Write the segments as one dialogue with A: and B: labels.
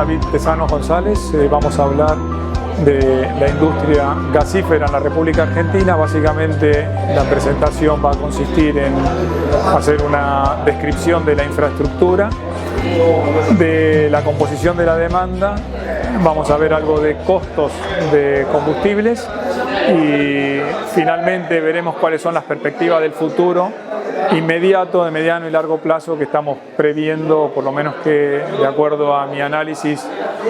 A: David Tesano González. Vamos a hablar de la industria gasífera en la República Argentina. Básicamente la presentación va a consistir en hacer una descripción de la infraestructura, de la composición de la demanda, vamos a ver algo de costos de combustibles y finalmente veremos cuáles son las perspectivas del futuro inmediato, de mediano y largo plazo que estamos previendo, por lo menos que de acuerdo a mi análisis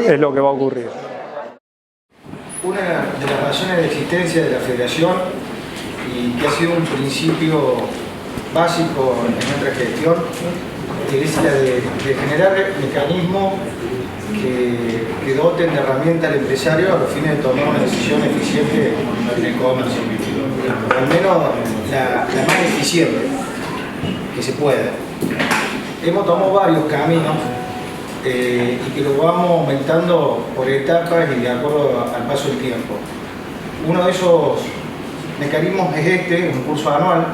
A: es lo que va a ocurrir.
B: Una de las razones de existencia de la Federación y que ha sido un principio básico en nuestra gestión es la de generar mecanismos que doten de herramientas al empresario a los fines de tomar una decisión eficiente en el comercio, al menos la más eficiente que se pueda. Hemos tomado varios caminos y que lo vamos aumentando por etapas y de acuerdo al paso del tiempo. Uno de esos mecanismos es un curso anual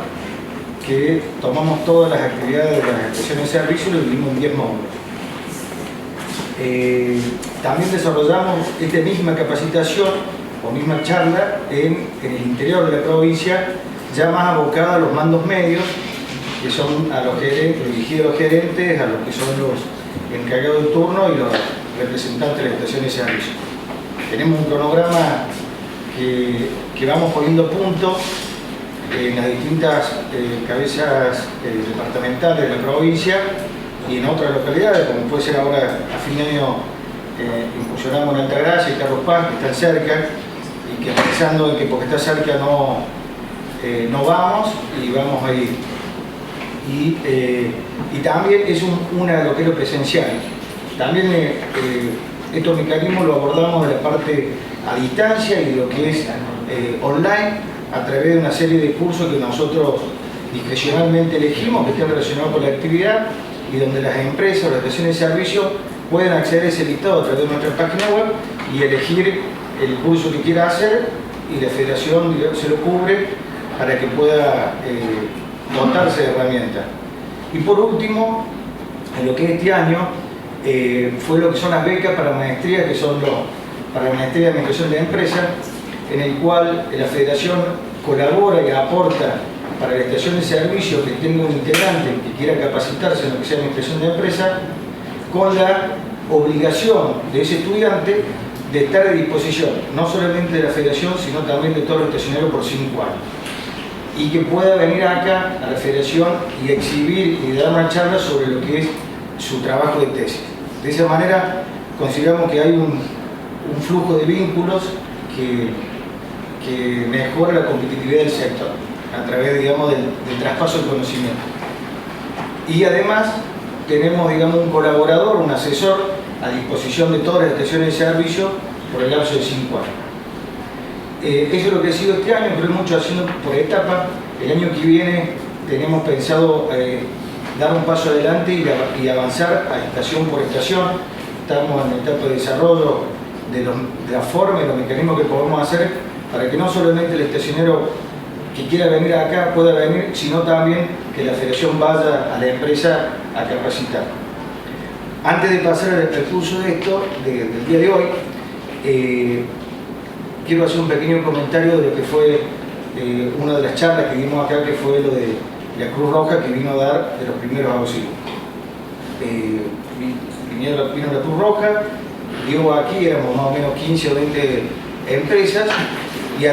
B: que tomamos todas las actividades de las estaciones de servicio y lo dividimos en 10 módulos. También desarrollamos esta misma capacitación o misma charla en el interior de la provincia, ya más abocada a los mandos medios, que son a los gerentes, dirigidos a los gerentes, a los que son los encargados de turno y los representantes de las estaciones de servicio. Tenemos un cronograma que vamos poniendo puntos en las distintas cabezas departamentales de la provincia y en otras localidades, como puede ser ahora a fin de año incursionamos en Altagracia y Carlos Paz, que están cerca y que pensando en que porque está cerca no vamos y vamos a ir. Y también es una lo que es lo presencial. También estos mecanismos lo abordamos de la parte a distancia y de lo que es online a través de una serie de cursos que nosotros discrecionalmente elegimos, que estén relacionados con la actividad y donde las empresas o las estaciones de servicio pueden acceder a ese listado a través de nuestra página web y elegir el curso que quiera hacer y la federación se lo cubre para que pueda dotarse de herramientas. Y por último, en lo que es este año, fue lo que son las becas para maestría, que son para la maestría de administración de empresas, en el cual la federación colabora y aporta para la estación de servicio que tenga un integrante que quiera capacitarse en lo que sea administración de empresas, con la obligación de ese estudiante de estar a disposición, no solamente de la federación, sino también de todos los estacioneros por 5 años. Y que pueda venir acá a la federación y exhibir y dar una charla sobre lo que es su trabajo de tesis. De esa manera consideramos que hay un flujo de vínculos que mejora la competitividad del sector a través, digamos, del traspaso del conocimiento. Y además tenemos, digamos, un colaborador, un asesor a disposición de todas las estaciones de servicio por el lapso de 5 años. Eso es lo que ha sido este año, pero es mucho haciendo por etapa. El año que viene tenemos pensado dar un paso adelante y avanzar a estación por estación. Estamos en la etapa de desarrollo de la forma y los mecanismos que podemos hacer para que no solamente el estacionero que quiera venir acá pueda venir, sino también que la federación vaya a la empresa a capacitar. Antes de pasar al curso de esto, del día de hoy, quiero hacer un pequeño comentario de lo que fue una de las charlas que dimos acá, que fue lo de la Cruz Roja, que vino a dar de los primeros auxilios. Vino la Cruz Roja, dio aquí, éramos más o menos 15 o 20 empresas, y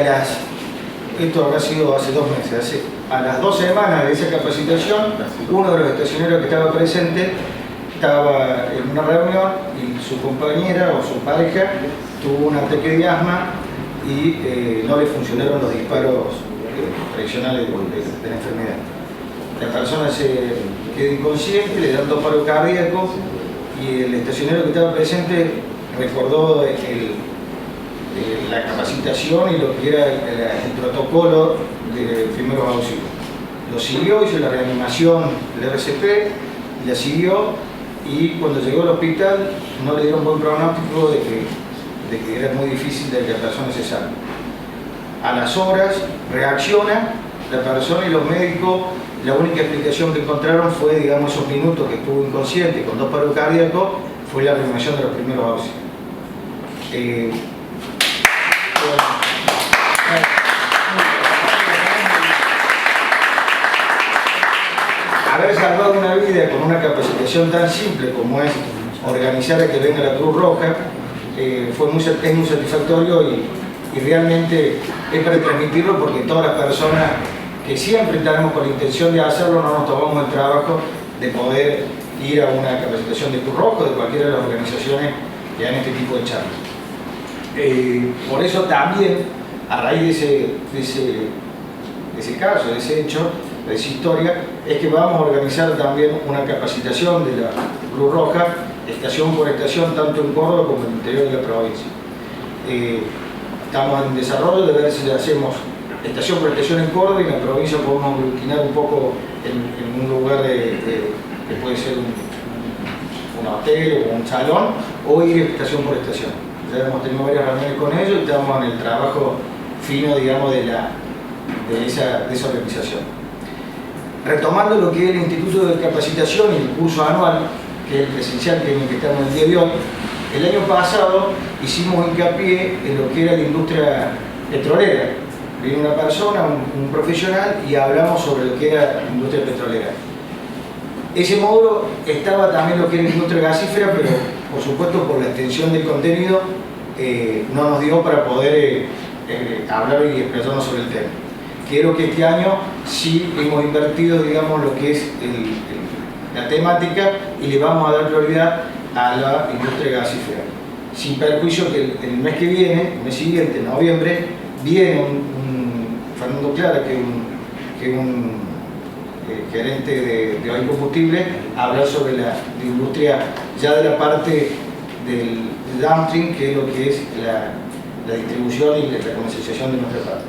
B: esto habrá sido hace 2 meses, a las 2 semanas de esa capacitación, uno de los estacioneros que estaba presente estaba en una reunión y su compañera o su pareja tuvo un ataque de asma y no le funcionaron los disparos tradicionales de la enfermedad. La persona se quedó inconsciente, le dan 2 paros cardíacos y el estacionero que estaba presente recordó la capacitación y lo que era el protocolo de primeros auxilios. Lo siguió, hizo la reanimación del RCP, la siguió y cuando llegó al hospital no le dieron buen pronóstico de que era muy difícil de que la persona se salve. A las horas reacciona la persona y los médicos, la única explicación que encontraron fue, digamos, esos minutos que estuvo inconsciente con 2 paros cardíacos, fue la reanimación de los primeros auxilios. Haber salvado una vida con una capacitación tan simple como es organizar a que venga la Cruz Roja es muy satisfactorio y realmente es para transmitirlo, porque todas las personas que siempre estaremos con la intención de hacerlo no nos tomamos el trabajo de poder ir a una capacitación de Cruz Roja, de cualquiera de las organizaciones que hagan este tipo de charlas. Por eso también, a raíz de ese caso, de ese hecho, de esa historia, es que vamos a organizar también una capacitación de la Cruz Roja, estación por estación, tanto en Córdoba como en el interior de la provincia. Estamos en desarrollo de ver si hacemos estación por estación en Córdoba, y en la provincia podemos aglutinar un poco en un lugar que puede ser un hotel o un salón, o ir estación por estación. Ya hemos tenido varias reuniones con ellos y estamos en el trabajo fino, digamos, de esa organización. Retomando lo que es el Instituto de Capacitación y el curso anual, que es el presencial que estamos el día de hoy, el año pasado hicimos hincapié en lo que era la industria petrolera. Vino una persona, un profesional, y hablamos sobre lo que era la industria petrolera. Ese módulo estaba también lo que era la industria gasífera, pero por supuesto por la extensión del contenido no nos dio para poder hablar y expresarnos sobre el tema. Quiero que este año sí hemos invertido, digamos, lo que es la temática, y le vamos a dar prioridad a la industria gasífera. Sin perjuicio que el mes que viene, el mes siguiente, en noviembre, viene Fernando Clara, que es un gerente de hoy combustible, a hablar sobre la industria ya de la parte del downstream, que es lo que es la distribución y la comercialización de nuestra parte.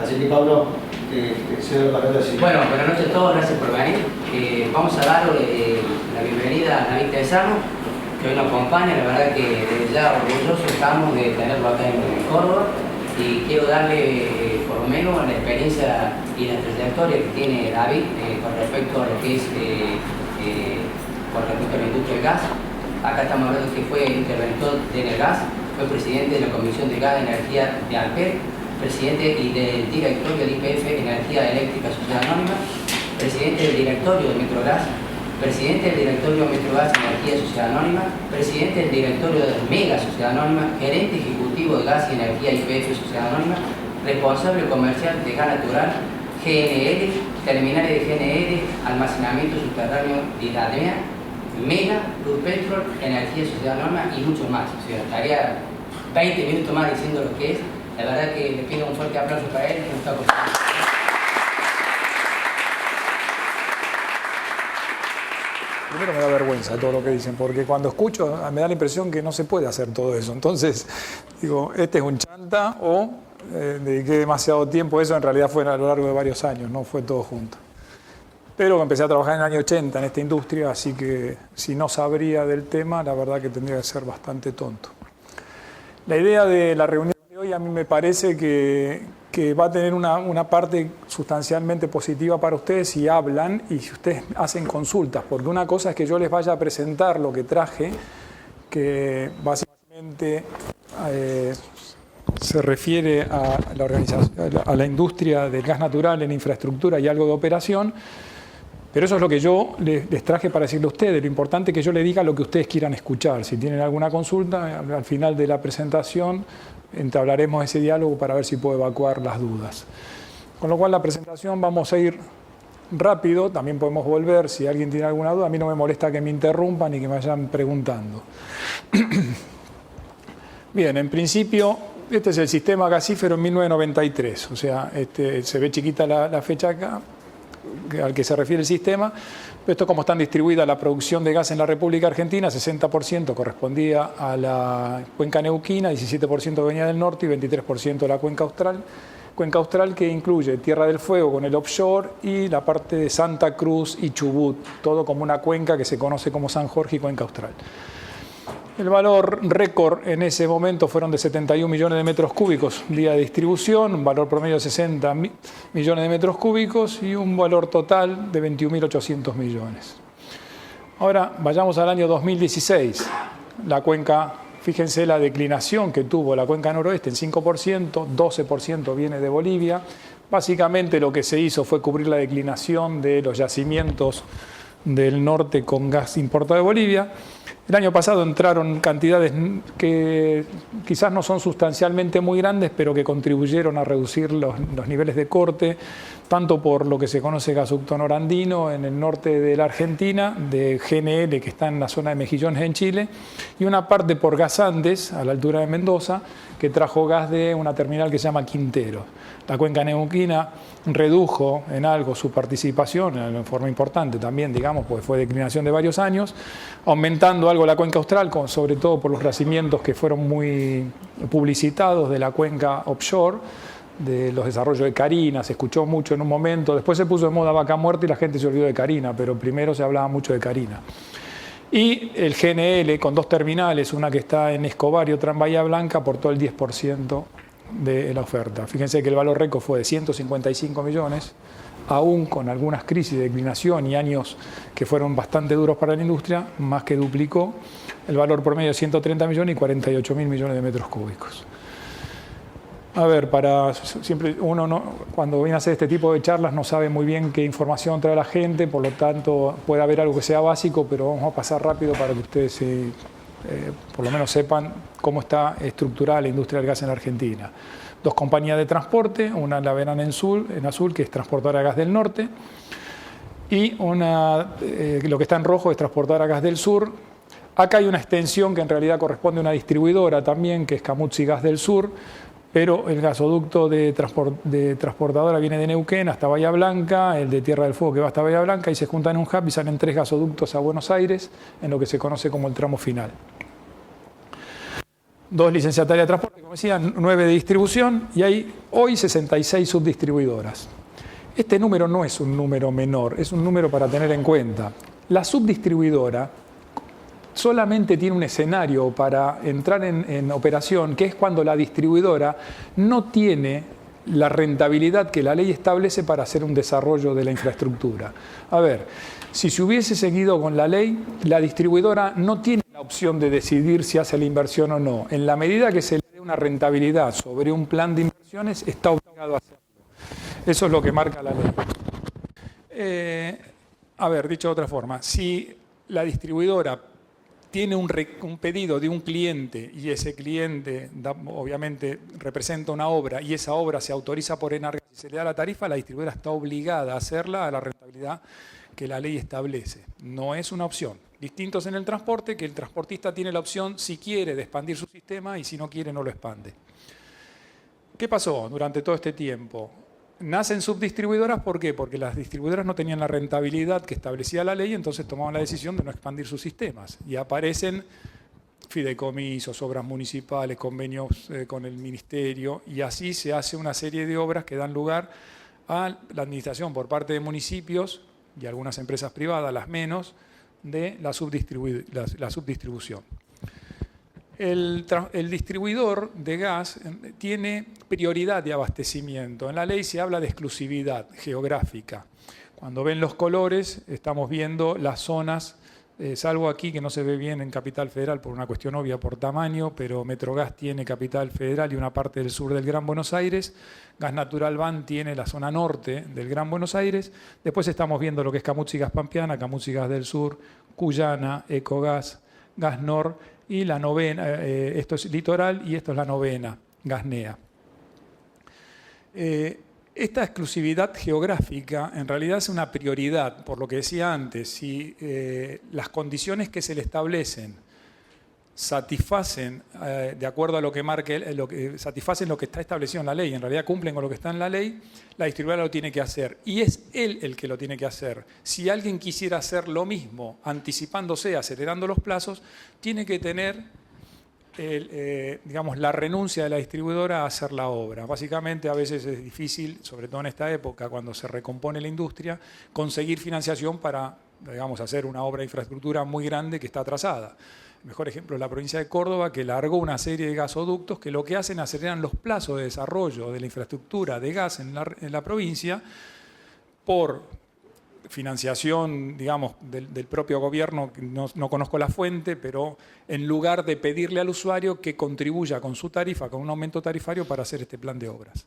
B: Así que, Pablo, te cedo la palabra. Sí.
C: Bueno, buenas noches a todos, gracias por venir. Vamos a dar la bienvenida a David Tesano, que hoy nos acompaña. La verdad que desde ya orgullosos estamos de tenerlo acá en Córdoba, y quiero darle por lo menos la experiencia y la trayectoria que tiene David con respecto a lo que es con respecto a la industria del gas. Acá estamos hablando que fue interventor en el gas, fue presidente de la Comisión de Gas y Energía de ALPER, presidente y del directorio de IPF Energía Eléctrica Sociedad Anónima, presidente del directorio de Metrogas, presidente del directorio de Metrogas Energía Sociedad Anónima, presidente del directorio de Mega Sociedad Anónima, gerente ejecutivo de Gas y Energía IPF Sociedad Anónima, responsable comercial de gas natural, GNL, terminales de GNL, almacenamiento subterráneo de Idadmea, Mega, Blue Petrol, Energía Sociedad Anónima y mucho más. O sea, estaría 20 minutos más diciendo lo que es. La verdad que le pido un fuerte aplauso para él, que nos está acompañando.
A: Primero me da vergüenza todo lo que dicen, porque cuando escucho me da la impresión que no se puede hacer todo eso. Entonces, digo, este es un chanta, o dediqué demasiado tiempo. Eso en realidad fue a lo largo de varios años, no fue todo junto. Pero empecé a trabajar en el año 80 en esta industria, así que si no sabría del tema, la verdad que tendría que ser bastante tonto. La idea de la reunión de hoy a mí me parece que va a tener una parte sustancialmente positiva para ustedes si hablan y si ustedes hacen consultas, porque una cosa es que yo les vaya a presentar lo que traje, que básicamente se refiere a la organización, a la industria del gas natural en infraestructura y algo de operación. Pero eso es lo que yo les traje para decirle a ustedes. Lo importante es que yo les diga lo que ustedes quieran escuchar. Si tienen alguna consulta, al final de la presentación entablaremos ese diálogo para ver si puedo evacuar las dudas. Con lo cual la presentación vamos a ir rápido. También podemos volver si alguien tiene alguna duda. A mí no me molesta que me interrumpan y que me vayan preguntando. Bien, en principio, este es el sistema gasífero en 1993. O sea, se ve chiquita la fecha acá, al que se refiere el sistema. Esto es como están distribuida la producción de gas en la República Argentina: 60% correspondía a la cuenca neuquina, 17% venía del norte y 23% de la cuenca austral, que incluye Tierra del Fuego con el offshore y la parte de Santa Cruz y Chubut, todo como una cuenca que se conoce como San Jorge y cuenca austral. El valor récord en ese momento fueron de 71 millones de metros cúbicos día de distribución, un valor promedio de 60 millones de metros cúbicos y un valor total de 21.800 millones. Ahora vayamos al año 2016. La cuenca, fíjense la declinación que tuvo la cuenca noroeste en 5%, 12% viene de Bolivia. Básicamente lo que se hizo fue cubrir la declinación de los yacimientos del norte con gas importado de Bolivia. El año pasado entraron cantidades que quizás no son sustancialmente muy grandes, pero que contribuyeron a reducir los niveles de corte, tanto por lo que se conoce gasoducto norandino en el norte de la Argentina, de GNL que está en la zona de Mejillones en Chile, y una parte por Gas Andes, a la altura de Mendoza, que trajo gas de una terminal que se llama Quintero. La cuenca neuquina redujo en algo su participación, en forma importante también, digamos, pues fue declinación de varios años, aumentando algo la cuenca austral, sobre todo por los yacimientos que fueron muy publicitados de la cuenca offshore, de los desarrollos de Carina, se escuchó mucho en un momento, después se puso de moda Vaca Muerta y la gente se olvidó de Carina, pero primero se hablaba mucho de Carina. Y el GNL con 2 terminales, una que está en Escobar y otra en Bahía Blanca, aportó el 10% de la oferta. Fíjense que el valor récord fue de 155 millones, aún con algunas crisis de declinación y años que fueron bastante duros para la industria, más que duplicó el valor promedio de 130 millones y 48 mil millones de metros cúbicos. A ver, siempre uno cuando viene a hacer este tipo de charlas no sabe muy bien qué información trae la gente, por lo tanto puede haber algo que sea básico, pero vamos a pasar rápido para que ustedes por lo menos sepan cómo está estructurada la industria del gas en la Argentina. 2 compañías de transporte, una la ven en azul, que es Transportadora de Gas del Norte, y lo que está en rojo es Transportadora Gas del Sur. Acá hay una extensión que en realidad corresponde a una distribuidora también, que es Camuzzi Gas del Sur, pero el gasoducto de transportadora viene de Neuquén hasta Bahía Blanca, el de Tierra del Fuego que va hasta Bahía Blanca, y se juntan en un hub y salen 3 gasoductos a Buenos Aires, en lo que se conoce como el tramo final. 2 licenciatarias de transporte, como decía, 9 de distribución, y hay hoy 66 subdistribuidoras. Este número no es un número menor, es un número para tener en cuenta. La subdistribuidora solamente tiene un escenario para entrar en operación, que es cuando la distribuidora no tiene la rentabilidad que la ley establece para hacer un desarrollo de la infraestructura. A ver, si se hubiese seguido con la ley, la distribuidora no tiene la opción de decidir si hace la inversión o no. En la medida que se le dé una rentabilidad sobre un plan de inversiones, está obligado a hacerlo. Eso es lo que marca la ley. A ver, dicho de otra forma, si la distribuidora tiene un pedido de un cliente y ese cliente obviamente representa una obra y esa obra se autoriza por Enargas y se le da la tarifa, la distribuidora está obligada a hacerla a la rentabilidad que la ley establece. No es una opción. Distintos en el transporte, que el transportista tiene la opción si quiere de expandir su sistema y si no quiere no lo expande. ¿Qué pasó durante todo este tiempo? Nacen subdistribuidoras, ¿por qué? Porque las distribuidoras no tenían la rentabilidad que establecía la ley, entonces tomaban la decisión de no expandir sus sistemas. Y aparecen fideicomisos, obras municipales, convenios con el ministerio, y así se hace una serie de obras que dan lugar a la administración por parte de municipios y algunas empresas privadas, las menos, de la subdistribución. El distribuidor de gas tiene prioridad de abastecimiento. En la ley se habla de exclusividad geográfica. Cuando ven los colores, estamos viendo las zonas, salvo aquí que no se ve bien en Capital Federal por una cuestión obvia por tamaño, pero Metrogas tiene Capital Federal y una parte del sur del Gran Buenos Aires. Gas Natural Van tiene la zona norte del Gran Buenos Aires. Después estamos viendo lo que es Camuzzi Gas Pampeana, Camuzzi Gas del Sur, Cuyana, Ecogas, Gas Nor, y la novena, esto es Litoral y esto es la novena, Gasnea. Esta exclusividad geográfica en realidad es una prioridad, por lo que decía antes, si las condiciones que se le establecen satisfacen, de acuerdo a lo que marque, satisfacen lo que está establecido en la ley, en realidad cumplen con lo que está en la ley, la distribuidora lo tiene que hacer. Y es él el que lo tiene que hacer. Si alguien quisiera hacer lo mismo, anticipándose, acelerando los plazos, tiene que tener digamos, la renuncia de la distribuidora a hacer la obra. Básicamente a veces es difícil, sobre todo en esta época, cuando se recompone la industria, conseguir financiación para, digamos, hacer una obra de infraestructura muy grande que está atrasada. El mejor ejemplo es la provincia de Córdoba, que largó una serie de gasoductos que lo que hacen es aceleran los plazos de desarrollo de la infraestructura de gas en la provincia por financiación, digamos, del propio gobierno, no conozco la fuente, pero en lugar de pedirle al usuario que contribuya con su tarifa, con un aumento tarifario para hacer este plan de obras.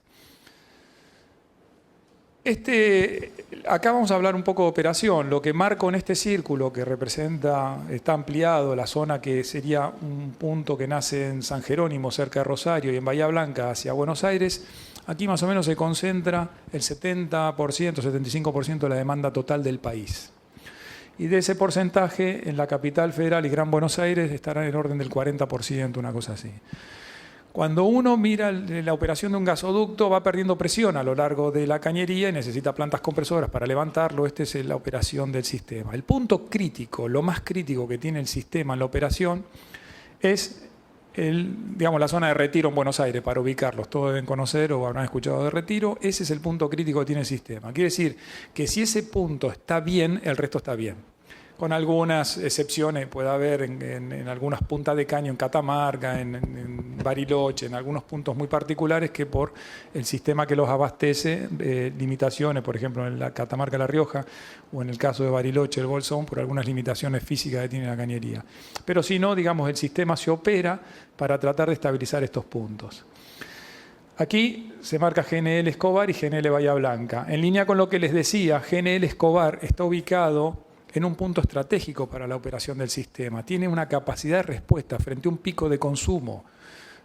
A: Acá vamos a hablar un poco de operación. Lo que marco en este círculo que representa, está ampliado, la zona que sería un punto que nace en San Jerónimo, cerca de Rosario, y en Bahía Blanca hacia Buenos Aires, aquí más o menos se concentra el 70%, 75% de la demanda total del país. Y de ese porcentaje, en la capital federal y Gran Buenos Aires estará en el orden del 40%, una cosa así. Cuando uno mira la operación de un gasoducto, va perdiendo presión a lo largo de la cañería y necesita plantas compresoras para levantarlo. Esta es la operación del sistema. El punto crítico, lo más crítico que tiene el sistema en la operación es digamos, la zona de Retiro en Buenos Aires, para ubicarlos. Todos deben conocer o habrán escuchado de Retiro. Ese es el punto crítico que tiene el sistema. Quiere decir que si ese punto está bien, el resto está bien. Con algunas excepciones, puede haber en algunas puntas de caño, en Catamarca, en Bariloche, en algunos puntos muy particulares que por el sistema que los abastece, limitaciones, por ejemplo, en la Catamarca, La Rioja, o en el caso de Bariloche, el Bolsón, por algunas limitaciones físicas que tiene la cañería. Pero si no, digamos, el sistema se opera para tratar de estabilizar estos puntos. Aquí se marca GNL Escobar y GNL Bahía Blanca. En línea con lo que les decía, GNL Escobar está ubicado en un punto estratégico para la operación del sistema. Tiene una capacidad de respuesta frente a un pico de consumo.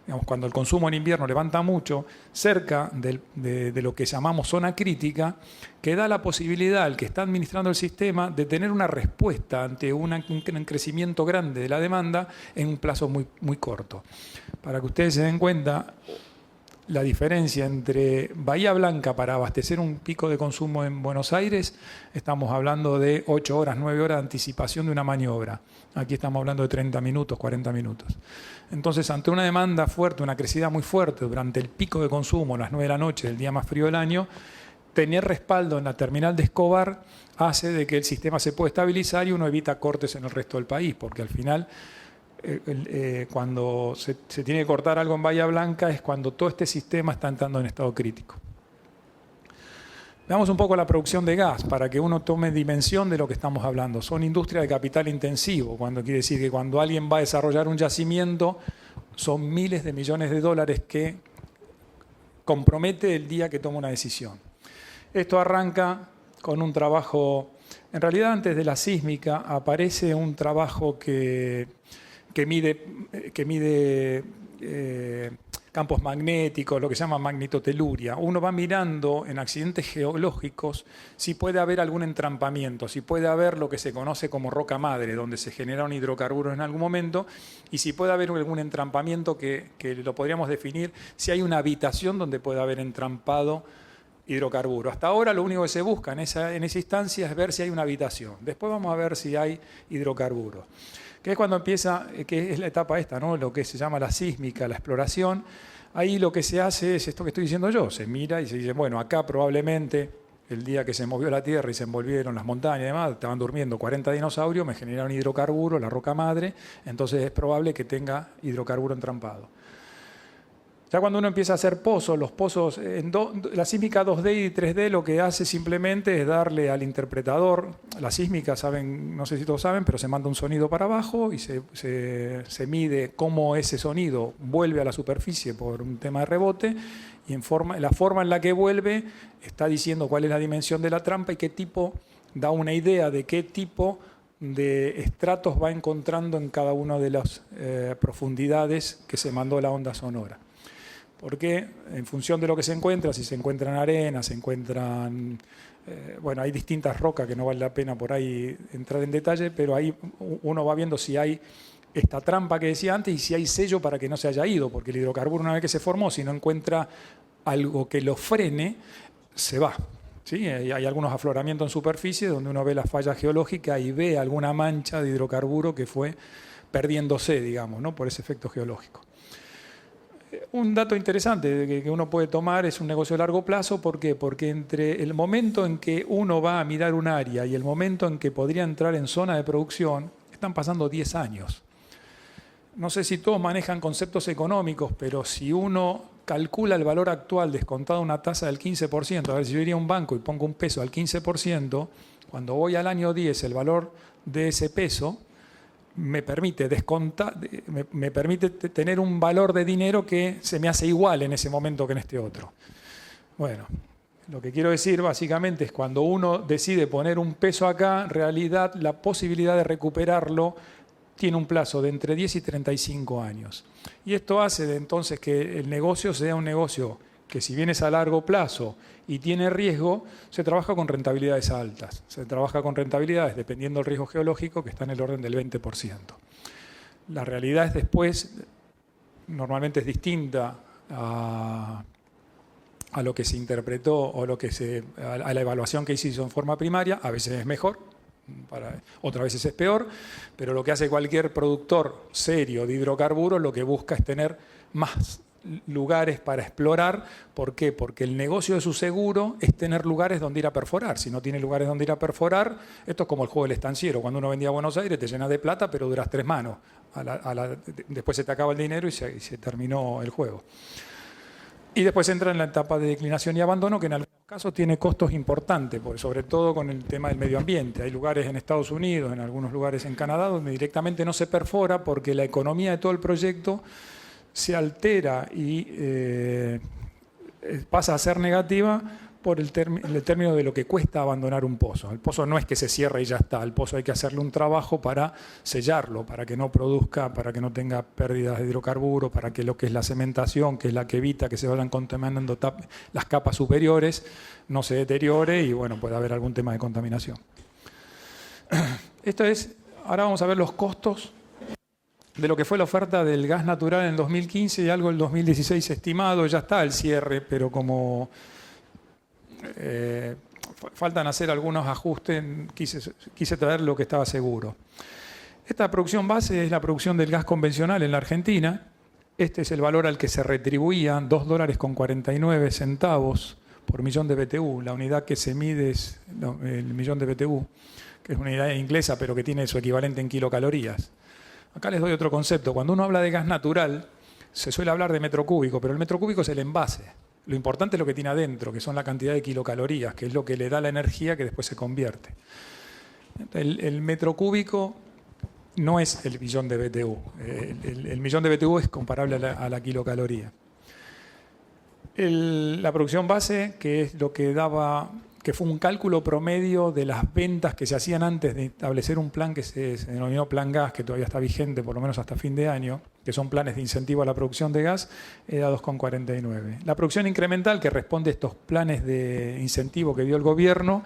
A: Digamos, cuando el consumo en invierno levanta mucho, cerca de lo que llamamos zona crítica, que da la posibilidad al que está administrando el sistema de tener una respuesta ante un crecimiento grande de la demanda en un plazo muy, muy corto. Para que ustedes se den cuenta, la diferencia entre Bahía Blanca para abastecer un pico de consumo en Buenos Aires, estamos hablando de 8 horas, 9 horas de anticipación de una maniobra. Aquí estamos hablando de 30 minutos, 40 minutos. Entonces, ante una demanda fuerte, una crecida muy fuerte durante el pico de consumo, las 9 de la noche, el día más frío del año, tener respaldo en la terminal de Escobar hace de que el sistema se pueda estabilizar y uno evita cortes en el resto del país, porque al final cuando se tiene que cortar algo en Bahía Blanca es cuando todo este sistema está entrando en estado crítico. Veamos un poco la producción de gas para que uno tome dimensión de lo que estamos hablando. Son industrias de capital intensivo, cuando quiere decir que cuando alguien va a desarrollar un yacimiento son miles de millones de dólares que compromete el día que toma una decisión. Esto arranca con un trabajo, en realidad antes de la sísmica aparece un trabajo que mide campos magnéticos, lo que se llama magnetoteluria. Uno va mirando en accidentes geológicos si puede haber algún entrampamiento, si puede haber lo que se conoce como roca madre, donde se generaron hidrocarburos en algún momento, y si puede haber algún entrampamiento que lo podríamos definir, si hay una habitación donde puede haber entrampado hidrocarburo. Hasta ahora lo único que se busca en esa instancia es ver si hay una habitación. Después vamos a ver si hay hidrocarburos. Que es cuando empieza, que es la etapa esta, ¿no? Lo que se llama la sísmica, la exploración. Ahí lo que se hace es esto que estoy diciendo yo, se mira y se dice, bueno, acá probablemente el día que se movió la Tierra y se envolvieron las montañas y demás, estaban durmiendo 40 dinosaurios, me generaron hidrocarburo, la roca madre, entonces es probable que tenga hidrocarburo entrampado. Ya cuando uno empieza a hacer pozos, los pozos, la sísmica 2D y 3D lo que hace simplemente es darle al interpretador, la sísmica, saben, no sé si todos saben, pero se manda un sonido para abajo y se mide cómo ese sonido vuelve a la superficie por un tema de rebote y la forma en la que vuelve está diciendo cuál es la dimensión de la trampa y qué tipo, da una idea de qué tipo de estratos va encontrando en cada una de las profundidades que se mandó la onda sonora. Porque en función de lo que se encuentra, si se encuentran arenas, se encuentran, bueno, hay distintas rocas que no vale la pena por ahí entrar en detalle, pero ahí uno va viendo si hay esta trampa que decía antes y si hay sello para que no se haya ido, porque el hidrocarburo una vez que se formó, si no encuentra algo que lo frene, se va. ¿Sí? Hay algunos afloramientos en superficie donde uno ve la falla geológica y ve alguna mancha de hidrocarburo que fue perdiéndose, digamos, ¿no? Por ese efecto geológico. Un dato interesante que uno puede tomar es un negocio de largo plazo. ¿Por qué? Porque entre el momento en que uno va a mirar un área y el momento en que podría entrar en zona de producción, están pasando 10 años. No sé si todos manejan conceptos económicos, pero si uno calcula el valor actual descontado una tasa del 15%, a ver, si yo iría a un banco y pongo un peso al 15%, Cuando voy al año 10, el valor de ese peso me permite me permite tener un valor de dinero que se me hace igual en ese momento que en este otro. Bueno, lo que quiero decir básicamente es cuando uno decide poner un peso acá, en realidad la posibilidad de recuperarlo tiene un plazo de entre 10 y 35 años. Y esto hace entonces que el negocio sea un negocio que, si bien es a largo plazo y tiene riesgo, se trabaja con rentabilidades altas. Se trabaja con rentabilidades, dependiendo del riesgo geológico, que está en el orden del 20%. La realidad es después, normalmente es distinta a lo que se interpretó o a la evaluación que se hizo en forma primaria. A veces es mejor, otras veces es peor, pero lo que hace cualquier productor serio de hidrocarburos, lo que busca es tener más lugares para explorar. ¿Por qué? Porque el negocio de su seguro es tener lugares donde ir a perforar. Si no tiene lugares donde ir a perforar, esto es como el juego del estanciero. Cuando uno vendía a Buenos Aires, te llenas de plata, pero duras 3 manos. Después se te acaba el dinero y se terminó el juego. Y después entra en la etapa de declinación y abandono, que en algunos casos tiene costos importantes, sobre todo con el tema del medio ambiente. Hay lugares en Estados Unidos, en algunos lugares en Canadá, donde directamente no se perfora porque la economía de todo el proyecto se altera y pasa a ser negativa por el término de lo que cuesta abandonar un pozo. El pozo no es que se cierre y ya está, el pozo hay que hacerle un trabajo para sellarlo, para que no produzca, para que no tenga pérdidas de hidrocarburos, para que lo que es la cementación, que es la que evita que se vayan contaminando las capas superiores, no se deteriore y bueno, puede haber algún tema de contaminación. Ahora vamos a ver los costos de lo que fue la oferta del gas natural en el 2015 y algo en el 2016 estimado. Ya está el cierre, pero como faltan hacer algunos ajustes, quise traer lo que estaba seguro. Esta producción base es la producción del gas convencional en la Argentina. Este es el valor al que se retribuía, $2.49 por millón de BTU. La unidad que se mide es el millón de BTU, que es una unidad inglesa, pero que tiene su equivalente en kilocalorías. Acá les doy otro concepto. Cuando uno habla de gas natural, se suele hablar de metro cúbico, pero el metro cúbico es el envase. Lo importante es lo que tiene adentro, que son la cantidad de kilocalorías, que es lo que le da la energía que después se convierte. El metro cúbico no es el millón de BTU. El millón de BTU es comparable a la kilocaloría. La producción base, que es lo que daba, que fue un cálculo promedio de las ventas que se hacían antes de establecer un plan que se denominó Plan Gas, que todavía está vigente por lo menos hasta fin de año, que son planes de incentivo a la producción de gas, era 2,49. La producción incremental, que responde a estos planes de incentivo que dio el gobierno,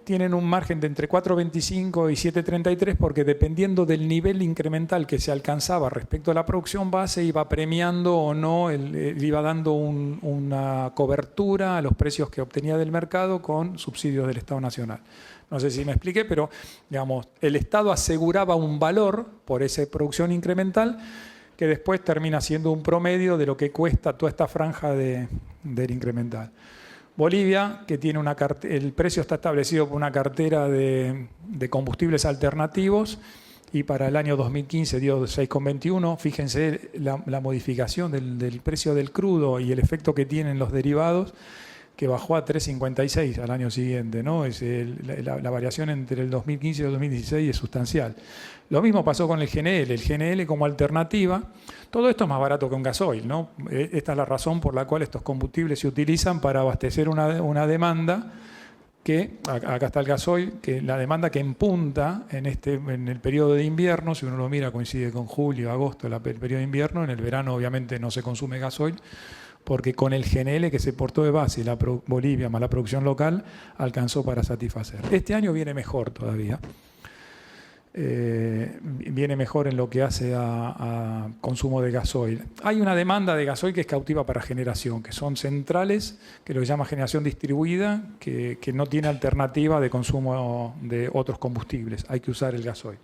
A: tienen un margen de entre 4,25 y 7,33 porque dependiendo del nivel incremental que se alcanzaba respecto a la producción base, iba premiando o no, iba dando una cobertura a los precios que obtenía del mercado con subsidios del Estado Nacional. No sé si me expliqué, pero digamos, el Estado aseguraba un valor por esa producción incremental que después termina siendo un promedio de lo que cuesta toda esta franja del incremental. Bolivia, que tiene el precio está establecido por una cartera de combustibles alternativos y para el año 2015 dio 6,21. Fíjense la modificación del precio del crudo y el efecto que tienen los derivados, que bajó a 3,56 al año siguiente, ¿no? La variación entre el 2015 y el 2016 es sustancial. Lo mismo pasó con el GNL. El GNL como alternativa, todo esto es más barato que un gasoil, ¿no? Esta es la razón por la cual estos combustibles se utilizan para abastecer una demanda que, acá está el gasoil, que la demanda que empunta en el periodo de invierno, si uno lo mira coincide con julio, agosto, el periodo de invierno. En el verano obviamente no se consume gasoil, porque con el GNL que se portó de base, Bolivia más la producción local, alcanzó para satisfacer. Este año viene mejor todavía. Viene mejor en lo que hace a consumo de gasoil. Hay una demanda de gasoil que es cautiva para generación, que son centrales, que lo que se llama generación distribuida, que no tiene alternativa de consumo de otros combustibles. Hay que usar el gasoil.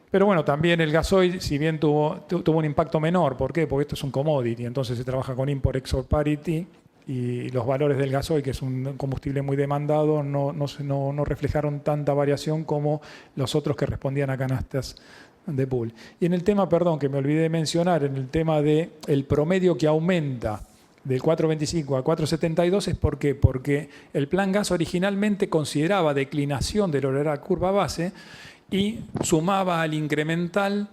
A: Pero bueno, también el gasoil, si bien tuvo un impacto menor. ¿Por qué? Porque esto es un commodity, entonces se trabaja con import-export parity y los valores del gasoil, que es un combustible muy demandado, no reflejaron tanta variación como los otros que respondían a canastas de pool. Y en el tema, perdón, que me olvidé de mencionar, en el tema del promedio que aumenta del 4.25 a 4.72 es ¿por qué? Porque el plan gas originalmente consideraba declinación de la curva base y sumaba al incremental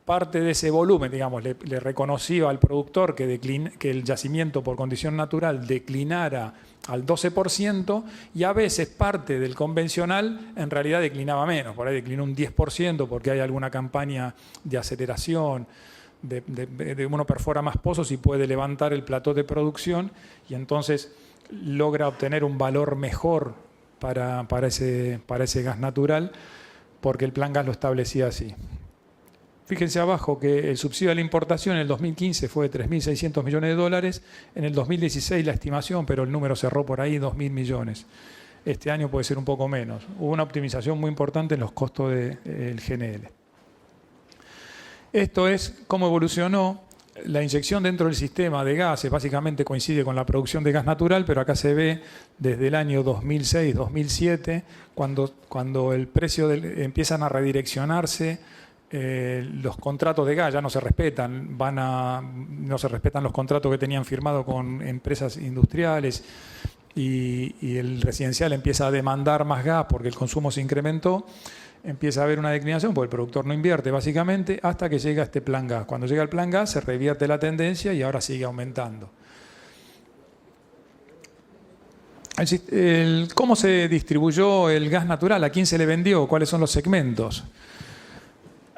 A: parte de ese volumen, digamos, le reconocía al productor que el yacimiento por condición natural declinara al 12% y a veces parte del convencional en realidad declinaba menos, por ahí declinó un 10% porque hay alguna campaña de aceleración, de uno perfora más pozos y puede levantar el plató de producción y entonces logra obtener un valor mejor para ese gas natural porque el plan gas lo establecía así. Fíjense abajo que el subsidio a la importación en el 2015 fue de 3.600 millones de dólares, en el 2016 la estimación, pero el número cerró por ahí 2.000 millones. Este año puede ser un poco menos. Hubo una optimización muy importante en los costos del GNL. Esto es cómo evolucionó la inyección dentro del sistema de gases. Básicamente coincide con la producción de gas natural, pero acá se ve desde el año 2006-2007, cuando el precio empiezan a redireccionarse. Los contratos de gas ya no se respetan, no se respetan los contratos que tenían firmados con empresas industriales y el residencial empieza a demandar más gas porque el consumo se incrementó, empieza a haber una declinación porque el productor no invierte básicamente hasta que llega este plan gas. Cuando llega el plan gas se revierte la tendencia y ahora sigue aumentando. ¿Cómo se distribuyó el gas natural? ¿A quién se le vendió? ¿Cuáles son los segmentos?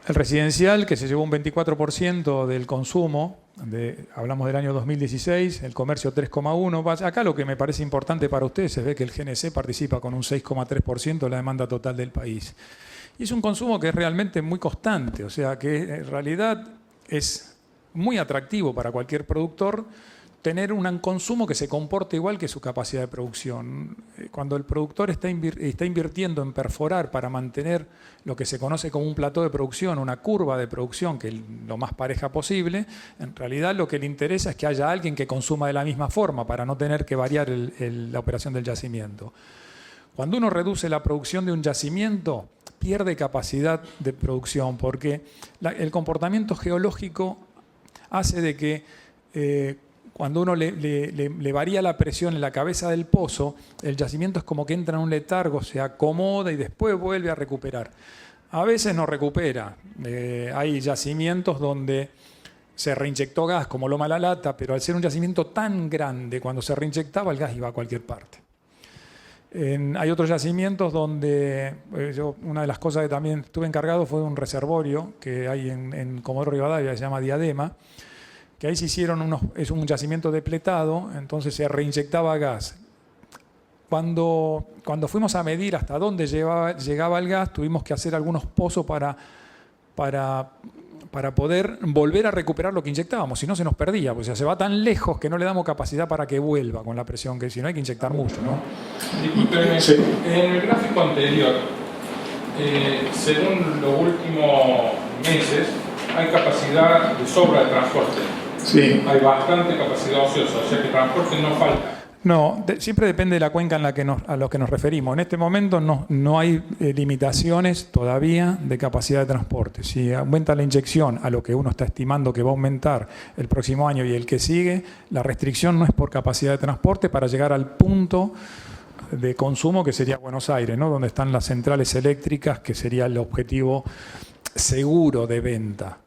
A: El residencial, que se llevó un 24% del consumo, hablamos del año 2016, el comercio 3,1%. Acá lo que me parece importante para ustedes es ver que el GNC participa con un 6,3% de la demanda total del país. Y es un consumo que es realmente muy constante, o sea que en realidad es muy atractivo para cualquier productor tener un consumo que se comporte igual que su capacidad de producción. Cuando el productor está invirtiendo en perforar para mantener lo que se conoce como un plató de producción, una curva de producción que es lo más pareja posible, en realidad lo que le interesa es que haya alguien que consuma de la misma forma para no tener que variar la operación del yacimiento. Cuando uno reduce la producción de un yacimiento, pierde capacidad de producción porque el comportamiento geológico hace de que cuando uno le varía la presión en la cabeza del pozo, el yacimiento es como que entra en un letargo, se acomoda y después vuelve a recuperar. A veces no recupera. Hay yacimientos donde se reinyectó gas, como Loma La Lata, pero al ser un yacimiento tan grande, cuando se reinyectaba el gas iba a cualquier parte. Hay otros yacimientos donde una de las cosas que también estuve encargado fue un reservorio que hay en Comodoro Rivadavia, que se llama Diadema, que ahí se hicieron es un yacimiento depletado, entonces se reinyectaba gas. Cuando fuimos a medir hasta dónde llegaba el gas, tuvimos que hacer algunos pozos para poder volver a recuperar lo que inyectábamos, si no se nos perdía, pues se va tan lejos que no le damos capacidad para que vuelva con la presión, que si no hay que inyectar mucho, ¿no?
D: Disculpen, sí. En el gráfico anterior, según los últimos meses, hay capacidad de sobra de transporte.
A: Sí.
D: Hay bastante capacidad ociosa, o sea que transporte no falta.
A: No, siempre depende de la cuenca a lo que nos referimos. En este momento no hay limitaciones todavía de capacidad de transporte. Si aumenta la inyección a lo que uno está estimando que va a aumentar el próximo año y el que sigue, la restricción no es por capacidad de transporte para llegar al punto de consumo que sería Buenos Aires, ¿no? Donde están las centrales eléctricas, que sería el objetivo seguro de venta.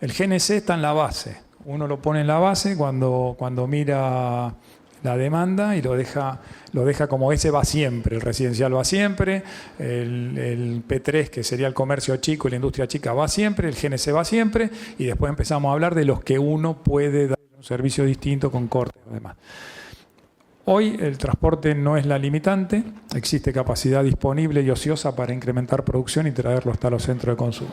A: El GNC está en la base. Uno lo pone en la base cuando mira la demanda y lo deja como ese va siempre. El residencial va siempre, el P3, que sería el comercio chico y la industria chica, va siempre, el GNC va siempre, y después empezamos a hablar de los que uno puede dar un servicio distinto con cortes y demás. Hoy el transporte no es la limitante, existe capacidad disponible y ociosa para incrementar producción y traerlo hasta los centros de consumo.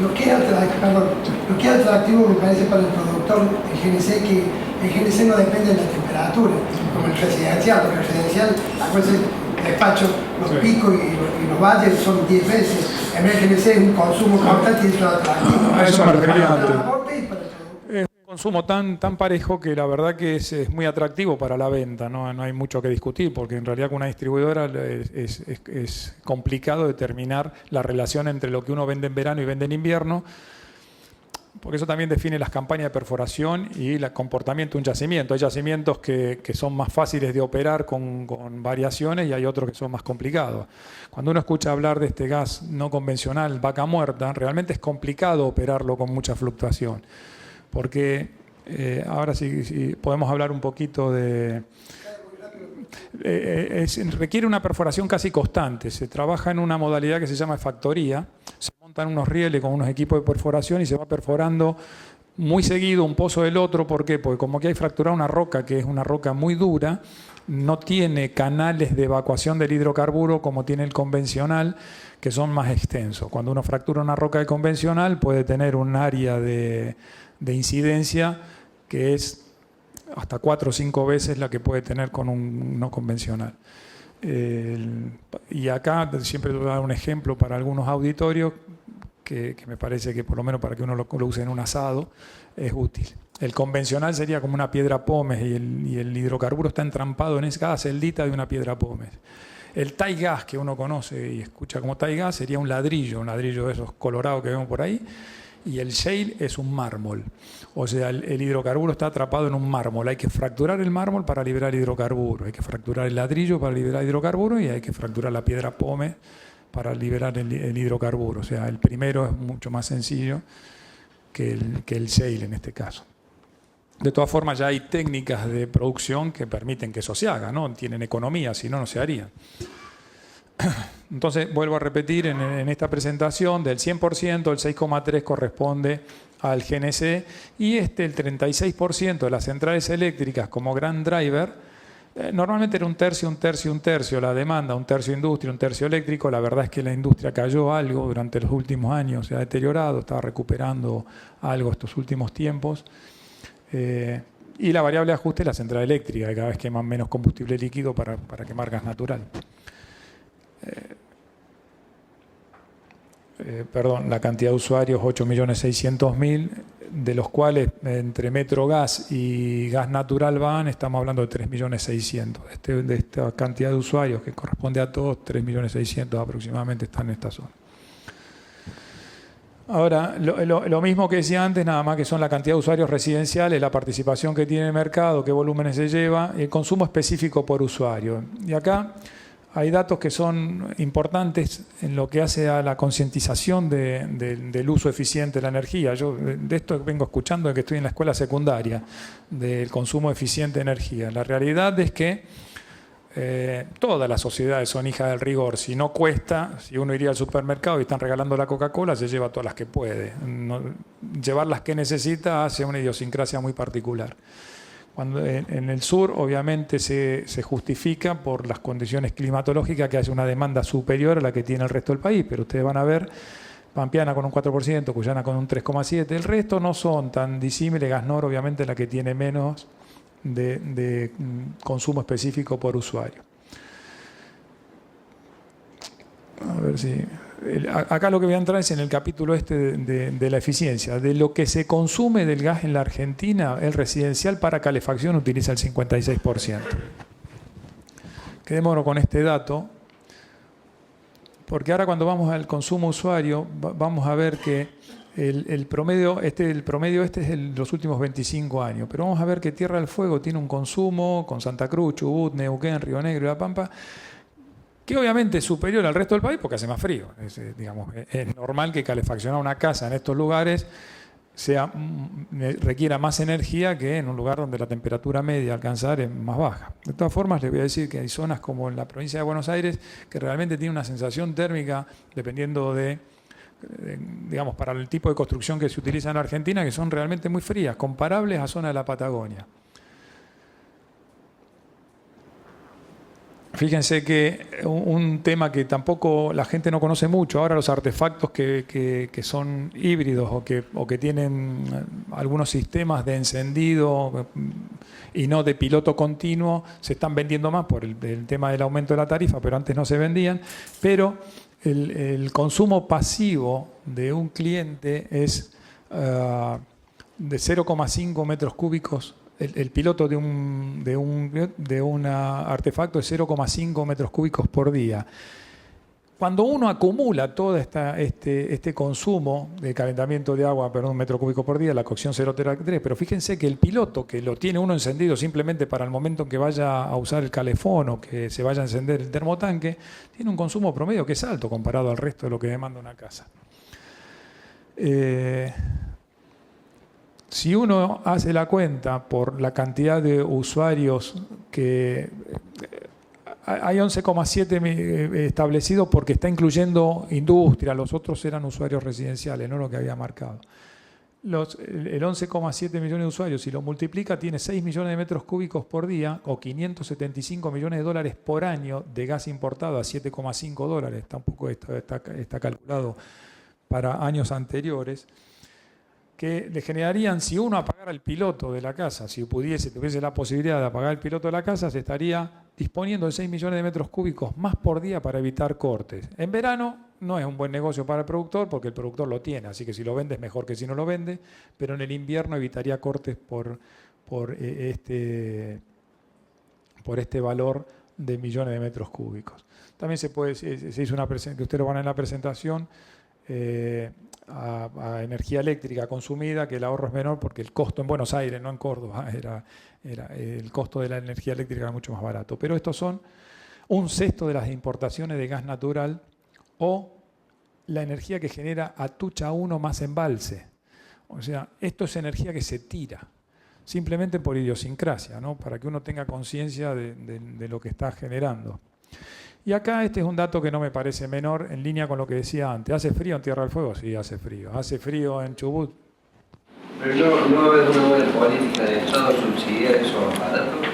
E: Lo que es atractivo me parece para el productor el GNC, que el GNC no depende de la temperatura, como el residencial, porque el residencial, acuérdense, despacho, los picos y los valles son 10 veces. En vez del GNC es un consumo constante y es atractivo.
A: A eso me refería antes.
E: Es
A: un consumo tan parejo que la verdad que es muy atractivo para la venta, no hay mucho que discutir, porque en realidad con una distribuidora es complicado determinar la relación entre lo que uno vende en verano y vende en invierno, porque eso también define las campañas de perforación y el comportamiento de un yacimiento. Hay yacimientos que son más fáciles de operar con variaciones y hay otros que son más complicados. Cuando uno escucha hablar de este gas no convencional, vaca muerta, realmente es complicado operarlo con mucha fluctuación, porque ahora sí podemos hablar un poquito de... requiere una perforación casi constante. Se trabaja en una modalidad que se llama factoría. Se montan unos rieles con unos equipos de perforación y se va perforando muy seguido un pozo del otro. ¿Por qué? Porque como aquí hay fracturada una roca que es una roca muy dura, no tiene canales de evacuación del hidrocarburo como tiene el convencional, que son más extensos. Cuando uno fractura una roca de convencional puede tener un área de incidencia que es hasta 4 o 5 veces la que puede tener con un no convencional. Y acá siempre voy a dar un ejemplo para algunos auditorios que me parece que por lo menos para que uno lo use en un asado es útil. El convencional sería como una piedra pómez y el hidrocarburo está entrampado en cada celdita de una piedra pómez. El Thai gas que uno conoce y escucha como Thai gas sería un ladrillo de esos colorados que vemos por ahí. Y el shale es un mármol. O sea, el hidrocarburo está atrapado en un mármol. Hay que fracturar el mármol para liberar hidrocarburo. Hay que fracturar el ladrillo para liberar hidrocarburo y hay que fracturar la piedra pómez para liberar el hidrocarburo. O sea, el primero es mucho más sencillo que el shale en este caso. De todas formas, ya hay técnicas de producción que permiten que eso se haga, ¿no? Tienen economía, si no, no se haría. Entonces, vuelvo a repetir, en esta presentación del 100%, el 6,3% corresponde al GNC y el 36% de las centrales eléctricas como gran driver, normalmente era un tercio, la demanda, un tercio industria, un tercio eléctrico. La verdad es que la industria cayó algo durante los últimos años, se ha deteriorado, está recuperando algo estos últimos tiempos. Y la variable de ajuste es la central eléctrica, que cada vez queman menos combustible líquido para quemar gas natural. La cantidad de usuarios 8.600.000, de los cuales entre Metrogas y gas natural van, estamos hablando de 3.600.000. De esta cantidad de usuarios que corresponde a todos, 3.600.000 aproximadamente están en esta zona. Ahora, lo mismo que decía antes, nada más que son la cantidad de usuarios residenciales, la participación que tiene el mercado, qué volúmenes se lleva, y el consumo específico por usuario. Y acá hay datos que son importantes en lo que hace a la concientización del uso eficiente de la energía. Yo de esto vengo escuchando desde que estoy en la escuela secundaria, del consumo eficiente de energía. La realidad es que todas las sociedades son hijas del rigor. Si no cuesta, si uno iría al supermercado y están regalando la Coca-Cola, se lleva todas las que puede. Llevar las que necesita hace una idiosincrasia muy particular. Cuando en el sur obviamente se justifica por las condiciones climatológicas, que hace una demanda superior a la que tiene el resto del país, pero ustedes van a ver Pampeana con un 4%, Cuyana con un 3,7%, el resto no son tan disímiles. Gasnor obviamente la que tiene menos de consumo específico por usuario. A ver si... Acá lo que voy a entrar es en el capítulo de la eficiencia. De lo que se consume del gas en la Argentina, el residencial para calefacción utiliza el 56%. Quedémonos con este dato, porque ahora cuando vamos al consumo usuario, vamos a ver que el promedio es de los últimos 25 años, pero vamos a ver que Tierra del Fuego tiene un consumo con Santa Cruz, Chubut, Neuquén, Río Negro y La Pampa, que obviamente es superior al resto del país porque hace más frío. Es normal que calefaccionar una casa en estos lugares requiera más energía que en un lugar donde la temperatura media a alcanzar es más baja. De todas formas, les voy a decir que hay zonas como en la provincia de Buenos Aires que realmente tienen una sensación térmica, dependiendo digamos, para el tipo de construcción que se utiliza en Argentina, que son realmente muy frías, comparables a zonas de la Patagonia. Fíjense que un tema que tampoco la gente no conoce mucho, ahora los artefactos que son híbridos o que tienen algunos sistemas de encendido y no de piloto continuo, se están vendiendo más por el tema del aumento de la tarifa, pero antes no se vendían. Pero el consumo pasivo de un cliente es de 0,5 metros cúbicos. El piloto de un artefacto es 0,5 metros cúbicos por día. cuando uno acumula todo este consumo de calentamiento de agua, perdón, un metro cúbico por día, la cocción 0,3, pero fíjense que el piloto que lo tiene uno encendido simplemente para el momento en que vaya a usar el calefón o que se vaya a encender el termotanque, tiene un consumo promedio que es alto comparado al resto de lo que demanda una casa. Si uno hace la cuenta por la cantidad de usuarios que... Hay 11,7 establecidos porque está incluyendo industria, los otros eran usuarios residenciales, no lo que había marcado. El 11,7 millones de usuarios, si lo multiplica, tiene 6 millones de metros cúbicos por día o 575 millones de dólares por año de gas importado a 7,5 dólares. Tampoco está calculado para años anteriores, que le generarían, si uno apagara el piloto de la casa, si tuviese la posibilidad de apagar el piloto de la casa, se estaría disponiendo de 6 millones de metros cúbicos más por día para evitar cortes. En verano no es un buen negocio para el productor porque el productor lo tiene, así que si lo vende es mejor que si no lo vende, pero en el invierno evitaría cortes por este valor de millones de metros cúbicos. También se hizo una presentación, que ustedes lo van a ver en la presentación, a energía eléctrica consumida, que el ahorro es menor porque el costo en Buenos Aires, no en Córdoba, el costo de la energía eléctrica era mucho más barato. Pero estos son un sexto de las importaciones de gas natural o la energía que genera Atucha 1 más embalse. O sea, esto es energía que se tira, simplemente por idiosincrasia, ¿no? Para que uno tenga conciencia de lo que está generando. Y acá este es un dato que no me parece menor, en línea con lo que decía antes. ¿Hace frío en Tierra del Fuego? Sí, hace frío. ¿Hace frío en Chubut?
F: Pero no va a haber una buena política de Estado subsidiar esos aparatos,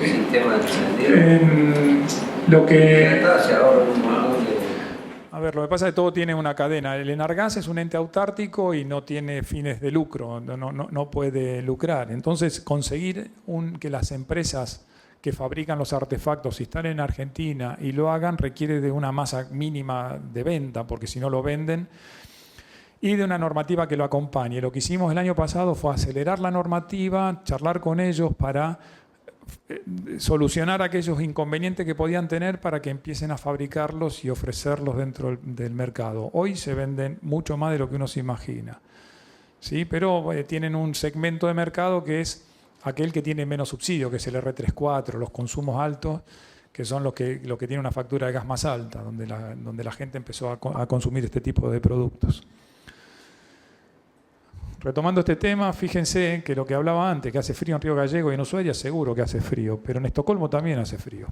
F: el sistema de encendido.
A: Lo que...
F: Acá se ahorra un montón de...
A: A ver, lo que pasa es que todo tiene una cadena. El Enargas es un ente autártico y no tiene fines de lucro, no puede lucrar. Entonces, conseguir que las empresas que fabrican los artefactos, si están en Argentina y lo hagan, requiere de una masa mínima de venta, porque si no lo venden, y de una normativa que lo acompañe. Lo que hicimos el año pasado fue acelerar la normativa, charlar con ellos para solucionar aquellos inconvenientes que podían tener para que empiecen a fabricarlos y ofrecerlos dentro del mercado. Hoy se venden mucho más de lo que uno se imagina, ¿sí? Pero tienen un segmento de mercado que es aquel que tiene menos subsidio, que es el R34, los consumos altos, que son los que tienen una factura de gas más alta, donde la gente empezó a consumir este tipo de productos. Retomando este tema, fíjense que lo que hablaba antes, que hace frío en Río Gallegos y en Ushuaia, seguro que hace frío, pero en Estocolmo también hace frío.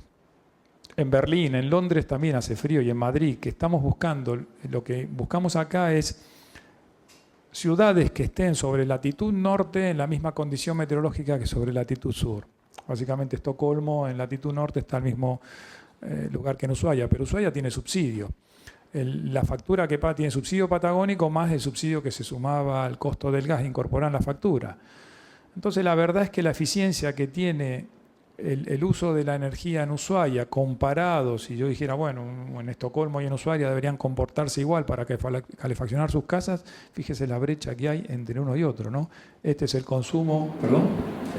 A: En Berlín, en Londres también hace frío, y en Madrid, que estamos buscando, lo que buscamos acá es ciudades que estén sobre latitud norte en la misma condición meteorológica que sobre latitud sur. Básicamente Estocolmo en latitud norte está al mismo lugar que en Ushuaia, pero Ushuaia tiene subsidio. La factura que paga tiene subsidio patagónico más el subsidio que se sumaba al costo del gas incorporado en la factura. Entonces la verdad es que la eficiencia que tiene el uso de la energía en Ushuaia comparado, si yo dijera, bueno, en Estocolmo y en Ushuaia deberían comportarse igual para calefaccionar sus casas, fíjese la brecha que hay entre uno y otro, ¿no? Este es el consumo... ¿Perdón?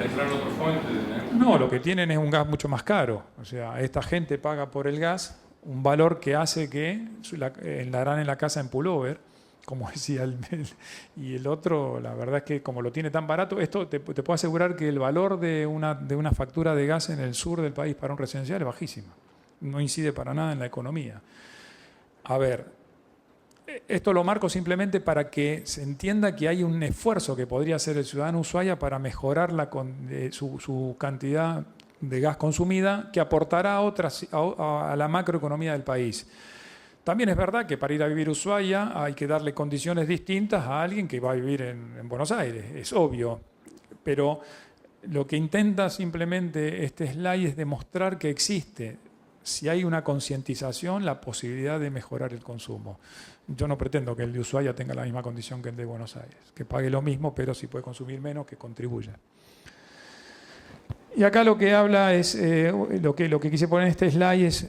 D: ¿Entrar otra fuente de energía?
A: No, lo que tienen es un gas mucho más caro. O sea, esta gente paga por el gas un valor que hace que la harán en la casa en pullover, como decía y el otro, la verdad es que como lo tiene tan barato, esto te puedo asegurar que el valor de una factura de gas en el sur del país para un residencial es bajísima. No incide para nada en la economía. A ver, esto lo marco simplemente para que se entienda que hay un esfuerzo que podría hacer el ciudadano Ushuaia para mejorar su cantidad de gas consumida, que aportará a la macroeconomía del país. También es verdad que para ir a vivir a Ushuaia hay que darle condiciones distintas a alguien que va a vivir en Buenos Aires, es obvio. Pero lo que intenta simplemente este slide es demostrar que existe, si hay una concientización, la posibilidad de mejorar el consumo. Yo no pretendo que el de Ushuaia tenga la misma condición que el de Buenos Aires, que pague lo mismo, pero si puede consumir menos, que contribuya. Y acá lo que habla es, lo que quise poner en este slide es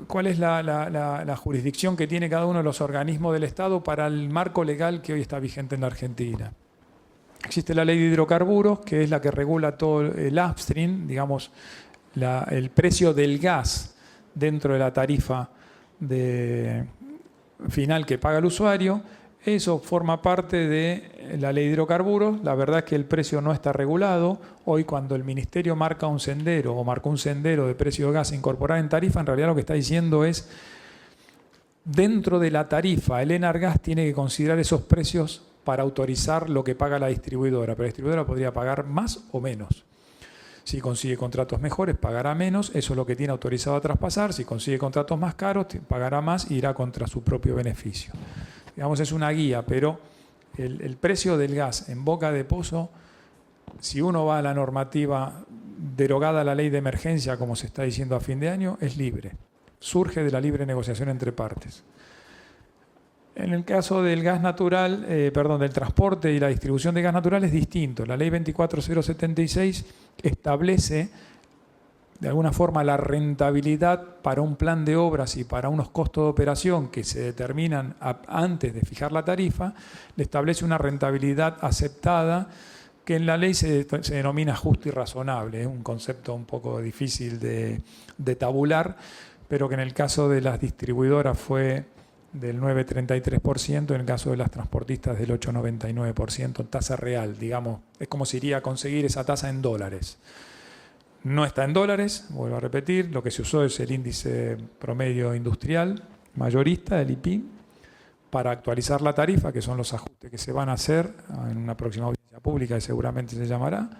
A: cuál es la jurisdicción que tiene cada uno de los organismos del Estado para el marco legal que hoy está vigente en la Argentina. Existe la ley de hidrocarburos, que es la que regula todo el upstream, digamos, el precio del gas dentro de la tarifa final que paga el usuario. Eso forma parte de la ley de hidrocarburos. La verdad es que el precio no está regulado. Hoy, cuando el Ministerio marca un sendero o marcó un sendero de precio de gas incorporar en tarifa, en realidad lo que está diciendo es, dentro de la tarifa, el Enargas tiene que considerar esos precios para autorizar lo que paga la distribuidora. Pero la distribuidora podría pagar más o menos. Si consigue contratos mejores, pagará menos. Eso es lo que tiene autorizado a traspasar. Si consigue contratos más caros, pagará más e irá contra su propio beneficio. Digamos, es una guía, pero el precio del gas en boca de pozo, si uno va a la normativa derogada a la ley de emergencia, como se está diciendo a fin de año, es libre. Surge de la libre negociación entre partes. En el caso del gas natural, del transporte y la distribución de gas natural es distinto. La ley 24076 establece de alguna forma la rentabilidad para un plan de obras y para unos costos de operación que se determinan antes de fijar la tarifa. Le establece una rentabilidad aceptada que en la ley se denomina justo y razonable. Es un concepto un poco difícil de tabular, pero que en el caso de las distribuidoras fue del 9,33%, en el caso de las transportistas del 8,99%, tasa real, digamos. Es como si iría a conseguir esa tasa en dólares. No está en dólares, vuelvo a repetir, lo que se usó es el índice promedio industrial mayorista, el IPI, para actualizar la tarifa, que son los ajustes que se van a hacer en una próxima audiencia pública que seguramente se llamará,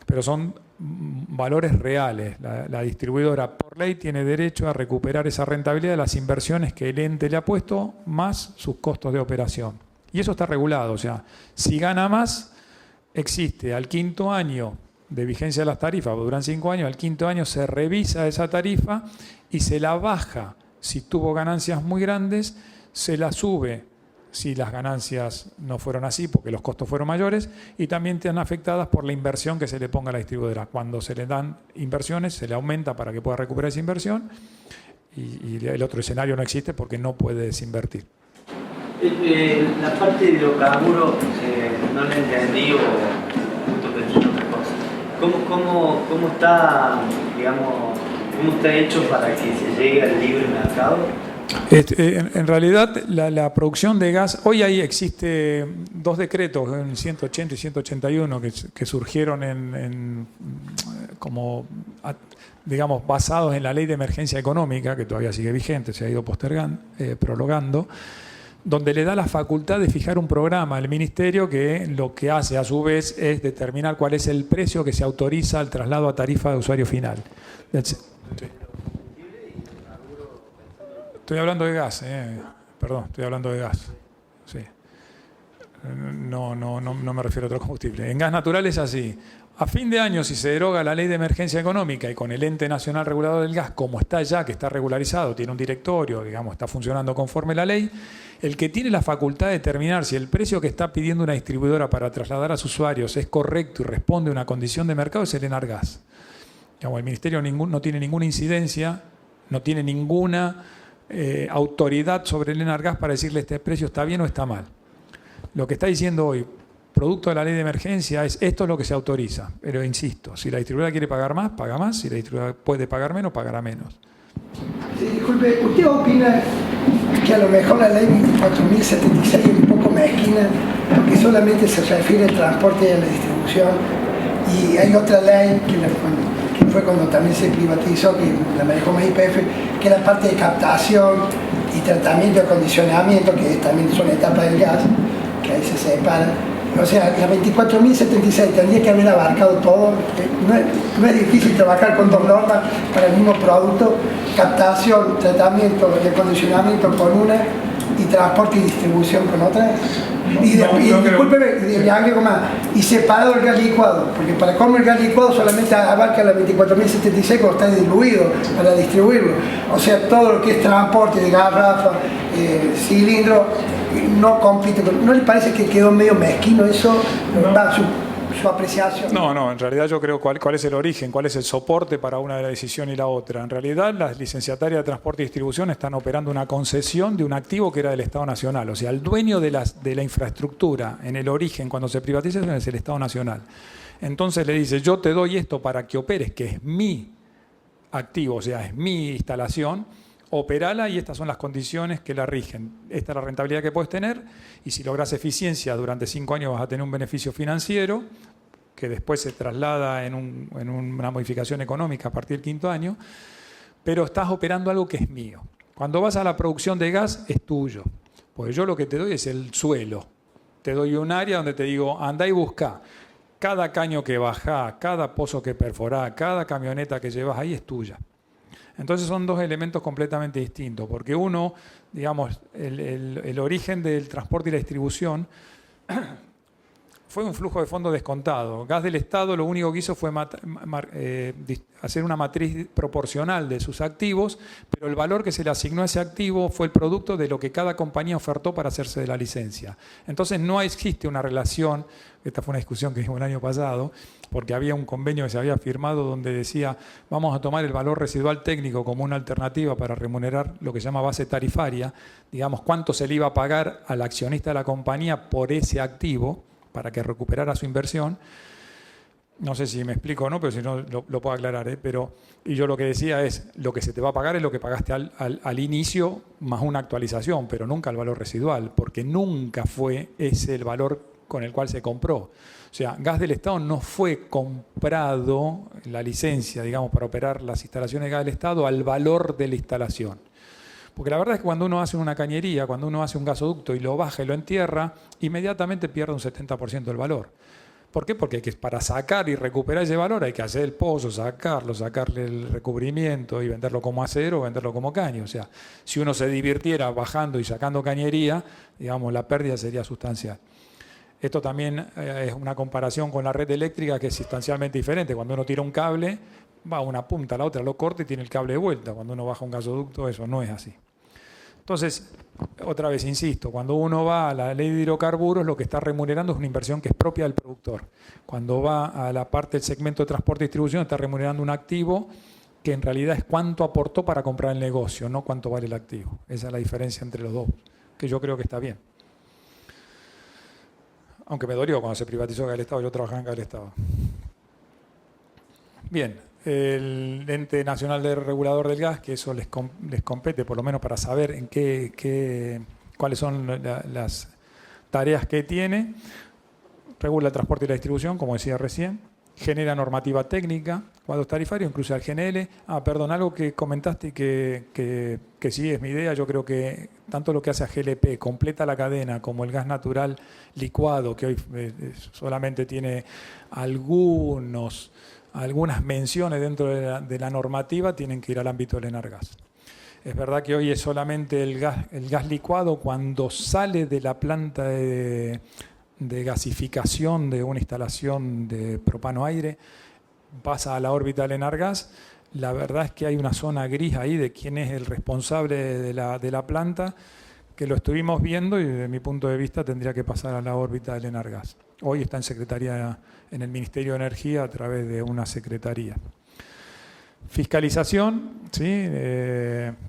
A: pero son valores reales. La distribuidora por ley tiene derecho a recuperar esa rentabilidad de las inversiones que el ente le ha puesto más sus costos de operación. Y eso está regulado, o sea, si gana más, existe al quinto año de vigencia de las tarifas, duran 5 años, al quinto año se revisa esa tarifa y se la baja si tuvo ganancias muy grandes, se la sube si las ganancias no fueron así porque los costos fueron mayores, y también están afectadas por la inversión que se le ponga a la distribuidora. Cuando se le dan inversiones, se le aumenta para que pueda recuperar esa inversión, y el otro escenario no existe porque no puede desinvertir.
G: La parte de hidrocarburos no la entendí o justo pensé en otra cosa. ¿Cómo está, digamos, cómo está hecho para que se llegue al libre mercado?
A: En realidad, la producción de gas, hoy ahí existe 2 decretos, en 180 y 181, que surgieron como, digamos, basados en la ley de emergencia económica, que todavía sigue vigente, se ha ido prolongando, donde le da la facultad de fijar un programa al Ministerio que lo que hace a su vez es determinar cuál es el precio que se autoriza al traslado a tarifa de usuario final. Estoy hablando de gas, perdón, estoy hablando de gas. Sí. No me refiero a otro combustible. En gas natural es así. A fin de año, si se deroga la ley de emergencia económica y con el ente nacional regulador del gas, como está ya, que está regularizado, tiene un directorio, digamos, está funcionando conforme la ley, el que tiene la facultad de determinar si el precio que está pidiendo una distribuidora para trasladar a sus usuarios es correcto y responde a una condición de mercado es el Enargas. Digamos, el Ministerio no tiene ninguna incidencia, no tiene ninguna autoridad sobre el Enargas para decirle este precio está bien o está mal. Lo que está diciendo hoy, producto de la ley de emergencia, es esto es lo que se autoriza. Pero insisto, si la distribuidora quiere pagar más, paga más. Si la distribuidora puede pagar menos, pagará menos.
E: Sí, disculpe, ¿usted opina que a lo mejor la ley 24.076 es un poco mezquina porque solamente se refiere al transporte y a la distribución? Y hay otra ley que fue cuando también se privatizó, que la manejó más YPF, que es la parte de captación y tratamiento y acondicionamiento, que también son etapas del gas, que ahí se separan. O sea, la 24.076 tendría que haber abarcado todo. No es difícil trabajar con 2 normas para el mismo producto: captación, tratamiento y acondicionamiento con una, y transporte y distribución con otra. Y discúlpeme, le agrego más, y separado el gas licuado, porque para comer el gas licuado solamente abarca la 24.076 cuando está diluido para distribuirlo. O sea, todo lo que es transporte de garrafa, cilindro, no compite. ¿No le parece que quedó medio mezquino eso? Su apreciación.
A: No, en realidad yo creo cuál es el origen, cuál es el soporte para una de la decisión y la otra. En realidad las licenciatarias de transporte y distribución están operando una concesión de un activo que era del Estado Nacional. O sea, el dueño de la infraestructura en el origen cuando se privatiza es el Estado Nacional. Entonces le dice, yo te doy esto para que operes, que es mi activo, o sea, es mi instalación. operala y estas son las condiciones que la rigen. Esta es la rentabilidad que puedes tener y si logras eficiencia durante 5 años vas a tener un beneficio financiero que después se traslada en una modificación económica a partir del 5.º año, pero estás operando algo que es mío. Cuando vas a la producción de gas es tuyo, porque yo lo que te doy es el suelo. Te doy un área donde te digo, andá y buscá. Cada caño que bajás, cada pozo que perforás, cada camioneta que llevas ahí es tuya. Entonces son dos elementos completamente distintos, porque uno, digamos, el origen del transporte y la distribución fue un flujo de fondos descontado. Gas del Estado lo único que hizo fue hacer una matriz proporcional de sus activos, pero el valor que se le asignó a ese activo fue el producto de lo que cada compañía ofertó para hacerse de la licencia. Entonces no existe una relación, esta fue una discusión que hubo el año pasado, porque había un convenio que se había firmado donde decía vamos a tomar el valor residual técnico como una alternativa para remunerar lo que se llama base tarifaria, digamos cuánto se le iba a pagar al accionista de la compañía por ese activo, para que recuperara su inversión. No sé si me explico o no, pero si no lo puedo aclarar. Y yo lo que decía es, lo que se te va a pagar es lo que pagaste al inicio más una actualización, pero nunca el valor residual, porque nunca fue ese el valor con el cual se compró. O sea, Gas del Estado no fue comprado, la licencia, digamos, para operar las instalaciones de gas del Estado al valor de la instalación. Porque la verdad es que cuando uno hace una cañería, cuando uno hace un gasoducto y lo baja y lo entierra, inmediatamente pierde un 70% del valor. ¿Por qué? Porque para sacar y recuperar ese valor hay que hacer el pozo, sacarle el recubrimiento y venderlo como acero o venderlo como caño. O sea, si uno se divirtiera bajando y sacando cañería, digamos, la pérdida sería sustancial. Esto también es una comparación con la red eléctrica que es sustancialmente diferente. Cuando uno tira un cable, va a una punta, a la otra lo corta y tiene el cable de vuelta. Cuando uno baja un gasoducto, eso no es así. Entonces, otra vez insisto, cuando uno va a la ley de hidrocarburos, lo que está remunerando es una inversión que es propia del productor. Cuando va a la parte del segmento de transporte y distribución, está remunerando un activo que en realidad es cuánto aportó para comprar el negocio, no cuánto vale el activo. Esa es la diferencia entre los dos, que yo creo que está bien. Aunque me dolió cuando se privatizó Gas del Estado, yo trabajaba en Gas del Estado. Bien. El Ente Nacional de Regulador del Gas, que eso les compete por lo menos para saber en cuáles son las tareas que tiene, regula el transporte y la distribución, como decía recién, genera normativa técnica, cuadros tarifarios, incluso al GNL. Algo que comentaste y que sí es mi idea, yo creo que tanto lo que hace a GLP, completa la cadena, como el gas natural licuado, que hoy solamente tiene algunas menciones dentro de la normativa, tienen que ir al ámbito del Enargas. Es verdad que hoy es solamente el gas licuado cuando sale de la planta de gasificación de una instalación de propano-aire, pasa a la órbita del Enargas. La verdad es que hay una zona gris ahí de quién es el responsable de la planta, que lo estuvimos viendo y desde mi punto de vista tendría que pasar a la órbita del Enargas. Hoy está en el Ministerio de Energía a través de una secretaría. Fiscalización, ¿sí?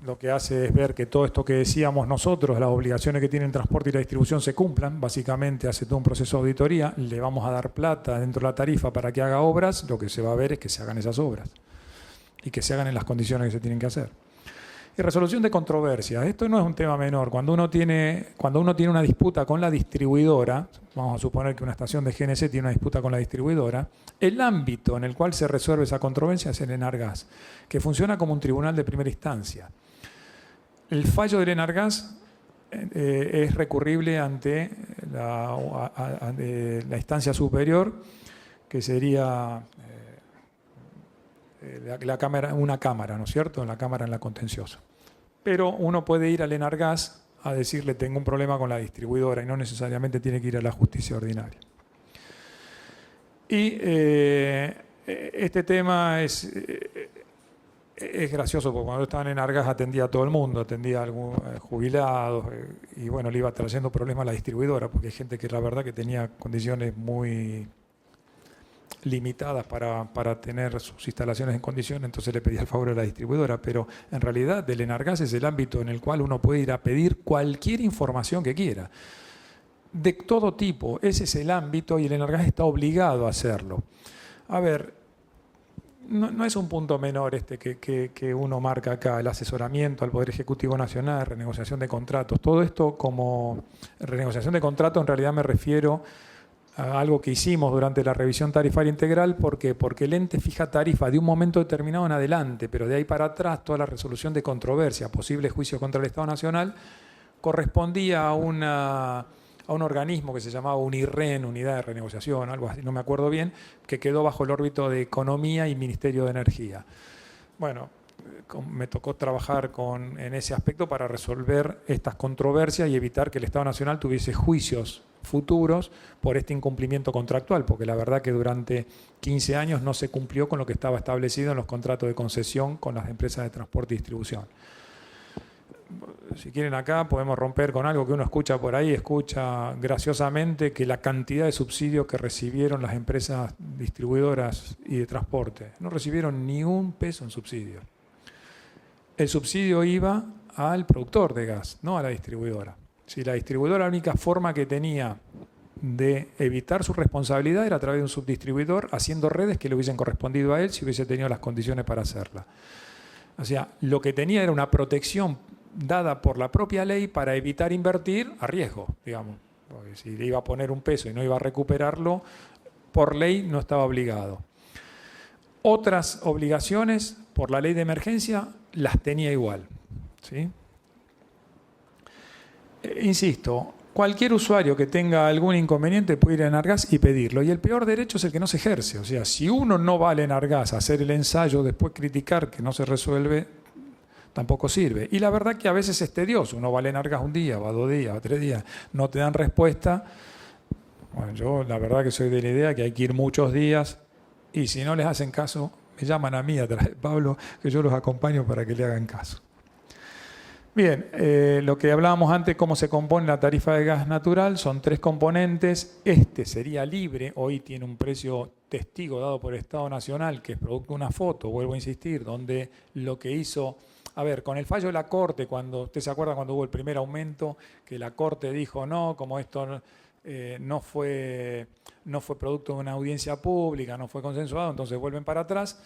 A: Lo que hace es ver que todo esto que decíamos nosotros, las obligaciones que tiene el transporte y la distribución se cumplan. Básicamente hace todo un proceso de auditoría, le vamos a dar plata dentro de la tarifa para que haga obras, lo que se va a ver es que se hagan esas obras y que se hagan en las condiciones que se tienen que hacer. Y resolución de controversias. Esto no es un tema menor. Cuando uno tiene una disputa con la distribuidora, vamos a suponer que una estación de GNC tiene una disputa con la distribuidora, el ámbito en el cual se resuelve esa controversia es el Enargas, que funciona como un tribunal de primera instancia. El fallo del Enargas es recurrible ante la instancia superior, que sería una cámara, ¿no es cierto? La cámara en la contenciosa. Pero uno puede ir al Enargas a decirle tengo un problema con la distribuidora y no necesariamente tiene que ir a la justicia ordinaria. Y este tema es gracioso porque cuando yo estaba en Enargas atendía a todo el mundo, atendía a algunos jubilados y bueno, le iba trayendo problemas a la distribuidora porque hay gente que la verdad que tenía condiciones muy limitadas para tener sus instalaciones en condiciones, entonces le pedía el favor a la distribuidora, pero en realidad del Enargas es el ámbito en el cual uno puede ir a pedir cualquier información que quiera, de todo tipo. Ese es el ámbito y el Enargas está obligado a hacerlo. A ver, no es un punto menor que uno marca acá, el asesoramiento al Poder Ejecutivo Nacional, renegociación de contratos. Todo esto como renegociación de contratos en realidad me refiero a algo que hicimos durante la revisión tarifaria integral. ¿Por qué? Porque el ente fija tarifa de un momento determinado en adelante, pero de ahí para atrás toda la resolución de controversia, posible juicio contra el Estado Nacional, correspondía a un organismo que se llamaba UNIRREN, Unidad de Renegociación, algo así, no me acuerdo bien, que quedó bajo el órbito de Economía y Ministerio de Energía. Bueno, me tocó trabajar en ese aspecto para resolver estas controversias y evitar que el Estado Nacional tuviese juicios futuros por este incumplimiento contractual, porque la verdad que durante 15 años no se cumplió con lo que estaba establecido en los contratos de concesión con las empresas de transporte y distribución. Si quieren acá podemos romper con algo que uno escucha por ahí, escucha graciosamente que la cantidad de subsidios que recibieron las empresas distribuidoras y de transporte, no recibieron ni un peso en subsidio. El subsidio iba al productor de gas, no a la distribuidora. Si la distribuidora, la única forma que tenía de evitar su responsabilidad era a través de un subdistribuidor haciendo redes que le hubiesen correspondido a él si hubiese tenido las condiciones para hacerla. O sea, lo que tenía era una protección dada por la propia ley para evitar invertir a riesgo, digamos. Porque si le iba a poner un peso y no iba a recuperarlo, por ley no estaba obligado. Otras obligaciones, por la ley de emergencia, las tenía igual, ¿sí? Insisto, cualquier usuario que tenga algún inconveniente puede ir a Enargas y pedirlo. Y el peor derecho es el que no se ejerce. O sea, si uno no va a Enargas a hacer el ensayo, después criticar que no se resuelve, tampoco sirve. Y la verdad que a veces es tedioso. Uno va a Enargas un día, va 2 días, va 3 días, no te dan respuesta. Bueno, yo la verdad que soy de la idea que hay que ir muchos días y si no les hacen caso, me llaman a mí, a través de Pablo, que yo los acompaño para que le hagan caso. Bien, lo que hablábamos antes, cómo se compone la tarifa de gas natural, son 3 componentes. Este sería libre, hoy tiene un precio testigo dado por el Estado Nacional, que es producto de una foto, vuelvo a insistir, donde lo que hizo, a ver, con el fallo de la Corte, cuando usted se acuerda cuando hubo el primer aumento, que la Corte dijo no, como esto no fue producto de una audiencia pública, no fue consensuado, entonces vuelven para atrás.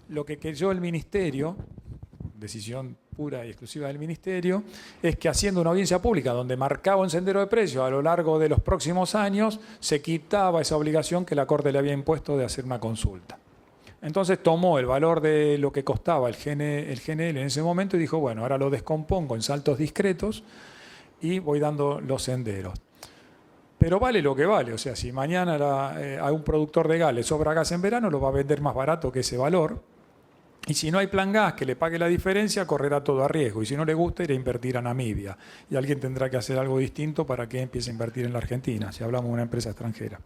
A: Lo que quedó el Ministerio, decisión pura y exclusiva del Ministerio, es que haciendo una audiencia pública donde marcaba un sendero de precios a lo largo de los próximos años, se quitaba esa obligación que la Corte le había impuesto de hacer una consulta. Entonces tomó el valor de lo que costaba el GNL en ese momento y dijo, bueno, ahora lo descompongo en saltos discretos y voy dando los senderos. Pero vale lo que vale, o sea, si mañana a un productor de gas le sobra gas en verano, lo va a vender más barato que ese valor. Y si no hay plan gas que le pague la diferencia, correrá todo a riesgo. Y si no le gusta, irá a invertir a Namibia. Y alguien tendrá que hacer algo distinto para que empiece a invertir en la Argentina, si hablamos de una empresa extranjera.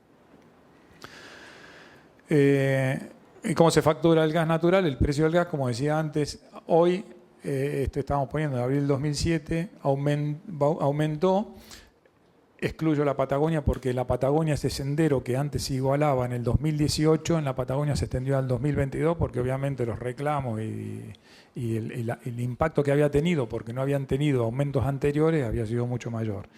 A: ¿Y cómo se factura el gas natural? El precio del gas, como decía antes, hoy, estamos poniendo en abril 2007, aumentó. Excluyo la Patagonia porque la Patagonia, ese sendero que antes se igualaba en el 2018, en la Patagonia se extendió al 2022 porque obviamente los reclamos y el impacto que había tenido, porque no habían tenido aumentos anteriores, había sido mucho mayor.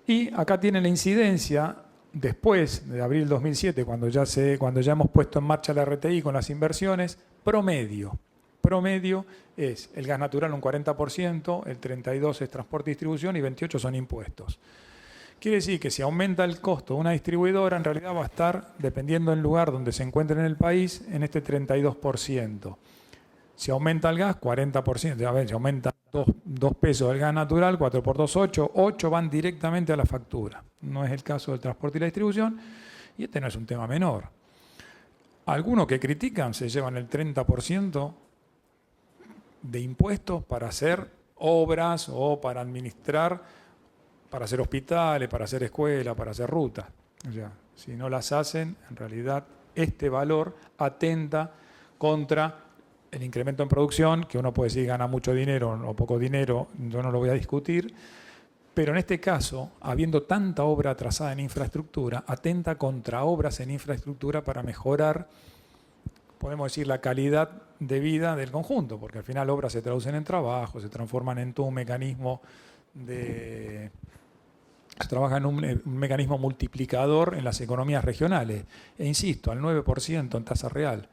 A: Y acá tienen la incidencia después de abril 2007, cuando ya hemos puesto en marcha la RTI con las inversiones, promedio es el gas natural un 40%, el 32% es transporte y distribución y 28% son impuestos. Quiere decir que si aumenta el costo de una distribuidora, en realidad va a estar, dependiendo del lugar donde se encuentre en el país, en este 32%. Si aumenta el gas, 40%. A ver, si aumenta 2 pesos el gas natural, 4 por 2, 8. 8 van directamente a la factura. No es el caso del transporte y la distribución. Y este no es un tema menor. Algunos que critican se llevan el 30% de impuestos para hacer obras o para administrar, para hacer hospitales, para hacer escuelas, para hacer rutas. O sea, si no las hacen, en realidad este valor atenta contra el incremento en producción, que uno puede decir gana mucho dinero o poco dinero, yo no lo voy a discutir, pero en este caso, habiendo tanta obra atrasada en infraestructura, atenta contra obras en infraestructura para mejorar, podemos decir, la calidad de vida del conjunto, porque al final obras se traducen en trabajo, se transforman en todo un mecanismo se trabaja en un mecanismo multiplicador en las economías regionales. E insisto, al 9% en tasa real.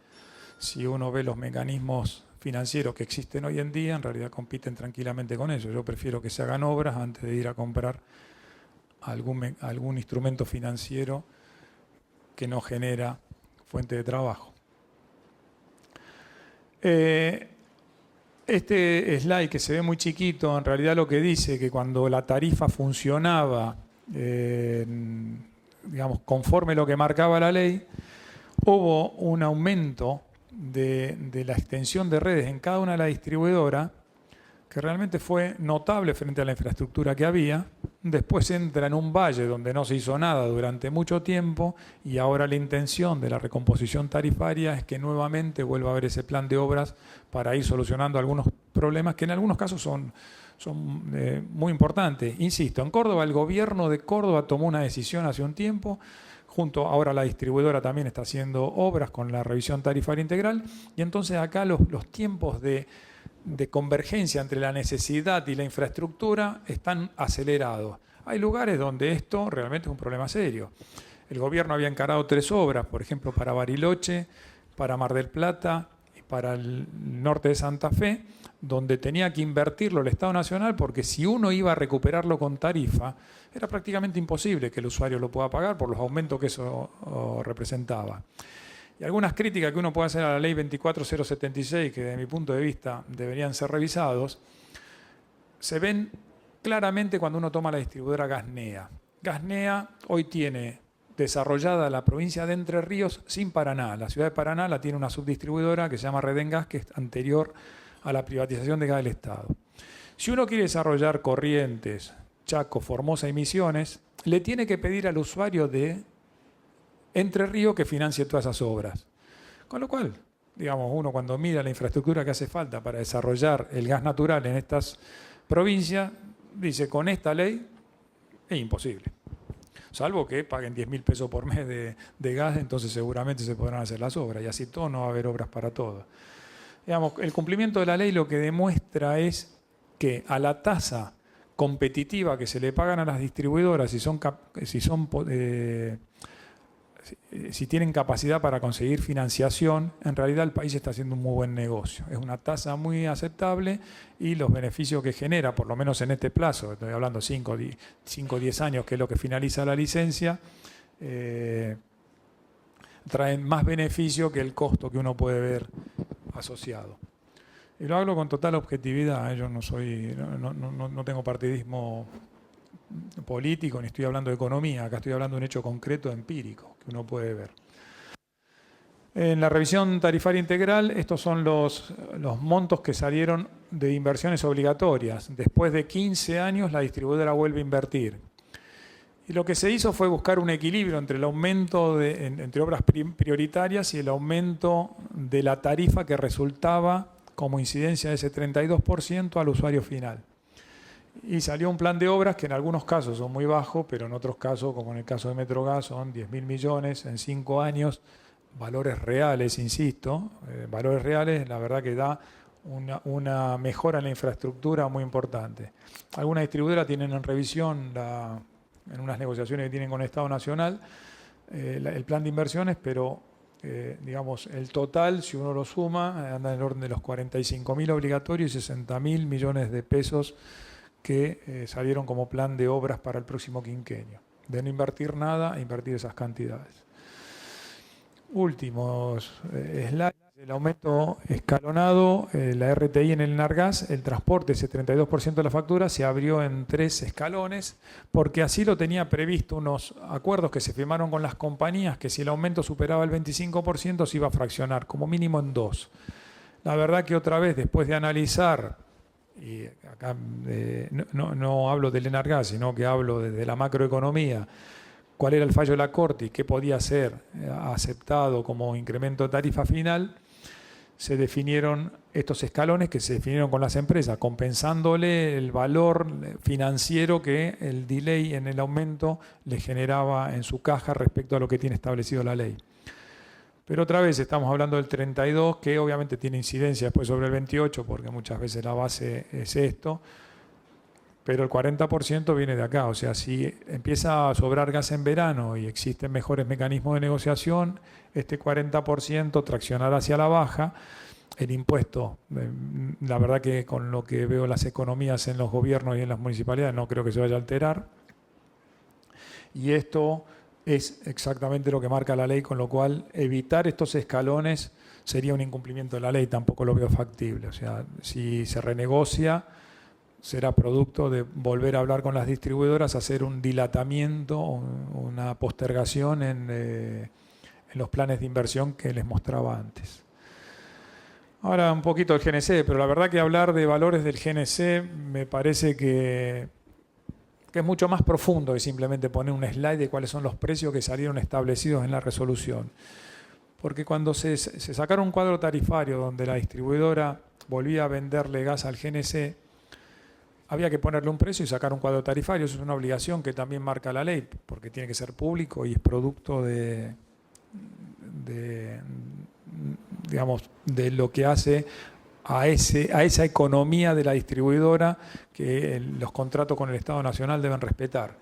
A: si uno ve los mecanismos financieros que existen hoy en día, en realidad compiten tranquilamente con eso. Yo prefiero que se hagan obras antes de ir a comprar algún instrumento financiero que no genera fuente de trabajo. Este slide, que se ve muy chiquito, en realidad lo que dice que cuando la tarifa funcionaba, digamos, conforme lo que marcaba la ley, hubo un aumento de la extensión de redes en cada una de las distribuidoras que realmente fue notable frente a la infraestructura que había. Después entra en un valle donde no se hizo nada durante mucho tiempo y ahora la intención de la recomposición tarifaria es que nuevamente vuelva a haber ese plan de obras para ir solucionando algunos problemas que en algunos casos son muy importantes. Insisto, en Córdoba el gobierno de Córdoba tomó una decisión hace un tiempo, ahora la distribuidora también está haciendo obras con la revisión tarifaria integral, y entonces acá los tiempos de convergencia entre la necesidad y la infraestructura están acelerados. Hay lugares donde esto realmente es un problema serio. El gobierno había encarado 3 obras, por ejemplo, para Bariloche, para Mar del Plata y para el norte de Santa Fe, donde tenía que invertirlo el Estado Nacional, porque si uno iba a recuperarlo con tarifa, era prácticamente imposible que el usuario lo pueda pagar por los aumentos que eso representaba. Y algunas críticas que uno puede hacer a la ley 24076, que desde mi punto de vista deberían ser revisados, se ven claramente cuando uno toma la distribuidora Gasnea. Gasnea hoy tiene desarrollada la provincia de Entre Ríos sin Paraná. La ciudad de Paraná la tiene una subdistribuidora que se llama Redengas, que es anterior a la privatización de gas del Estado. Si uno quiere desarrollar Corrientes, Chaco, Formosa y Misiones, le tiene que pedir al usuario de Entre Ríos que financie todas esas obras. Con lo cual, digamos, uno cuando mira la infraestructura que hace falta para desarrollar el gas natural en estas provincias, dice, con esta ley es imposible. Salvo que paguen 10.000 pesos por mes de gas, entonces seguramente se podrán hacer las obras, y así todo no va a haber obras para todos. Digamos, el cumplimiento de la ley lo que demuestra es que a la tasa competitiva que se le pagan a las distribuidoras, si tienen capacidad para conseguir financiación, en realidad el país está haciendo un muy buen negocio. Es una tasa muy aceptable y los beneficios que genera, por lo menos en este plazo, estoy hablando 5 o 10 años, que es lo que finaliza la licencia, traen más beneficio que el costo que uno puede ver asociado. Y lo hablo con total objetividad, yo no tengo partidismo político, ni estoy hablando de economía, acá estoy hablando de un hecho concreto, empírico, que uno puede ver. En la revisión tarifaria integral, estos son los montos que salieron de inversiones obligatorias. Después de 15 años, la distribuidora vuelve a invertir. Y lo que se hizo fue buscar un equilibrio entre el aumento entre obras prioritarias y el aumento de la tarifa que resultaba como incidencia de ese 32% al usuario final. Y salió un plan de obras que en algunos casos son muy bajos, pero en otros casos, como en el caso de Metrogas, son 10.000 millones en 5 años, valores reales, insisto, valores reales, la verdad que da una mejora en la infraestructura muy importante. Algunas distribuidoras tienen en revisión, en unas negociaciones que tienen con el Estado Nacional, el plan de inversiones, pero digamos, el total, si uno lo suma, anda en el orden de los 45.000 obligatorios y 60.000 millones de pesos que salieron como plan de obras para el próximo quinquenio. De no invertir nada a invertir esas cantidades. Últimos slides. El aumento escalonado, la RTI en el Enargas, el transporte, ese 32% de la factura, se abrió en 3 escalones, porque así lo tenía previsto unos acuerdos que se firmaron con las compañías, que si el aumento superaba el 25% se iba a fraccionar, como mínimo en 2. La verdad que otra vez, después de analizar, y acá no hablo del Enargas, sino que hablo de la macroeconomía, cuál era el fallo de la Corte y qué podía ser aceptado como incremento de tarifa final, se definieron estos escalones que se definieron con las empresas, compensándole el valor financiero que el delay en el aumento le generaba en su caja respecto a lo que tiene establecido la ley. Pero otra vez estamos hablando del 32, que obviamente tiene incidencia después sobre el 28, porque muchas veces la base es esto. pero el 40% viene de acá. O sea, si empieza a sobrar gas en verano y existen mejores mecanismos de negociación, este 40% traccionará hacia la baja. El impuesto, la verdad que con lo que veo las economías en los gobiernos y en las municipalidades no creo que se vaya a alterar. Y esto es exactamente lo que marca la ley, con lo cual evitar estos escalones sería un incumplimiento de la ley, tampoco lo veo factible. O sea, si se renegocia, será producto de volver a hablar con las distribuidoras, hacer un dilatamiento, una postergación en los planes de inversión que les mostraba antes. Ahora un poquito del GNC, pero la verdad que hablar de valores del GNC me parece que es mucho más profundo que simplemente poner un slide de cuáles son los precios que salieron establecidos en la resolución. Porque cuando se sacaron un cuadro tarifario donde la distribuidora volvía a venderle gas al GNC, había que ponerle un precio y sacar un cuadro tarifario. Eso es una obligación que también marca la ley, porque tiene que ser público y es producto digamos, de lo que hace a esa economía de la distribuidora que los contratos con el Estado Nacional deben respetar.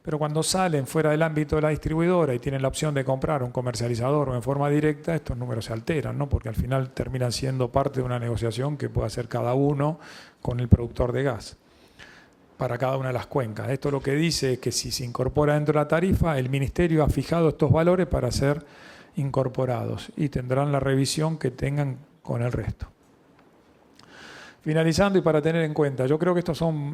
A: Pero cuando salen fuera del ámbito de la distribuidora y tienen la opción de comprar un comercializador o en forma directa, estos números se alteran, ¿no? Porque al final terminan siendo parte de una negociación que puede hacer cada uno con el productor de gas para cada una de las cuencas. Esto lo que dice es que si se incorpora dentro de la tarifa, el Ministerio ha fijado estos valores para ser incorporados y tendrán la revisión que tengan con el resto. Finalizando y para tener en cuenta, yo creo que estos son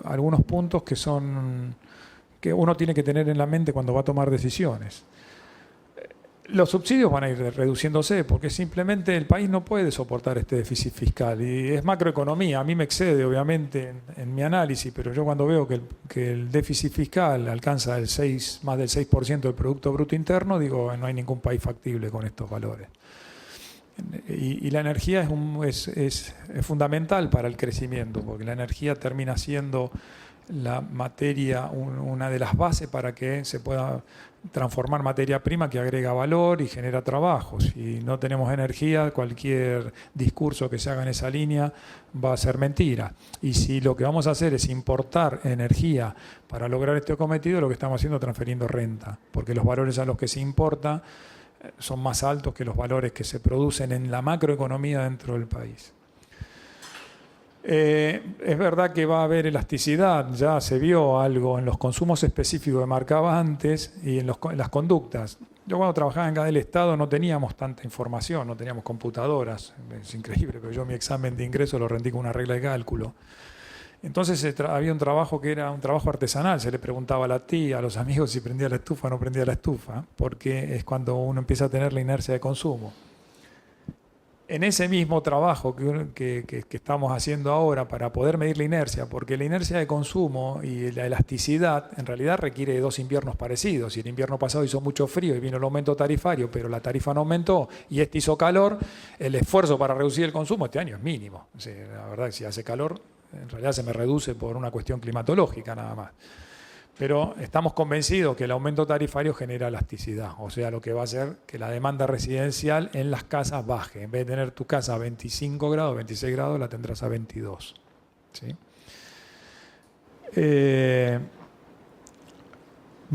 A: algunos puntos que uno tiene que tener en la mente cuando va a tomar decisiones. Los subsidios van a ir reduciéndose porque simplemente el país no puede soportar este déficit fiscal y es macroeconomía. A mí me excede obviamente en mi análisis, pero yo cuando veo que el déficit fiscal alcanza más del 6% del Producto Bruto Interno, digo, no hay ningún país factible con estos valores. Y la energía es fundamental para el crecimiento, porque la energía termina siendo la materia, una de las bases para que se pueda transformar materia prima que agrega valor y genera trabajo. Si no tenemos energía, cualquier discurso que se haga en esa línea va a ser mentira. Y si lo que vamos a hacer es importar energía para lograr este cometido, lo que estamos haciendo es transfiriendo renta, porque los valores a los que se importa son más altos que los valores que se producen en la macroeconomía dentro del país. Es verdad que va a haber elasticidad, ya se vio algo en los consumos específicos que marcaba antes y en las conductas. Yo cuando trabajaba en del Estado no teníamos tanta información, no teníamos computadoras, es increíble, pero yo mi examen de ingreso lo rendí con una regla de cálculo. Entonces había un trabajo que era un trabajo artesanal, se le preguntaba a la tía, a los amigos si prendía la estufa o no prendía la estufa, porque es cuando uno empieza a tener la inercia de consumo. En ese mismo trabajo que estamos haciendo ahora para poder medir la inercia, porque la inercia de consumo y la elasticidad en realidad requiere de dos inviernos parecidos. Si el invierno pasado hizo mucho frío y vino el aumento tarifario, pero la tarifa no aumentó y este hizo calor, el esfuerzo para reducir el consumo este año es mínimo. O sea, la verdad que si hace calor, en realidad se me reduce por una cuestión climatológica nada más. Pero estamos convencidos que el aumento tarifario genera elasticidad, o sea, lo que va a hacer que la demanda residencial en las casas baje. En vez de tener tu casa a 25 grados, 26 grados, la tendrás a 22. ¿Sí?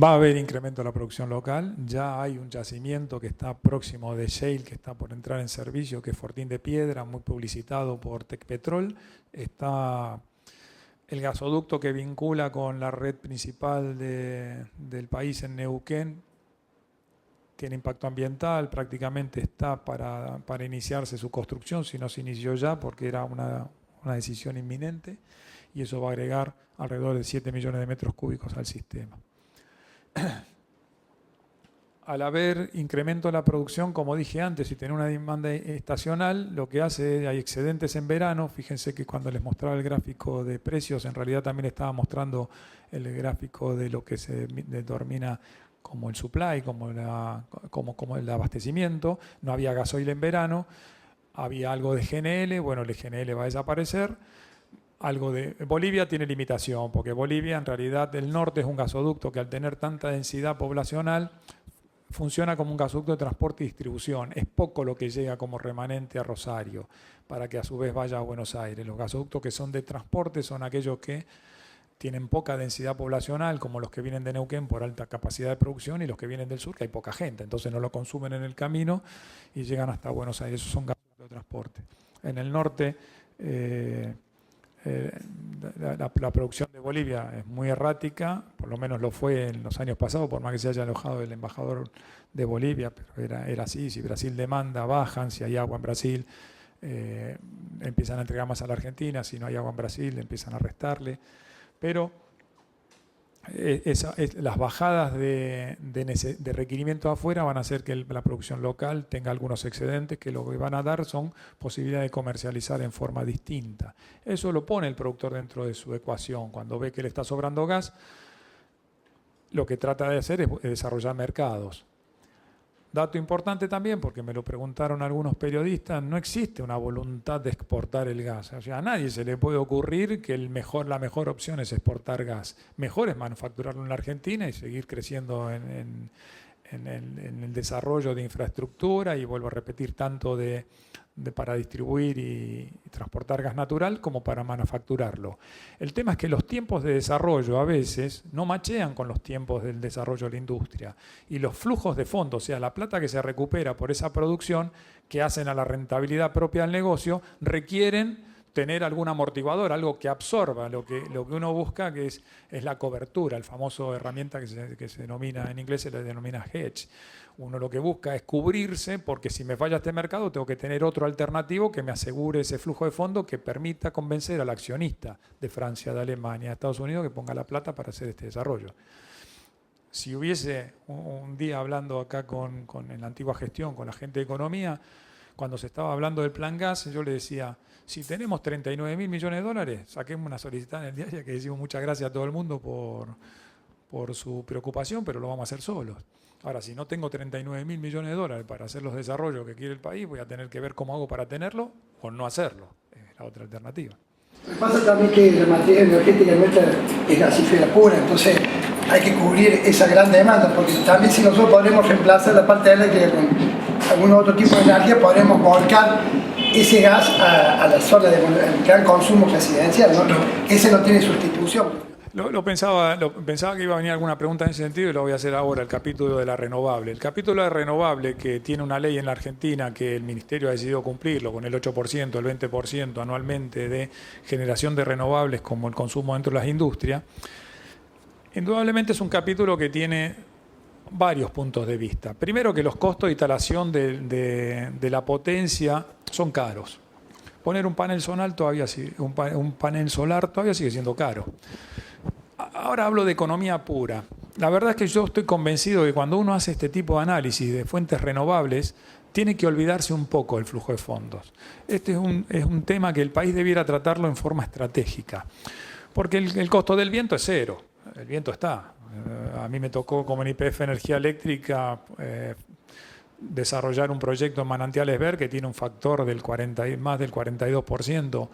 A: Va a haber incremento de la producción local. Ya hay un yacimiento que está próximo de Shell, que está por entrar en servicio, que es Fortín de Piedra, muy publicitado por Tecpetrol. Está el gasoducto que vincula con la red principal del país en Neuquén. Tiene impacto ambiental, prácticamente está para iniciarse su construcción, si no se inició ya, porque era una decisión inminente, y eso va a agregar alrededor de 7 millones de metros cúbicos al sistema. Al haber incremento de la producción, como dije antes, y tener una demanda estacional, lo que hace, hay excedentes en verano. Fíjense que cuando les mostraba el gráfico de precios, en realidad también estaba mostrando el gráfico de lo que se determina como el supply, como el abastecimiento. No había gasoil en verano, había algo de GNL, bueno, el GNL va a desaparecer. Algo de Bolivia tiene limitación, porque Bolivia en realidad del norte es un gasoducto que al tener tanta densidad poblacional funciona como un gasoducto de transporte y distribución. Es poco lo que llega como remanente a Rosario para que a su vez vaya a Buenos Aires. Los gasoductos que son de transporte son aquellos que tienen poca densidad poblacional, como los que vienen de Neuquén por alta capacidad de producción, y los que vienen del sur, que hay poca gente, entonces no lo consumen en el camino y llegan hasta Buenos Aires. Esos son gastos de transporte. En el norte, la producción de Bolivia es muy errática, por lo menos lo fue en los años pasados, por más que se haya alojado el embajador de Bolivia, pero era así. Si Brasil demanda, bajan. Si hay agua en Brasil, empiezan a entregar más a la Argentina. Si no hay agua en Brasil, empiezan a restarle. Pero las bajadas de requerimientos afuera van a hacer que la producción local tenga algunos excedentes que lo que van a dar son posibilidades de comercializar en forma distinta. Eso lo pone el productor dentro de su ecuación. Cuando ve que le está sobrando gas, lo que trata de hacer es desarrollar mercados. Dato importante también, porque me lo preguntaron algunos periodistas, no existe una voluntad de exportar el gas. O sea, a nadie se le puede ocurrir que la mejor opción es exportar gas. Mejor es manufacturarlo en la Argentina y seguir creciendo en el desarrollo de infraestructura, y vuelvo a repetir, tanto para distribuir y transportar gas natural como para manufacturarlo. El tema es que los tiempos de desarrollo a veces no machean con los tiempos del desarrollo de la industria, y los flujos de fondo, o sea, la plata que se recupera por esa producción que hacen a la rentabilidad propia del negocio, requieren tener algún amortiguador, algo que absorba lo que uno busca, que es la cobertura, el famoso herramienta que se denomina, en inglés se le denomina hedge. Uno lo que busca es cubrirse, porque si me falla este mercado tengo que tener otro alternativo que me asegure ese flujo de fondo que permita convencer al accionista de Francia, de Alemania, de Estados Unidos, que ponga la plata para hacer este desarrollo. Si hubiese un día hablando acá en la antigua gestión con la gente de economía, cuando se estaba hablando del plan gas, yo le decía, si tenemos 39.000 millones de dólares, saquemos una solicitud en el diario que decimos muchas gracias a todo el mundo por su preocupación, pero lo vamos a hacer solos. Ahora, si no tengo 39.000 millones de dólares para hacer los desarrollos que quiere el país, voy a tener que ver cómo hago para tenerlo o no hacerlo. Es la otra alternativa.
E: Lo que pasa también que la materia energética nuestra es gasífera pura, entonces hay que cubrir esa gran demanda, porque también si nosotros podremos reemplazar la parte eléctrica con algún otro tipo de energía, podremos volcar ese gas a la zona de gran consumo residencial, ¿no? Ese no tiene sustitución.
A: Pensaba que iba a venir alguna pregunta en ese sentido, y lo voy a hacer ahora, el capítulo de la renovable. El capítulo de renovable, que tiene una ley en la Argentina que el Ministerio ha decidido cumplirlo con el 8%, el 20% anualmente de generación de renovables como el consumo dentro de las industrias, indudablemente es un capítulo que tiene varios puntos de vista. Primero, que los costos de instalación de la potencia son caros. Poner un panel solar todavía sigue siendo caro. Ahora hablo de economía pura. La verdad es que yo estoy convencido que cuando uno hace este tipo de análisis de fuentes renovables, tiene que olvidarse un poco del flujo de fondos. Este es un tema que el país debiera tratarlo en forma estratégica, porque el costo del viento es cero. El viento está. A mí me tocó como en YPF Energía Eléctrica desarrollar un proyecto en Manantiales Ver que tiene un factor más del 42%,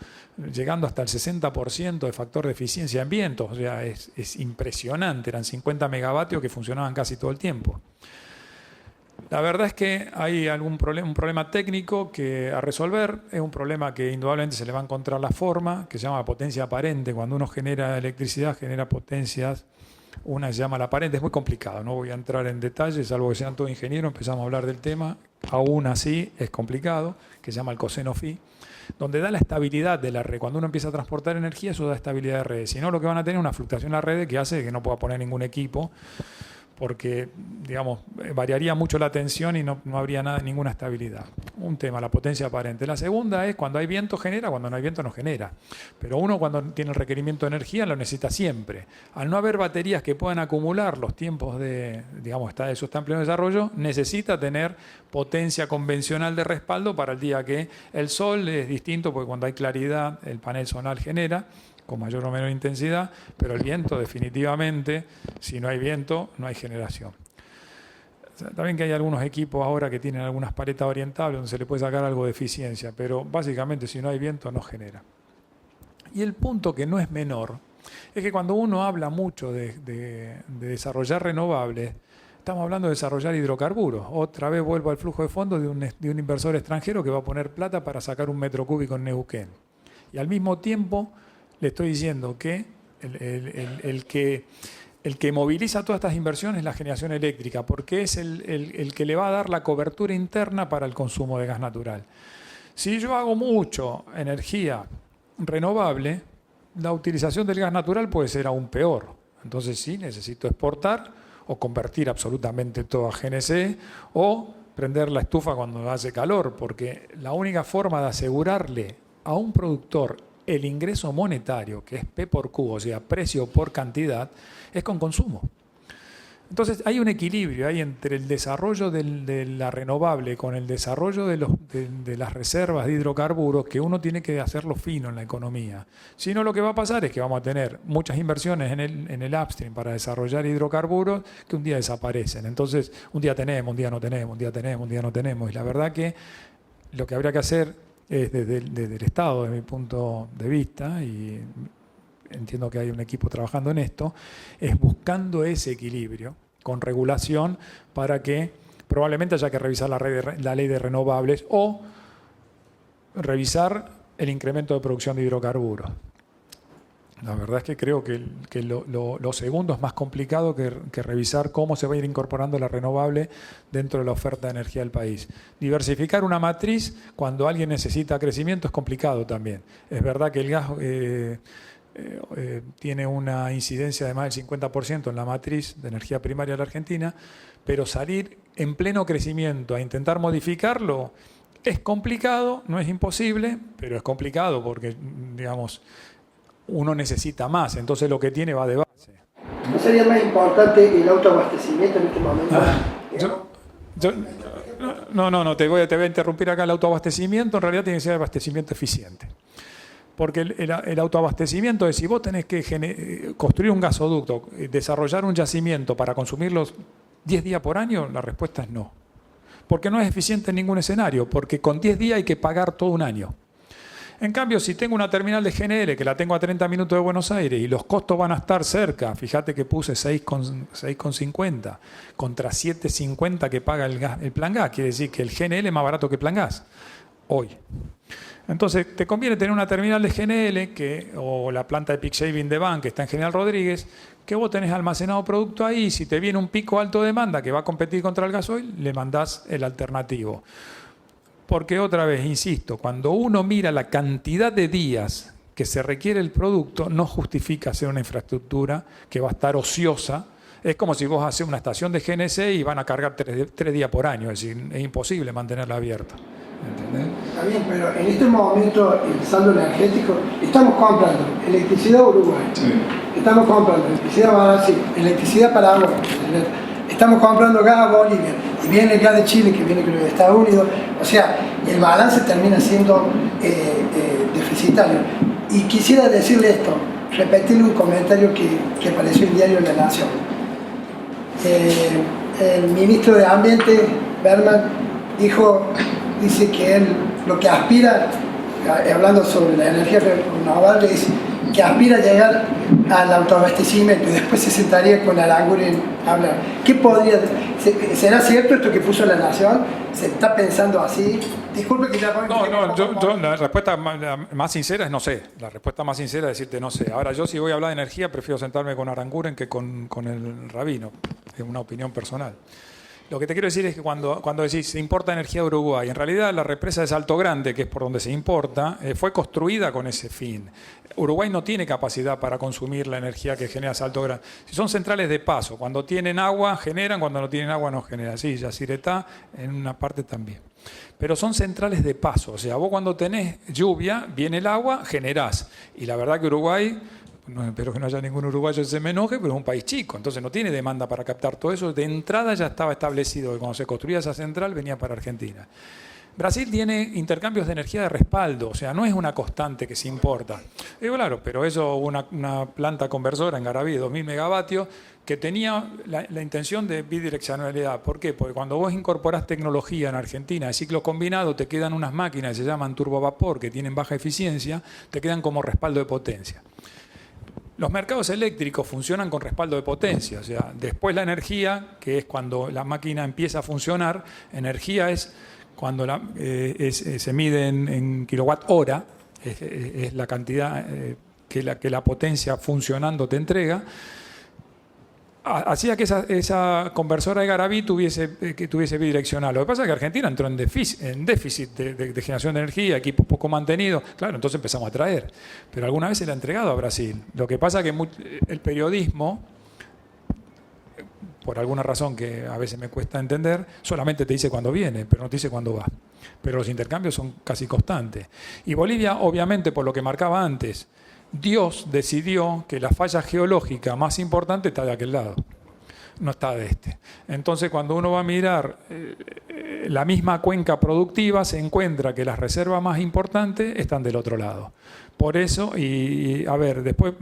A: llegando hasta el 60% de factor de eficiencia en viento. O sea, es impresionante. Eran 50 megavatios que funcionaban casi todo el tiempo. La verdad es que hay un problema técnico a resolver. Es un problema que indudablemente se le va a encontrar la forma, que se llama potencia aparente. Cuando uno genera electricidad, genera potencias. Una se llama la aparente, es muy complicado, no voy a entrar en detalles, salvo que sean todos ingenieros, empezamos a hablar del tema. Aún así es complicado, que se llama el coseno phi, donde da la estabilidad de la red. Cuando uno empieza a transportar energía, eso da estabilidad de redes. Si no, lo que van a tener es una fluctuación en la red que hace que no pueda poner ningún equipo, porque, digamos, variaría mucho la tensión y no habría ninguna estabilidad. Un tema, la potencia aparente. La segunda es cuando hay viento genera, cuando no hay viento no genera. Pero uno cuando tiene el requerimiento de energía lo necesita siempre. Al no haber baterías que puedan acumular los tiempos eso está en pleno desarrollo, necesita tener potencia convencional de respaldo para el día que el sol es distinto, porque cuando hay claridad el panel solar genera con mayor o menor intensidad, pero el viento definitivamente, si no hay viento, no hay generación. También que hay algunos equipos ahora que tienen algunas paletas orientables donde se le puede sacar algo de eficiencia, pero básicamente si no hay viento no genera. Y el punto que no es menor es que cuando uno habla mucho de desarrollar renovables, estamos hablando de desarrollar hidrocarburos. Otra vez vuelvo al flujo de fondos de un inversor extranjero que va a poner plata para sacar 1 metro cúbico en Neuquén. Y al mismo tiempo le estoy diciendo que el que moviliza todas estas inversiones es la generación eléctrica, porque es el que le va a dar la cobertura interna para el consumo de gas natural. Si yo hago mucho energía renovable, la utilización del gas natural puede ser aún peor. Entonces sí, necesito exportar o convertir absolutamente todo a GNC o prender la estufa cuando hace calor, porque la única forma de asegurarle a un productor el ingreso monetario, que es P por Q, o sea, precio por cantidad, es con consumo. Entonces hay un equilibrio ahí entre el desarrollo de la renovable con el desarrollo de las reservas de hidrocarburos, que uno tiene que hacerlo fino en la economía. Si no, lo que va a pasar es que vamos a tener muchas inversiones en el upstream para desarrollar hidrocarburos que un día desaparecen. Entonces, un día tenemos, un día no tenemos, un día tenemos, un día no tenemos. Y la verdad que lo que habría que hacer es desde el Estado, desde mi punto de vista, y entiendo que hay un equipo trabajando en esto, es buscando ese equilibrio con regulación para que probablemente haya que revisar la ley de renovables o revisar el incremento de producción de hidrocarburos. La verdad es que creo que lo segundo es más complicado que revisar cómo se va a ir incorporando la renovable dentro de la oferta de energía del país. Diversificar una matriz cuando alguien necesita crecimiento es complicado también. Es verdad que el gas tiene una incidencia de más del 50% en la matriz de energía primaria de la Argentina, pero salir en pleno crecimiento a intentar modificarlo es complicado, no es imposible, pero es complicado porque, digamos, uno necesita más, entonces lo que tiene va de base.
E: ¿No sería más importante el autoabastecimiento en este momento?
A: No, te voy a interrumpir acá. El autoabastecimiento en realidad tiene que ser abastecimiento eficiente. Porque el autoabastecimiento es, si vos tenés que construir un gasoducto, desarrollar un yacimiento para consumirlos 10 días por año, la respuesta es no. Porque no es eficiente en ningún escenario, porque con 10 días hay que pagar todo un año. En cambio, si tengo una terminal de GNL que la tengo a 30 minutos de Buenos Aires y los costos van a estar cerca, fíjate que puse 6,50 contra 7,50 que paga el Plan Gas, quiere decir que el GNL es más barato que el Plan Gas hoy. Entonces, te conviene tener una terminal de GNL o la planta de peak shaving de Ban, que está en General Rodríguez, que vos tenés almacenado producto ahí. Si te viene un pico alto de demanda que va a competir contra el gasoil, le mandás el alternativo. Porque otra vez, insisto, cuando uno mira la cantidad de días que se requiere el producto, no justifica hacer una infraestructura que va a estar ociosa. Es como si vos haces una estación de GNC y van a cargar 3 días por año, es decir, es imposible mantenerla abierta. ¿Entendés?
E: Está bien, pero en este momento el saldo energético, estamos comprando electricidad a Uruguay, sí. Estamos comprando electricidad para Brasil, electricidad para agua, estamos comprando gas a Bolivia, y viene el gas de Chile, que viene de Estados Unidos, o sea, el balance termina siendo deficitario. Y quisiera decirle esto, repetirle un comentario que apareció en el diario La Nación. El ministro de Ambiente, Berman, dice que él lo que aspira, hablando sobre la energía renovable, es que aspira a llegar al autoabastecimiento y después se sentaría con Aranguren a hablar. ¿Qué podría? ¿Será cierto esto que puso La Nación? ¿Se está pensando así? Disculpe que ya...
A: yo la respuesta más sincera es no sé. La respuesta más sincera es decirte no sé. Ahora, yo si voy a hablar de energía, prefiero sentarme con Aranguren que con el rabino. Es una opinión personal. Lo que te quiero decir es que cuando decís se importa energía de Uruguay, en realidad la represa de Salto Grande, que es por donde se importa, fue construida con ese fin. Uruguay no tiene capacidad para consumir la energía que genera Salto Grande. Si son centrales de paso, cuando tienen agua generan, cuando no tienen agua no generan. Sí, Yacyretá en una parte también. Pero son centrales de paso, o sea, vos cuando tenés lluvia, viene el agua, generás. Y la verdad que Uruguay... No, espero que no haya ningún uruguayo que se me enoje, pero es un país chico, entonces no tiene demanda para captar todo eso. De entrada ya estaba establecido que cuando se construía esa central venía para Argentina. Brasil tiene intercambios de energía de respaldo, o sea, no es una constante que se importa. Digo, claro, pero eso, una planta conversora en Garabí de 2000 megavatios que tenía la intención de bidireccionalidad. ¿Por qué? Porque cuando vos incorporás tecnología en Argentina de ciclo combinado, te quedan unas máquinas que se llaman turbovapor, que tienen baja eficiencia, te quedan como respaldo de potencia. Los mercados eléctricos funcionan con respaldo de potencia, o sea, después la energía, que es cuando la máquina empieza a funcionar, energía es cuando se mide en kilowatt hora, es la cantidad que la potencia funcionando te entrega, hacía que esa conversora de Garavito tuviese bidireccional. Lo que pasa es que Argentina entró en déficit de generación de energía, equipos poco mantenidos. Claro, entonces empezamos a traer. Pero alguna vez se le ha entregado a Brasil. Lo que pasa es que el periodismo, por alguna razón que a veces me cuesta entender, solamente te dice cuándo viene, pero no te dice cuándo va. Pero los intercambios son casi constantes. Y Bolivia, obviamente, por lo que marcaba antes, Dios decidió que la falla geológica más importante está de aquel lado, no está de este. Entonces, cuando uno va a mirar la misma cuenca productiva, se encuentra que las reservas más importantes están del otro lado. Por eso, a ver, después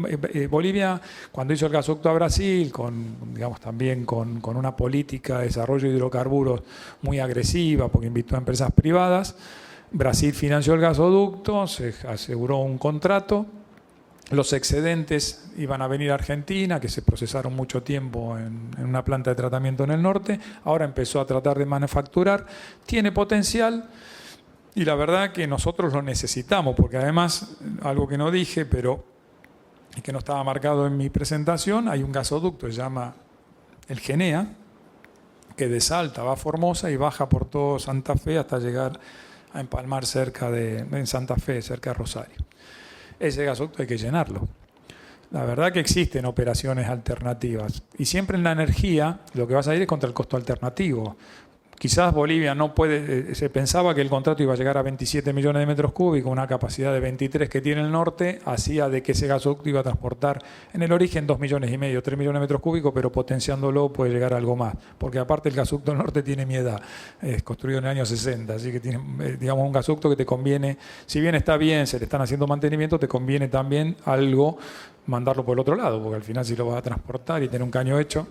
A: Bolivia, cuando hizo el gasoducto a Brasil, digamos también con una política de desarrollo de hidrocarburos muy agresiva, porque invitó a empresas privadas, Brasil financió el gasoducto, se aseguró un contrato. Los excedentes iban a venir a Argentina, que se procesaron mucho tiempo en una planta de tratamiento en el norte. Ahora empezó a tratar de manufacturar. Tiene potencial y la verdad que nosotros lo necesitamos, porque además, algo que no dije, pero que no estaba marcado en mi presentación, hay un gasoducto que se llama el Genea, que de Salta va a Formosa y baja por todo Santa Fe hasta llegar a empalmar en Santa Fe, cerca de Rosario. Ese gasoducto hay que llenarlo. La verdad que existen operaciones alternativas. Y siempre en la energía lo que vas a ir es contra el costo alternativo. Quizás Bolivia no puede, se pensaba que el contrato iba a llegar a 27 millones de metros cúbicos, una capacidad de 23 que tiene el norte, hacía de que ese gasoducto iba a transportar en el origen 2,5 millones, 3 millones de metros cúbicos, pero potenciándolo puede llegar a algo más. Porque aparte el gasoducto del norte tiene mi edad, es construido en el año 60, así que tiene, digamos, un gasoducto que te conviene, si bien está bien, se le están haciendo mantenimiento, te conviene también algo mandarlo por el otro lado, porque al final si lo vas a transportar y tener un caño hecho...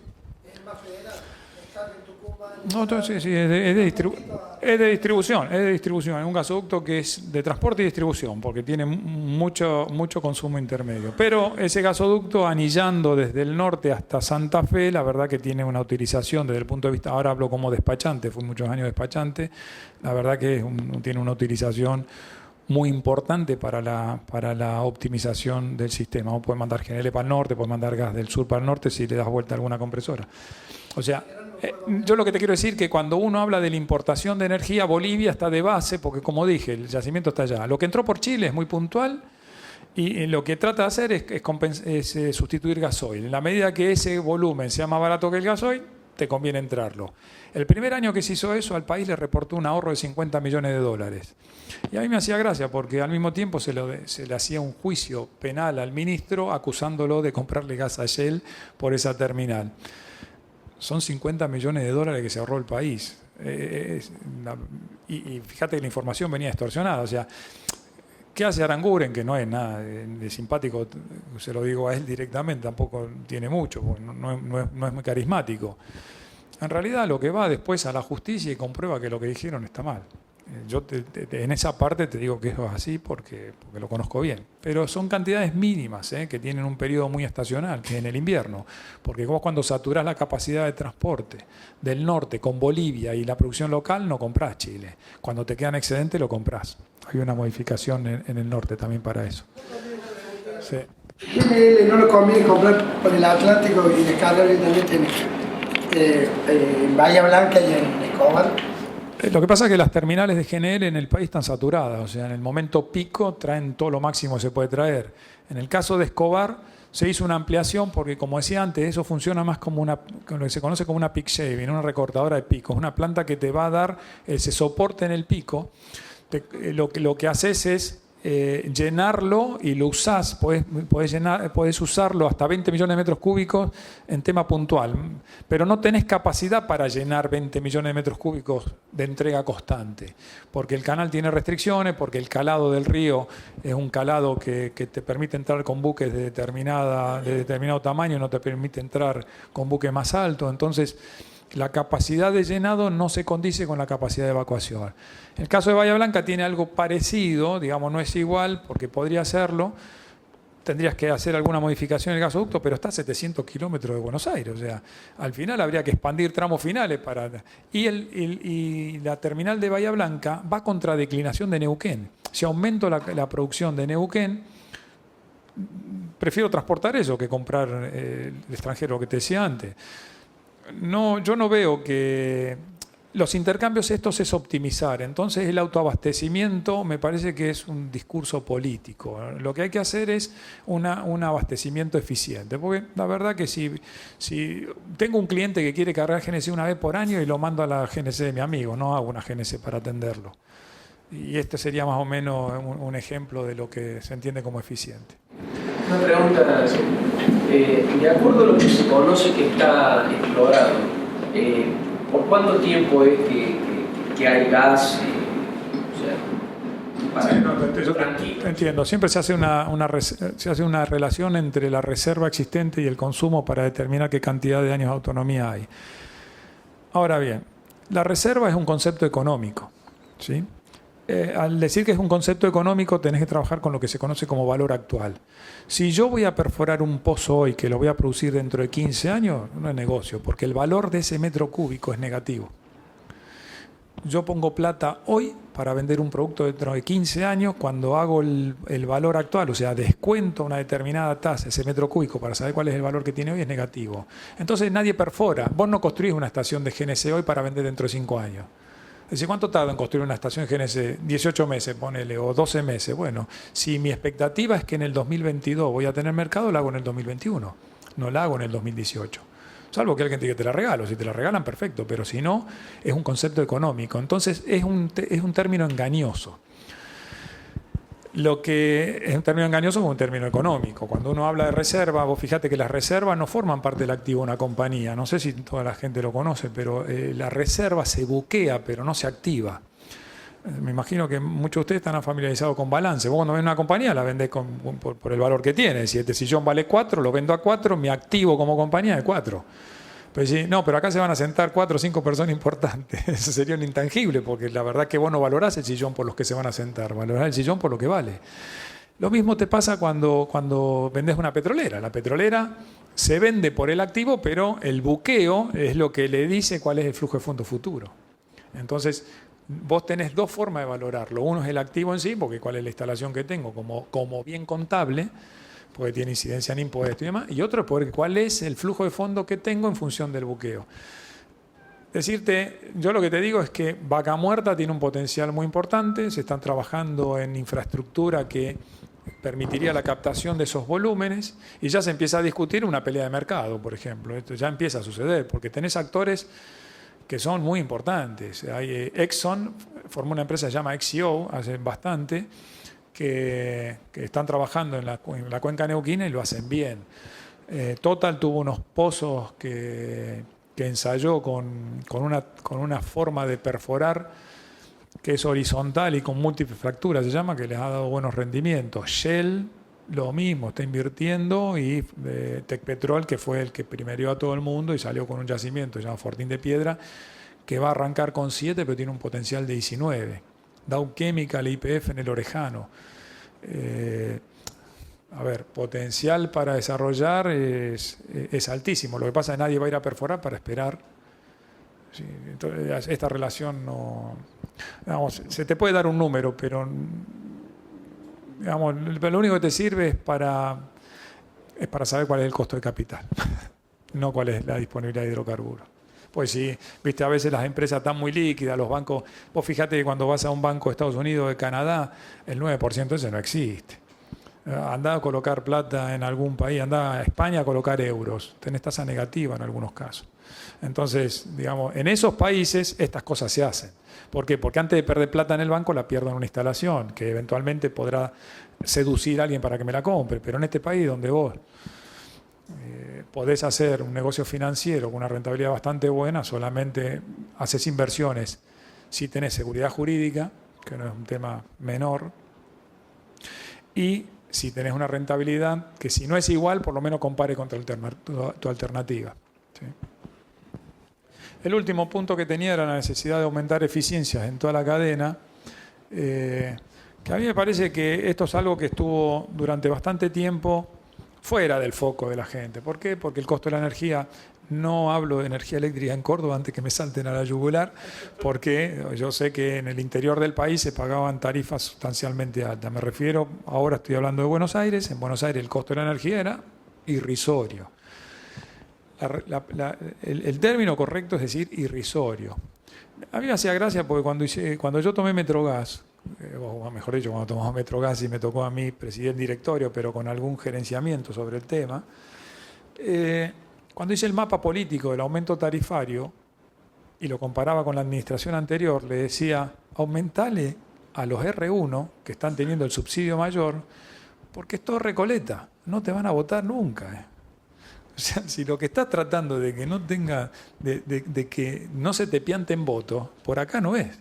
A: No, sí, es de distribución, es un gasoducto que es de transporte y distribución, porque tiene mucho consumo intermedio. Pero ese gasoducto, anillando desde el norte hasta Santa Fe, la verdad que tiene una utilización desde el punto de vista, ahora hablo como despachante, fui muchos años despachante, la verdad que tiene una utilización muy importante para la optimización del sistema. Vos podés mandar GNL para el norte, podés mandar gas del sur para el norte si le das vuelta a alguna compresora. O sea, yo lo que te quiero decir es que cuando uno habla de la importación de energía, Bolivia está de base, porque como dije, el yacimiento está allá. Lo que entró por Chile es muy puntual y lo que trata de hacer es sustituir gasoil. En la medida que ese volumen sea más barato que el gasoil, te conviene entrarlo. El primer año que se hizo eso, al país le reportó un ahorro de 50 millones de dólares. Y a mí me hacía gracia porque al mismo tiempo se le hacía un juicio penal al ministro acusándolo de comprarle gas a Shell por esa terminal. Son 50 millones de dólares que se ahorró el país. Y fíjate que la información venía distorsionada. O sea, ¿qué hace Aranguren? Que no es nada de simpático, se lo digo a él directamente, tampoco tiene mucho, no es muy carismático. En realidad lo que va después a la justicia y comprueba que lo que dijeron está mal. Yo en esa parte te digo que eso es así porque lo conozco bien. Pero son cantidades mínimas que tienen un periodo muy estacional, que es en el invierno. Porque vos cuando saturás la capacidad de transporte del norte con Bolivia y la producción local, no comprás Chile. Cuando te quedan excedentes, lo comprás. Hay una modificación en el norte también para eso. Sí.
E: ¿No le conviene comprar por el Atlántico y descargar directamente en Bahía Blanca y en Escobar?
A: Lo que pasa es que las terminales de GNL en el país están saturadas, o sea, en el momento pico traen todo lo máximo que se puede traer. En el caso de Escobar se hizo una ampliación porque, como decía antes, eso funciona más como lo que se conoce como una peak shaving, una recortadora de picos, una planta que te va a dar ese soporte en el pico. Lo que haces es llenarlo y lo usás, podés usarlo hasta 20 millones de metros cúbicos en tema puntual, pero no tenés capacidad para llenar 20 millones de metros cúbicos de entrega constante, porque el canal tiene restricciones, porque el calado del río es un calado que te permite entrar con buques de determinado tamaño y no te permite entrar con buques más altos, entonces la capacidad de llenado no se condice con la capacidad de evacuación. El caso de Bahía Blanca tiene algo parecido, digamos, no es igual, porque podría hacerlo, tendrías que hacer alguna modificación en el gasoducto, pero está a 700 kilómetros de Buenos Aires, o sea, al final habría que expandir tramos finales para... Y la terminal de Bahía Blanca va contra declinación de Neuquén. Si aumento la producción de Neuquén, prefiero transportar eso que comprar el extranjero, que te decía antes. No, yo no veo que los intercambios estos es optimizar. Entonces el autoabastecimiento me parece que es un discurso político. Lo que hay que hacer es un abastecimiento eficiente. Porque la verdad que si tengo un cliente que quiere cargar GNC una vez por año y lo mando a la GNC de mi amigo, no hago una GNC para atenderlo. Y este sería más o menos un ejemplo de lo que se entiende como eficiente.
H: Una pregunta, de acuerdo a lo que se conoce que está explorado, ¿por cuánto tiempo es que hay gas?
A: Yo te entiendo. Siempre se hace una relación entre la reserva existente y el consumo para determinar qué cantidad de años de autonomía hay. Ahora bien, la reserva es un concepto económico, ¿sí? Al decir que es un concepto económico, tenés que trabajar con lo que se conoce como valor actual. Si yo voy a perforar un pozo hoy que lo voy a producir dentro de 15 años, no es negocio, porque el valor de ese metro cúbico es negativo. Yo pongo plata hoy para vender un producto dentro de 15 años, cuando hago el valor actual, o sea, descuento una determinada tasa, ese metro cúbico, para saber cuál es el valor que tiene hoy, es negativo. Entonces nadie perfora. Vos no construís una estación de GNC hoy para vender dentro de 5 años. Es decir, ¿cuánto tarda en construir una estación GNC? 18 meses, ponele, o 12 meses. Bueno, si mi expectativa es que en el 2022 voy a tener mercado, la hago en el 2021, no la hago en el 2018. Salvo que alguien te diga te la regalo. Si te la regalan, perfecto, pero si no, es un concepto económico. Entonces, es un término engañoso. Lo que es un término engañoso es un término económico. Cuando uno habla de reserva, vos fíjate que las reservas no forman parte del activo de una compañía. No sé si toda la gente lo conoce, pero la reserva se buquea, pero no se activa. Me imagino que muchos de ustedes están familiarizados con balance. Vos cuando ven una compañía la vendés por el valor que tiene. Si este sillón vale 4, lo vendo a 4, mi activo como compañía es 4. Pero si, no, pero acá se van a sentar 4 o 5 personas importantes. Eso sería un intangible, porque la verdad que vos no valorás el sillón por los que se van a sentar, valorás el sillón por lo que vale. Lo mismo te pasa cuando vendés una petrolera. La petrolera se vende por el activo, pero el buqueo es lo que le dice cuál es el flujo de fondo futuro. Entonces, vos tenés dos formas de valorarlo. Uno es el activo en sí, porque cuál es la instalación que tengo como bien contable, porque tiene incidencia en impuestos y demás, y otro es porque cuál es el flujo de fondo que tengo en función del buqueo. Decirte, yo lo que te digo es que Vaca Muerta tiene un potencial muy importante, se están trabajando en infraestructura que permitiría la captación de esos volúmenes, y ya se empieza a discutir una pelea de mercado, por ejemplo. Esto ya empieza a suceder, porque tenés actores que son muy importantes. Exxon formó una empresa que se llama XCO hace bastante, que están trabajando en la cuenca neuquina y lo hacen bien. Total tuvo unos pozos que ensayó con una forma de perforar que es horizontal y con múltiples fracturas, se llama, que les ha dado buenos rendimientos. Shell, lo mismo, está invirtiendo, y Tecpetrol, que fue el que primerió a todo el mundo y salió con un yacimiento, se llama Fortín de Piedra, que va a arrancar con 7, pero tiene un potencial de 19. Dow Chemical, YPF en el Orejano. Potencial para desarrollar es altísimo. Lo que pasa es que nadie va a ir a perforar para esperar. Sí, entonces, esta relación no... Digamos, se te puede dar un número, pero digamos, lo único que te sirve es para saber cuál es el costo de capital, no cuál es la disponibilidad de hidrocarburos. Pues sí, viste, a veces las empresas están muy líquidas, los bancos, vos fíjate que cuando vas a un banco de Estados Unidos, de Canadá, el 9% ese no existe. Andá a colocar plata en algún país, andá a España a colocar euros, tenés tasa negativa en algunos casos. Entonces, digamos, en esos países estas cosas se hacen. ¿Por qué? Porque antes de perder plata en el banco la pierdo en una instalación, que eventualmente podrá seducir a alguien para que me la compre. Pero en este país donde vos podés hacer un negocio financiero con una rentabilidad bastante buena, solamente haces inversiones si tenés seguridad jurídica, que no es un tema menor, y si tenés una rentabilidad que, si no es igual, por lo menos compare contra tu alternativa. ¿Sí? El último punto que tenía era la necesidad de aumentar eficiencias en toda la cadena, que a mí me parece que esto es algo que estuvo durante bastante tiempo fuera del foco de la gente. ¿Por qué? Porque el costo de la energía no hablo de energía eléctrica en Córdoba antes que me salten a la yugular, porque yo sé que en el interior del país se pagaban tarifas sustancialmente altas. Me refiero, ahora estoy hablando de Buenos Aires. En Buenos Aires el costo de la energía era irrisorio. El término correcto es decir irrisorio. A mí me hacía gracia porque cuando yo tomé Metrogas, o mejor dicho, cuando tomamos Metrogas y me tocó a mí presidir el directorio, pero con algún gerenciamiento sobre el tema, cuando hice el mapa político del aumento tarifario y lo comparaba con la administración anterior, le decía, aumentale a los R1 que están teniendo el subsidio mayor, porque es todo Recoleta, no te van a votar nunca. O sea, si lo que estás tratando de que no tenga, de que no se te pianten votos, por acá no es.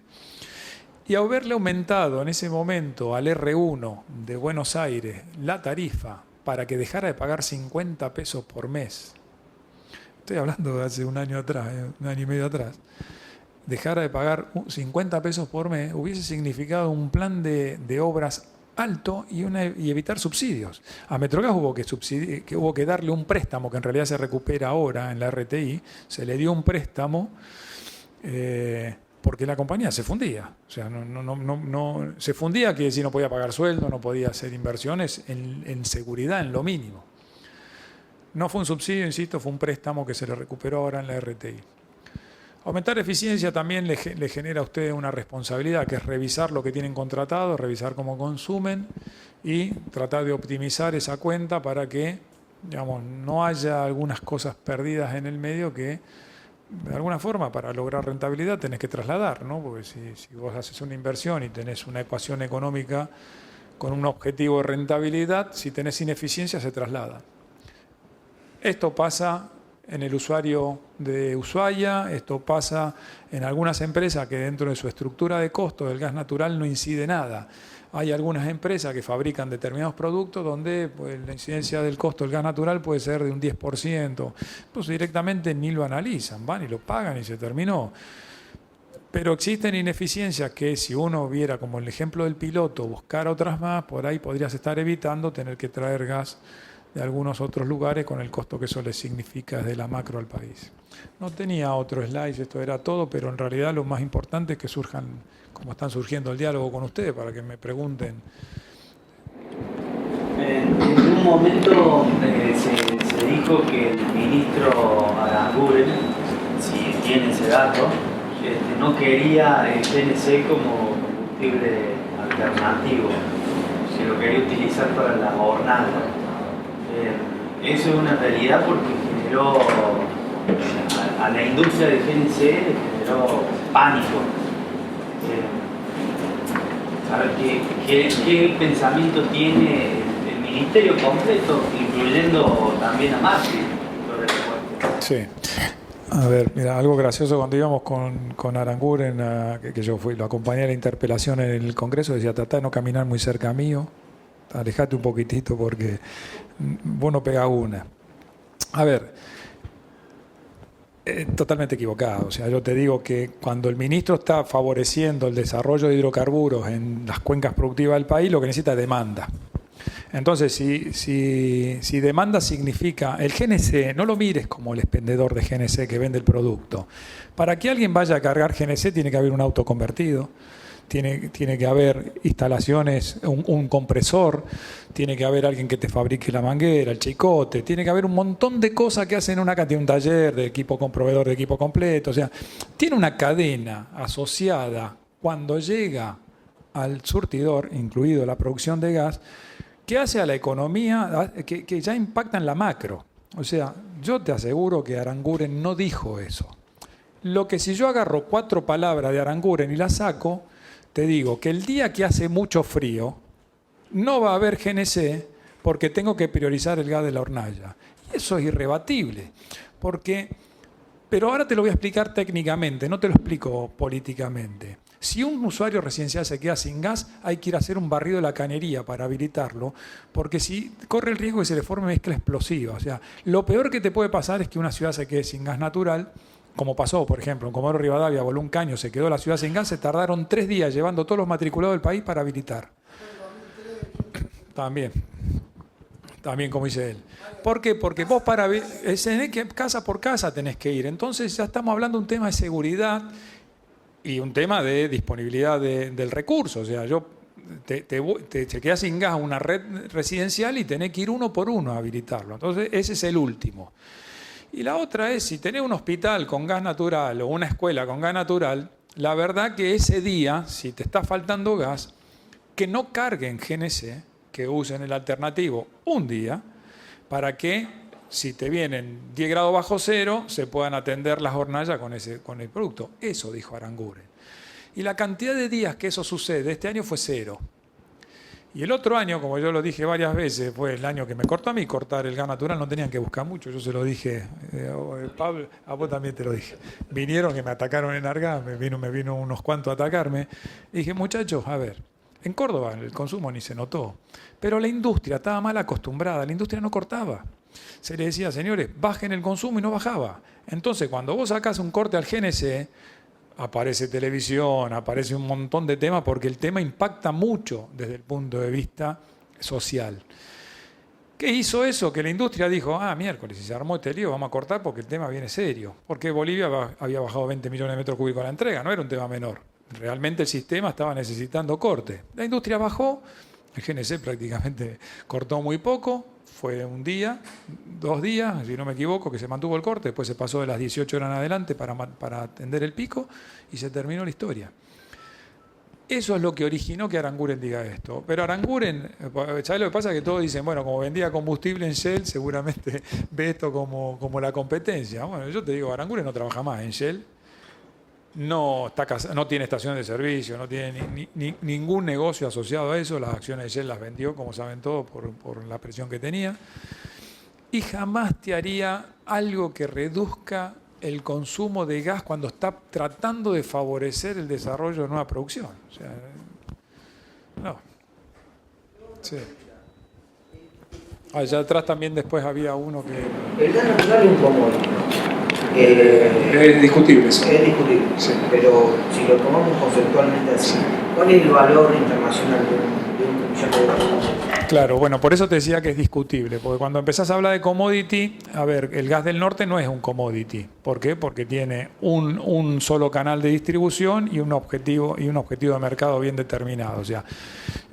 A: Y haberle aumentado en ese momento al R1 de Buenos Aires la tarifa para que dejara de pagar 50 pesos por mes, estoy hablando de hace un año atrás, un año y medio atrás, dejara de pagar 50 pesos por mes hubiese significado un plan de obras alto y evitar subsidios. A Metrogas hubo que darle un préstamo, que en realidad se recupera ahora en la RTI, se le dio un préstamo porque la compañía se fundía. O sea, no se fundía, quiere decir no podía pagar sueldo, no podía hacer inversiones en seguridad, en lo mínimo. No fue un subsidio, insisto, fue un préstamo que se le recuperó ahora en la RTI. Aumentar eficiencia también le genera a ustedes una responsabilidad, que es revisar lo que tienen contratado, revisar cómo consumen y tratar de optimizar esa cuenta para que, digamos, no haya algunas cosas perdidas en el medio que, de alguna forma, para lograr rentabilidad tenés que trasladar, ¿no? Porque si vos haces una inversión y tenés una ecuación económica con un objetivo de rentabilidad, si tenés ineficiencia se traslada. Esto pasa en el usuario de Ushuaia, esto pasa en algunas empresas que dentro de su estructura de costo del gas natural no incide nada. Hay algunas empresas que fabrican determinados productos donde pues, la incidencia del costo del gas natural puede ser de un 10%. Pues directamente ni lo analizan, van y lo pagan y se terminó. Pero existen ineficiencias que si uno viera como el ejemplo del piloto, buscar otras más, por ahí podrías estar evitando tener que traer gas de algunos otros lugares con el costo que eso les significa desde la macro al país. No tenía otro slide, esto era todo, pero en realidad lo más importante es que surjan, como están surgiendo el diálogo con ustedes, para que me pregunten.
G: En un momento se dijo que el ministro Aranguren, si tiene ese dato, no quería el GNC como combustible alternativo, se lo quería utilizar para la jornada. Eso es una realidad porque generó a la industria de GNC le generó pánico. ¿Qué pensamiento tiene el ministerio completo, incluyendo también a Macri sobre el puerto?
A: Sí. A ver, mira, algo gracioso cuando íbamos con Aranguren, que yo lo acompañé a la interpelación en el Congreso, decía, tratá de no caminar muy cerca mío, alejate un poquitito porque vos no pegás una. A ver, totalmente equivocado. O sea, yo te digo que cuando el ministro está favoreciendo el desarrollo de hidrocarburos en las cuencas productivas del país, lo que necesita es demanda. Entonces, si demanda significa... El GNC, no lo mires como el expendedor de GNC que vende el producto. Para que alguien vaya a cargar GNC tiene que haber un auto convertido. Tiene que haber instalaciones, un compresor, tiene que haber alguien que te fabrique la manguera, el chicote, tiene que haber un montón de cosas que hacen una cadena, un taller de equipo con proveedor de equipo completo, o sea, tiene una cadena asociada cuando llega al surtidor, incluido la producción de gas, que hace a la economía, que ya impacta en la macro. O sea, yo te aseguro que Aranguren no dijo eso. Lo que si yo agarro 4 palabras de Aranguren y las saco, te digo que el día que hace mucho frío no va a haber GNC porque tengo que priorizar el gas de la hornalla. Y eso es irrebatible. Pero ahora te lo voy a explicar técnicamente, no te lo explico políticamente. Si un usuario residencial se queda sin gas, hay que ir a hacer un barrido de la cañería para habilitarlo, porque si corre el riesgo de que se le forme mezcla explosiva. O sea, lo peor que te puede pasar es que una ciudad se quede sin gas natural, como pasó, por ejemplo, en Comodoro Rivadavia voló un caño, se quedó la ciudad sin gas, se tardaron 3 días llevando todos los matriculados del país para habilitar. También. también como dice él. ¿Por qué? Porque vos tenés que casa por casa tenés que ir. Entonces ya estamos hablando de un tema de seguridad y un tema de disponibilidad del recurso. O sea, te quedás sin gas a una red residencial y tenés que ir uno por uno a habilitarlo. Entonces ese es el último. Y la otra es, si tenés un hospital con gas natural o una escuela con gas natural, la verdad que ese día, si te está faltando gas, que no carguen GNC, que usen el alternativo un día, para que si te vienen 10 grados bajo cero, se puedan atender las hornallas con el producto. Eso dijo Aranguren. Y la cantidad de días que eso sucede, este año fue 0. Y el otro año, como yo lo dije varias veces, fue el año que me cortó a mí. Cortar el gas natural no tenían que buscar mucho, yo se lo dije, Pablo, a vos también te lo dije. Vinieron que me atacaron en Argás, me vino unos cuantos a atacarme. Y dije, muchachos, a ver, en Córdoba el consumo ni se notó, pero la industria estaba mal acostumbrada, la industria no cortaba. Se le decía, señores, bajen el consumo y no bajaba. Entonces, cuando vos sacás un corte al GNC, aparece televisión, aparece un montón de temas, porque el tema impacta mucho desde el punto de vista social. ¿Qué hizo eso? Que la industria dijo, miércoles, si se armó este lío, vamos a cortar porque el tema viene serio. Porque Bolivia había bajado 20 millones de metros cúbicos a la entrega, no era un tema menor. Realmente el sistema estaba necesitando corte. La industria bajó, el GNC prácticamente cortó muy poco, fue un día, 2 días, si no me equivoco, que se mantuvo el corte, después se pasó de las 18 horas en adelante para atender el pico y se terminó la historia. Eso es lo que originó que Aranguren diga esto. Pero Aranguren, ¿sabes lo que pasa? Que todos dicen, bueno, como vendía combustible en Shell, seguramente ve esto como la competencia. Bueno, yo te digo, Aranguren no trabaja más en Shell. No tiene estaciones de servicio, no tiene ningún negocio asociado a eso. Las acciones de Shell las vendió, como saben todos, por la presión que tenía. Y jamás te haría algo que reduzca el consumo de gas cuando está tratando de favorecer el desarrollo de nueva producción. O sea, no. Sí. Allá atrás también después había uno que...
I: El gas natural es un commodity.
A: es discutible eso.
I: Es discutible,
A: sí.
I: Pero si lo tomamos conceptualmente así, ¿cuál es el valor internacional de un millón de dólares?
A: Claro, bueno, por eso te decía que es discutible, porque cuando empezás a hablar de commodity, a ver, el gas del norte no es un commodity. ¿Por qué? Porque tiene un solo canal de distribución y un objetivo de mercado bien determinado. O sea,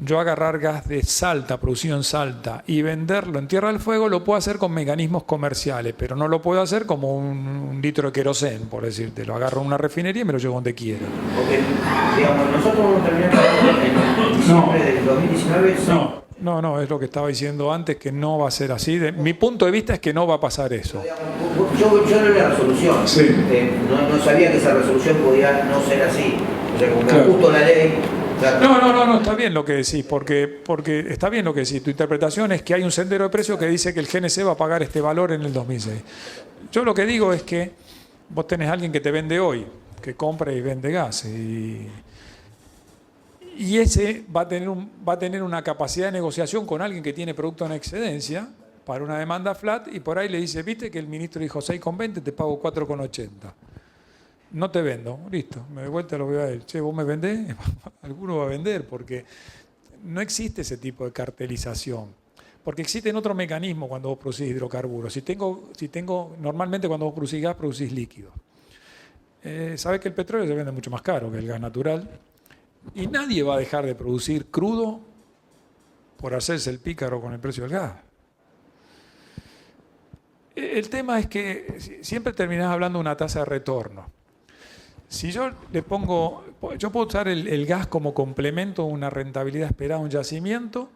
A: yo agarrar gas de Salta, producido en Salta, y venderlo en Tierra del Fuego, lo puedo hacer con mecanismos comerciales, pero no lo pueo hacer como un litro de querosén, por decirte. Lo agarro en una refinería y me lo llevo donde quiera.
I: Porque, digamos, nosotros vamos a terminar en diciembre del 2019.
A: No, es lo que estaba diciendo antes, que no va a ser así. Mi punto de vista es que no va a pasar eso.
I: Yo leí la resolución.
A: Sí.
I: No sabía que esa resolución podía no ser así. O sea, como
A: claro.
I: justo la ley.
A: No, está bien lo que decís, porque está bien lo que decís. Tu interpretación es que hay un sendero de precios que dice que el GNC va a pagar este valor en el 2006. Yo lo que digo es que vos tenés a alguien que te vende hoy, que compra y vende gas, y ese va a tener una capacidad de negociación con alguien que tiene producto en excedencia para una demanda flat, y por ahí le dice, viste que el ministro dijo 6,20, te pago 4,80. No te vendo, listo, me de vuelta lo voy a él. Che, ¿vos me vendés? Alguno va a vender, porque no existe ese tipo de cartelización. Porque existen otros mecanismos cuando vos producís hidrocarburos. Normalmente cuando vos producís gas, producís líquido. Sabés que el petróleo se vende mucho más caro que el gas natural. Y nadie va a dejar de producir crudo por hacerse el pícaro con el precio del gas. El tema es que siempre terminás hablando de una tasa de retorno. Si yo yo puedo usar el gas como complemento a una rentabilidad esperada a un yacimiento,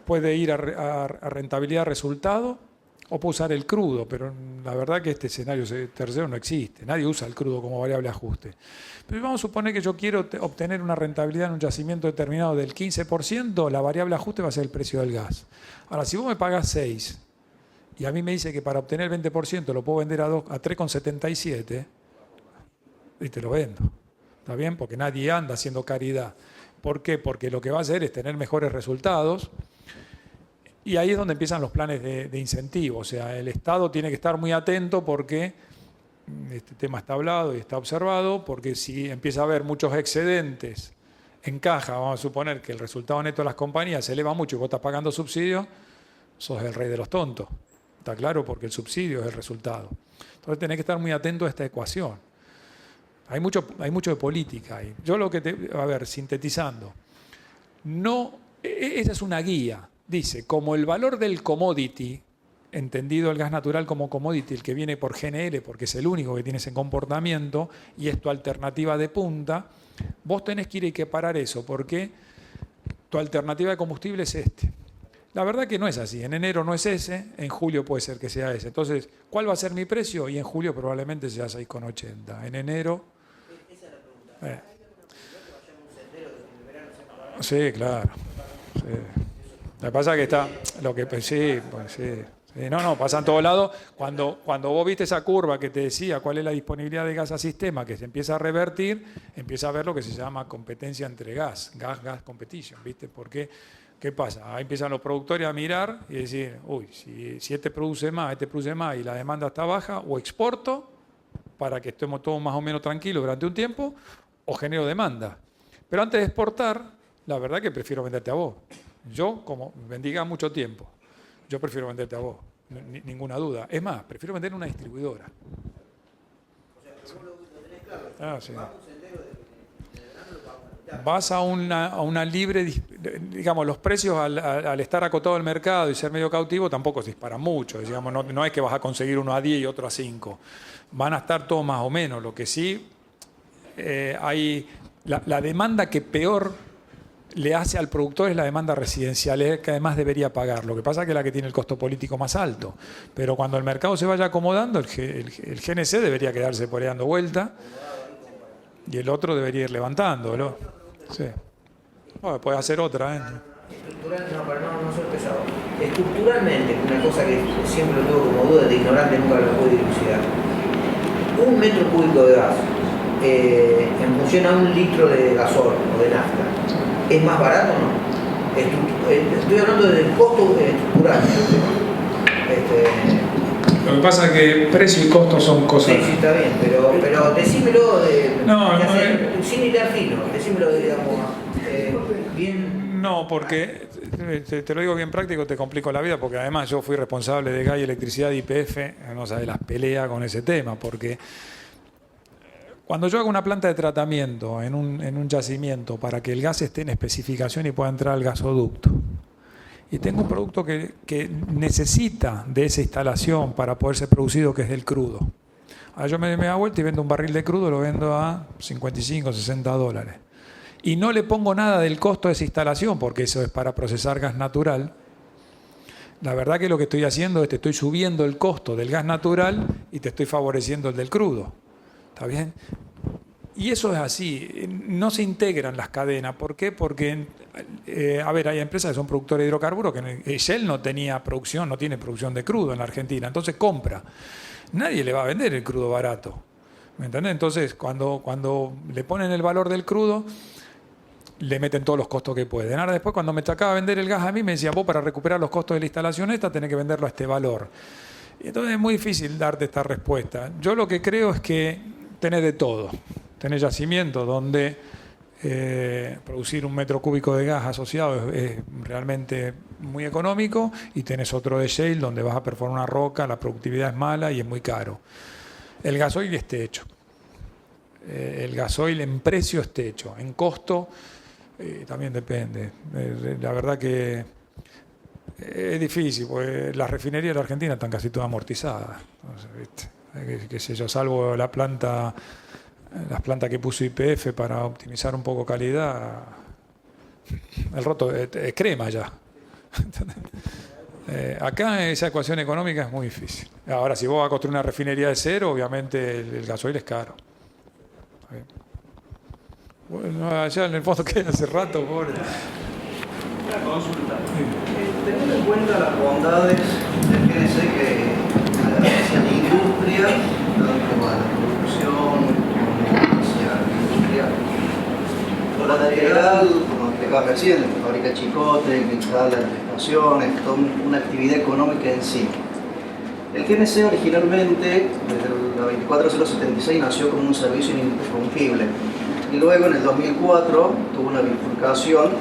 A: puede ir a rentabilidad resultado, o puedo usar el crudo, pero la verdad que este escenario tercero no existe. Nadie usa el crudo como variable de ajuste. Pero vamos a suponer que yo quiero obtener una rentabilidad en un yacimiento determinado del 15%, la variable de ajuste va a ser el precio del gas. Ahora, si vos me pagás 6 y a mí me dice que para obtener el 20% lo puedo vender a 3,77, y te lo vendo. ¿Está bien? Porque nadie anda haciendo caridad. ¿Por qué? Porque lo que va a hacer es tener mejores resultados. Y ahí es donde empiezan los planes de incentivo. O sea, el Estado tiene que estar muy atento porque este tema está hablado y está observado, porque si empieza a haber muchos excedentes en caja, vamos a suponer que el resultado neto de las compañías se eleva mucho y vos estás pagando subsidios, sos el rey de los tontos. ¿Está claro? Porque el subsidio es el resultado. Entonces tenés que estar muy atento a esta ecuación. Hay mucho de política ahí. Yo lo que a ver, sintetizando, esa es una guía. Dice, como el valor del commodity, entendido el gas natural como commodity, el que viene por GNL, porque es el único que tiene ese comportamiento, y es tu alternativa de punta, vos tenés que ir a equiparar eso, porque tu alternativa de combustible es este. La verdad que no es así. En enero no es ese, en julio puede ser que sea ese. Entonces, ¿cuál va a ser mi precio? Y en julio probablemente sea 6,80. En enero...
I: Esa es la pregunta.
A: Sí, claro. Sí. Lo que pasa es que está... Sí, pues sí. Sí, no, pasa en todos lados. Cuando vos viste esa curva que te decía cuál es la disponibilidad de gas a sistema, que se empieza a revertir, empieza a ver lo que se llama competencia entre gas competition, ¿viste? Porque, ¿qué pasa? Ahí empiezan los productores a mirar y decir, uy, si este produce más y la demanda está baja, o exporto para que estemos todos más o menos tranquilos durante un tiempo, o genero demanda. Pero antes de exportar, la verdad que prefiero venderte a vos. Yo, como vendí gas mucho tiempo, yo prefiero venderte a vos, ninguna duda. Es más, prefiero vender a una distribuidora.
I: O sea, pero vos lo tenés claro.
A: Ah, sí.
I: Vas a un sendero de
A: Vas a una libre, digamos, los precios al estar acotado el mercado y ser medio cautivo tampoco se disparan mucho. Digamos, no es que vas a conseguir uno a 10 y otro a 5. Van a estar todos más o menos. Lo que sí, hay la demanda que peor le hace al productor es la demanda residencial, que además debería pagar. Lo que pasa es que es la que tiene el costo político más alto. Pero cuando el mercado se vaya acomodando, el GNC debería quedarse por ahí dando vuelta y el otro debería ir levantándolo. Sí. Bueno, puedes hacer otra, ¿eh?
I: No soy pesado. Estructuralmente, una cosa que siempre lo tengo como duda, de ignorante nunca lo puedo dilucidar. Un metro cúbico de gas en función a un litro de gasol o de nafta, ¿es más barato o no? Estoy hablando del costo estructural.
A: Lo que pasa es que precio y costo son cosas...
I: Sí, está bien, pero decímelo sin hilar fino, decímelo, digamos, bien...
A: No, porque, te lo digo bien práctico, te complico la vida, porque además yo fui responsable de gas y electricidad de YPF, no sabes las peleas con ese tema, porque cuando yo hago una planta de tratamiento en un yacimiento para que el gas esté en especificación y pueda entrar al gasoducto, y tengo un producto que necesita de esa instalación para poder ser producido, que es del crudo. Ahora yo me doy vuelta y vendo un barril de crudo, lo vendo a 55, 60 dólares. Y no le pongo nada del costo de esa instalación, porque eso es para procesar gas natural. La verdad que lo que estoy haciendo es te estoy subiendo el costo del gas natural y te estoy favoreciendo el del crudo. ¿Está bien? Y eso es así, no se integran las cadenas. ¿Por qué? Porque, hay empresas que son productores de hidrocarburos, que Shell no tiene producción de crudo en la Argentina, entonces compra. Nadie le va a vender el crudo barato. ¿Me entendés? Entonces, cuando le ponen el valor del crudo, le meten todos los costos que pueden. Ahora después, cuando me tocaba vender el gas a mí, me decían, vos para recuperar los costos de la instalación esta, tenés que venderlo a este valor. Y entonces es muy difícil darte esta respuesta. Yo lo que creo es que tenés de todo. Tenés yacimientos donde producir un metro cúbico de gas asociado es realmente muy económico, y tenés otro de shale donde vas a perforar una roca, la productividad es mala y es muy caro. El gasoil esté hecho. El gasoil en precio esté hecho. En costo también depende. La verdad que es difícil, porque las refinerías de la Argentina están casi todas amortizadas. Entonces, ¿viste? Qué sé yo, salvo las plantas que puso YPF para optimizar un poco calidad, el roto es crema ya. Acá esa ecuación económica es muy difícil. Ahora, si vos vas a construir una refinería de cero, obviamente el gasoil es caro. Bueno, allá en el fondo queda hace rato, pobre.
J: Una consulta. Teniendo en cuenta las bondades del GNC que hacia la industria, como la producción, hacia la industria colateral, como explicaba recién, que fabrica chicote, que instala estaciones, toda una actividad económica en sí. El GNC originalmente, desde la 24076, nació como un servicio ininterrumpible. Y luego, en el 2004, tuvo una bifurcación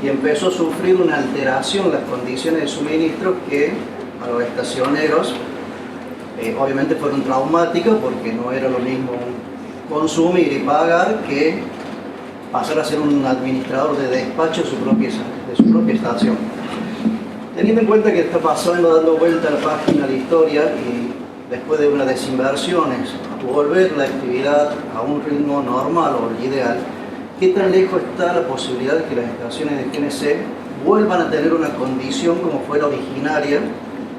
J: y empezó a sufrir una alteración en las condiciones de suministro que a los estacioneros obviamente fueron traumáticas, porque no era lo mismo consumir y pagar que pasar a ser un administrador de despacho de su propia estación. Teniendo en cuenta que está pasando, dando vuelta a la página de la historia, y después de unas desinversiones, volver la actividad a un ritmo normal o el ideal, ¿qué tan lejos está la posibilidad de que las estaciones de GNC vuelvan a tener una condición como fue la originaria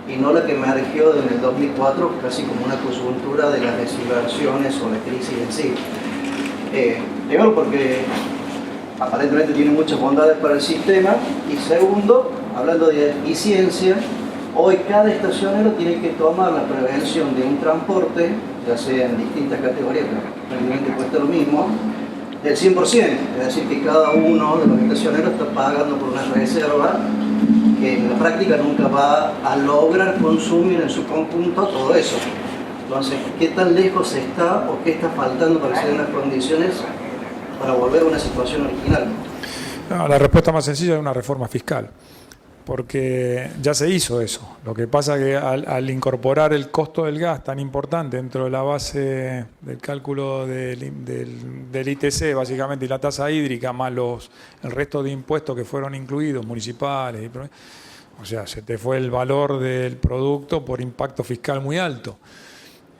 J: y no la que emergió en el 2004, casi como una coyuntura de las desinversiones o la crisis en sí? Primero, porque aparentemente tiene muchas bondades para el sistema, y segundo, hablando de eficiencia, hoy cada estacionero tiene que tomar la prevención de un transporte, ya sea en distintas categorías, pero prácticamente cuesta lo mismo, del 100%, es decir, que cada uno de los estacioneros está pagando por una reserva que en la práctica nunca va a lograr consumir en su conjunto todo eso. Entonces, ¿qué tan lejos está o qué está faltando para que se den las condiciones para volver a una situación original?
A: No, la respuesta más sencilla es una reforma fiscal, porque ya se hizo eso. Lo que pasa es que al incorporar el costo del gas tan importante dentro de la base del cálculo del ITC, básicamente, y la tasa hídrica, más el resto de impuestos que fueron incluidos, municipales, o sea, se te fue el valor del producto por impacto fiscal muy alto.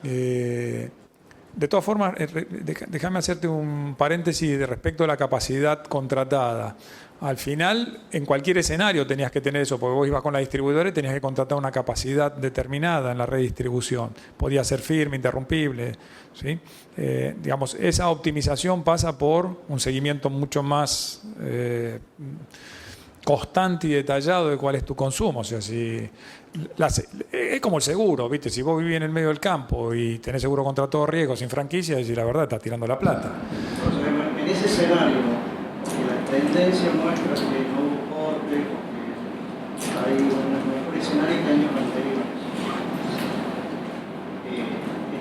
A: De todas formas, déjame hacerte un paréntesis respecto a la capacidad contratada. Al final, en cualquier escenario tenías que tener eso, porque vos ibas con la distribuidora y tenías que contratar una capacidad determinada en la redistribución. Podía ser firme, interrumpible, ¿sí? Digamos, esa optimización pasa por un seguimiento mucho más constante y detallado de cuál es tu consumo. O sea, es como el seguro, ¿viste? Si vos vivís en el medio del campo y tenés seguro contra todo riesgo, sin franquicia, y la verdad estás tirando la plata.
J: Entonces, en ese escenario, la tendencia muestra que no hubo corte, porque hay un mejor escenario que años anteriores.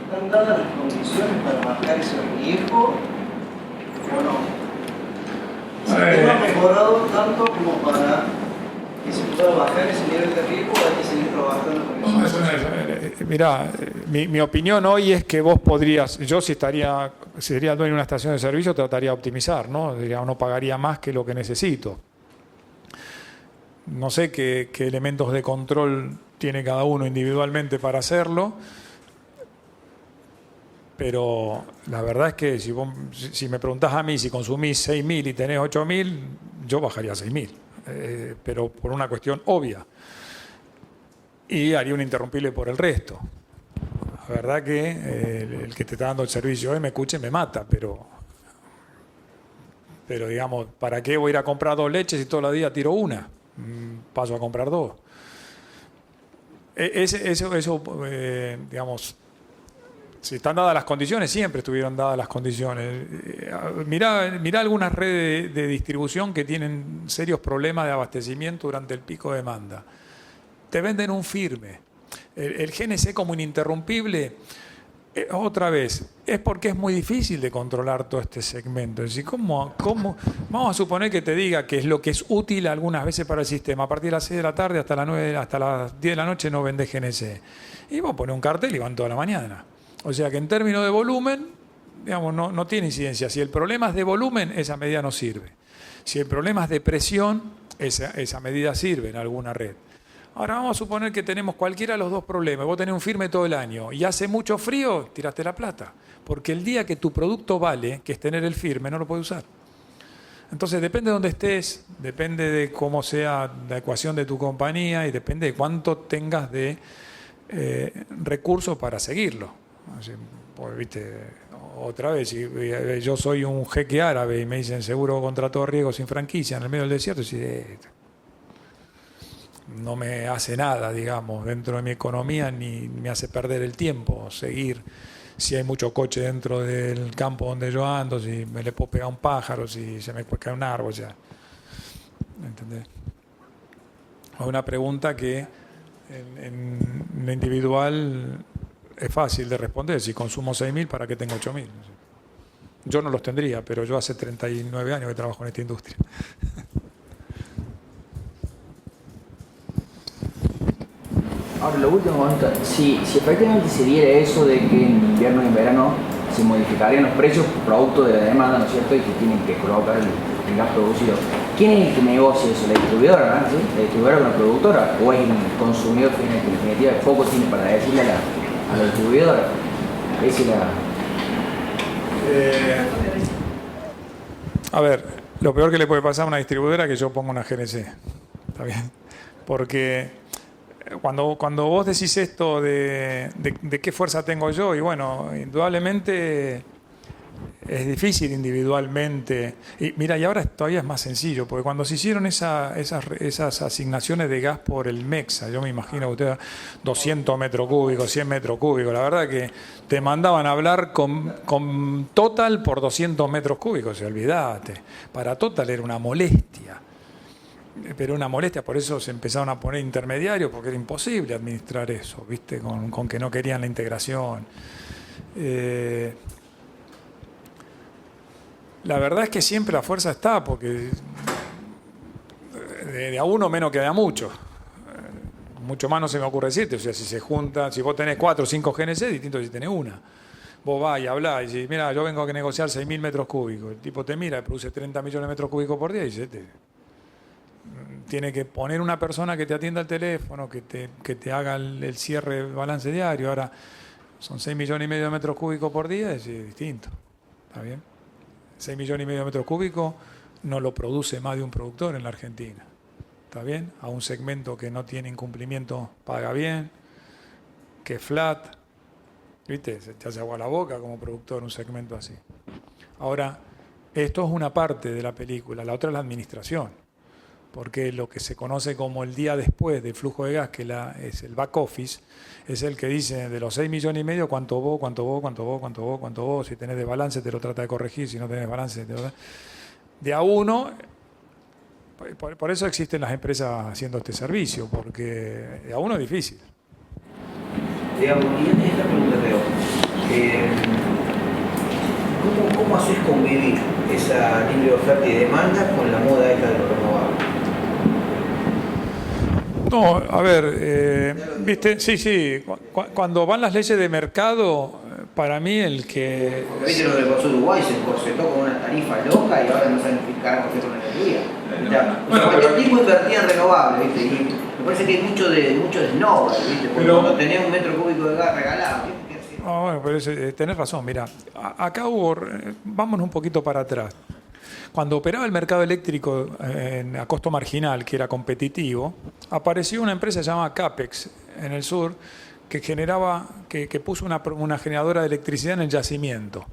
J: ¿Están dadas las condiciones para bajar ese riesgo o no? ¿Se ha mejorado tanto como para que se pueda bajar ese nivel de riesgo o hay que seguir trabajando con eso?
A: Mirá, mi opinión hoy es que vos podrías, yo si sería dueño de una estación de servicio, trataría de optimizar, ¿no? Diría, no pagaría más que lo que necesito. No sé qué elementos de control tiene cada uno individualmente para hacerlo, pero la verdad es que si me preguntás a mí si consumís 6.000 y tenés 8.000, yo bajaría a 6.000, pero por una cuestión obvia. Y haría un interrumpible por el resto. La verdad que el que te está dando el servicio hoy me escuche, me mata, pero digamos, ¿para qué voy a ir a comprar 2 leches y todos los días tiro una? Paso a comprar 2. Eso digamos, si están dadas las condiciones, siempre estuvieron dadas las condiciones. Mirá algunas redes de distribución que tienen serios problemas de abastecimiento durante el pico de demanda. Te venden un firme. El GNC como ininterrumpible, otra vez, es porque es muy difícil de controlar todo este segmento. Es decir, ¿cómo? Vamos a suponer que te diga que es lo que es útil algunas veces para el sistema. A partir de las 6 de la tarde hasta las 10 de la noche no vendés GNC. Y vos ponés un cartel y van toda la mañana. O sea que en términos de volumen, digamos, no tiene incidencia. Si el problema es de volumen, esa medida no sirve. Si el problema es de presión, esa medida sirve en alguna red. Ahora vamos a suponer que tenemos cualquiera de los dos problemas. Vos tenés un firme todo el año y hace mucho frío, tiraste la plata. Porque el día que tu producto vale, que es tener el firme, no lo puedes usar. Entonces depende de dónde estés, depende de cómo sea la ecuación de tu compañía y depende de cuánto tengas de recursos para seguirlo. Así, pues, viste, otra vez, si yo soy un jeque árabe y me dicen seguro contra todo riesgo sin franquicia en el medio del desierto, no me hace nada, digamos, dentro de mi economía, ni me hace perder el tiempo seguir. Si hay mucho coche dentro del campo donde yo ando, si me le puedo pegar un pájaro, si se me puede caer un árbol, ya. ¿Entendés? Es una pregunta que en lo individual es fácil de responder. Si consumo 6.000, ¿para qué tengo 8.000? Yo no los tendría, pero yo hace 39 años que trabajo en esta industria.
K: Ahora, lo último momento, si efectivamente se diera eso de que en invierno y en verano se modificarían los precios producto de la demanda, ¿no es cierto? Y que tienen que colocar el gas producido. ¿Quién es el que negocia eso? ¿La distribuidora, ¿no? ¿Sí? ¿La distribuidora con la productora? ¿O es el consumidor final que en definitiva poco tiene para decirle a la distribuidora?
A: A ver, lo peor que le puede pasar a una distribuidora es que yo ponga una GNC. ¿Está bien? Porque cuando vos decís esto de qué fuerza tengo yo, y bueno, indudablemente es difícil individualmente. Y mira, y ahora todavía es más sencillo, porque cuando se hicieron esas asignaciones de gas por el MEXA, yo me imagino que ustedes 200 metros cúbicos, 100 metros cúbicos, la verdad que te mandaban a hablar con Total por 200 metros cúbicos, olvídate. Para Total era una molestia. Pero una molestia, por eso se empezaron a poner intermediarios, porque era imposible administrar eso, ¿viste? Con que no querían la integración. La verdad es que siempre la fuerza está, porque de a uno menos que de a mucho. Mucho más no se me ocurre decirte. O sea, si se juntan, si vos tenés 4 o 5 GNC, distinto si tenés una. Vos vas y hablás y decís, mira, yo vengo a negociar 6.000 metros cúbicos. El tipo te mira y produce 30 millones de metros cúbicos por día y dice, tiene que poner una persona que te atienda el teléfono, que te haga el cierre, balance diario. Ahora, son 6,5 millones de metros cúbicos por día, es distinto. ¿Está bien? 6,5 millones de metros cúbicos no lo produce más de un productor en la Argentina. ¿Está bien? A un segmento que no tiene incumplimiento paga bien, que es flat. ¿Viste? Se te hace agua a la boca como productor un segmento así. Ahora, esto es una parte de la película, la otra es la administración. Porque lo que se conoce como el día después del flujo de gas, que es el back office, es el que dice de los 6,5 millones, cuánto vos, si tenés desbalance te lo trata de corregir, si no tenés balance te lo da. De a uno, por eso existen las empresas haciendo este servicio, porque de a uno es difícil.
I: Digamos, y esta pregunta te hago, ¿cómo haces convivir esa libre oferta y demanda con la moda esta de los renovables?
A: No, a ver, viste, sí, cuando van las leyes de mercado, para mí el que...
I: Porque viste lo que pasó en Uruguay, se encorsetó con una tarifa loca y ahora no saben qué carajo hacer con la energía. Cualquier tipo invertía en renovables, ¿viste? Y me parece que hay mucho de snob, ¿viste? Porque cuando tenés un metro cúbico de gas regalado, ¿viste?
A: Bueno, pero tenés razón, mira, acá hubo, vámonos un poquito para atrás. Cuando operaba el mercado eléctrico a costo marginal, que era competitivo, apareció una empresa llamada Capex en el sur que puso una generadora de electricidad en el yacimiento.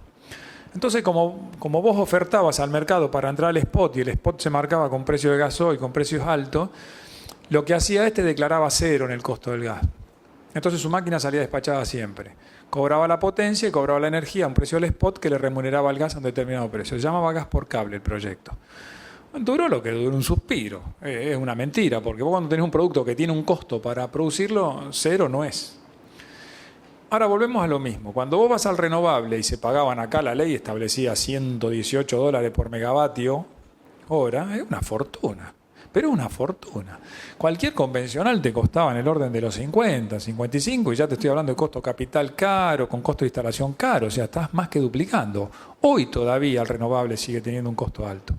A: Entonces, como vos ofertabas al mercado para entrar al spot y el spot se marcaba con precio de gasoil, con precios altos, lo que hacía declaraba cero en el costo del gas. Entonces su máquina salía despachada siempre. Cobraba la potencia y cobraba la energía a un precio del spot que le remuneraba el gas a un determinado precio. Se llamaba gas por cable el proyecto. Duró lo que duró un suspiro. Es una mentira, porque vos cuando tenés un producto que tiene un costo para producirlo, cero no es. Ahora volvemos a lo mismo. Cuando vos vas al renovable y se pagaban acá, la ley establecía $118 por megavatio hora, es una fortuna. Pero es una fortuna. Cualquier convencional te costaba en el orden de los 50, 55, y ya te estoy hablando de costo capital caro, con costo de instalación caro, o sea, estás más que duplicando. Hoy todavía el renovable sigue teniendo un costo alto.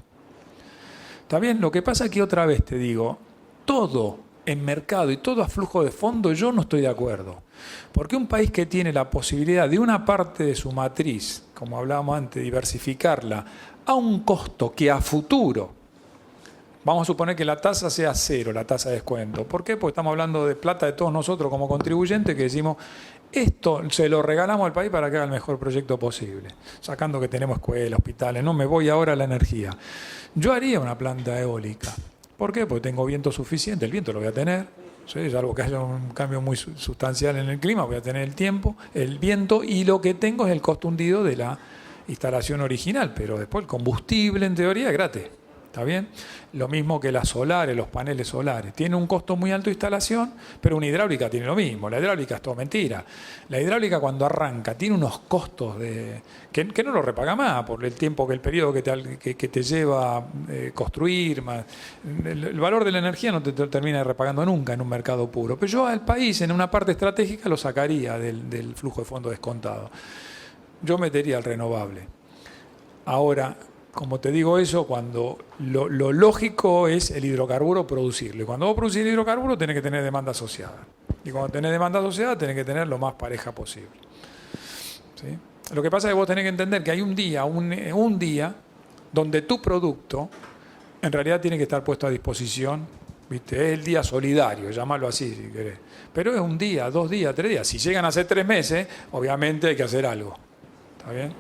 A: ¿Está bien? Lo que pasa es que otra vez te digo, todo en mercado y todo a flujo de fondo yo no estoy de acuerdo. Porque un país que tiene la posibilidad de una parte de su matriz, como hablábamos antes, diversificarla a un costo que a futuro, vamos a suponer que la tasa sea cero, la tasa de descuento. ¿Por qué? Porque estamos hablando de plata de todos nosotros como contribuyentes que decimos, esto se lo regalamos al país para que haga el mejor proyecto posible. Sacando que tenemos escuelas, hospitales, no me voy ahora a la energía. Yo haría una planta eólica. ¿Por qué? Porque tengo viento suficiente, el viento lo voy a tener. ¿Sí? Salvo que haya un cambio muy sustancial en el clima, voy a tener el tiempo, el viento, y lo que tengo es el costo hundido de la instalación original, pero después el combustible en teoría es gratis. ¿Está bien? Lo mismo que las solares, los paneles solares. Tiene un costo muy alto de instalación, pero una hidráulica tiene lo mismo. La hidráulica es todo mentira. La hidráulica cuando arranca tiene unos costos que no lo repaga más por el tiempo, el periodo que te lleva construir. Más. El valor de la energía no te termina repagando nunca en un mercado puro. Pero yo al país, en una parte estratégica, lo sacaría del flujo de fondo descontado. Yo metería el renovable. Ahora, como te digo eso, cuando lo lógico es el hidrocarburo producirlo. Y cuando vos producís el hidrocarburo tenés que tener demanda asociada. Y cuando tenés demanda asociada tenés que tener lo más pareja posible. ¿Sí? Lo que pasa es que vos tenés que entender que hay un día donde tu producto en realidad tiene que estar puesto a disposición. ¿Viste? Es el día solidario, llámalo así si querés. Pero es un día, 2 días, 3 días. Si llegan a ser 3 meses, obviamente hay que hacer algo. ¿Está bien?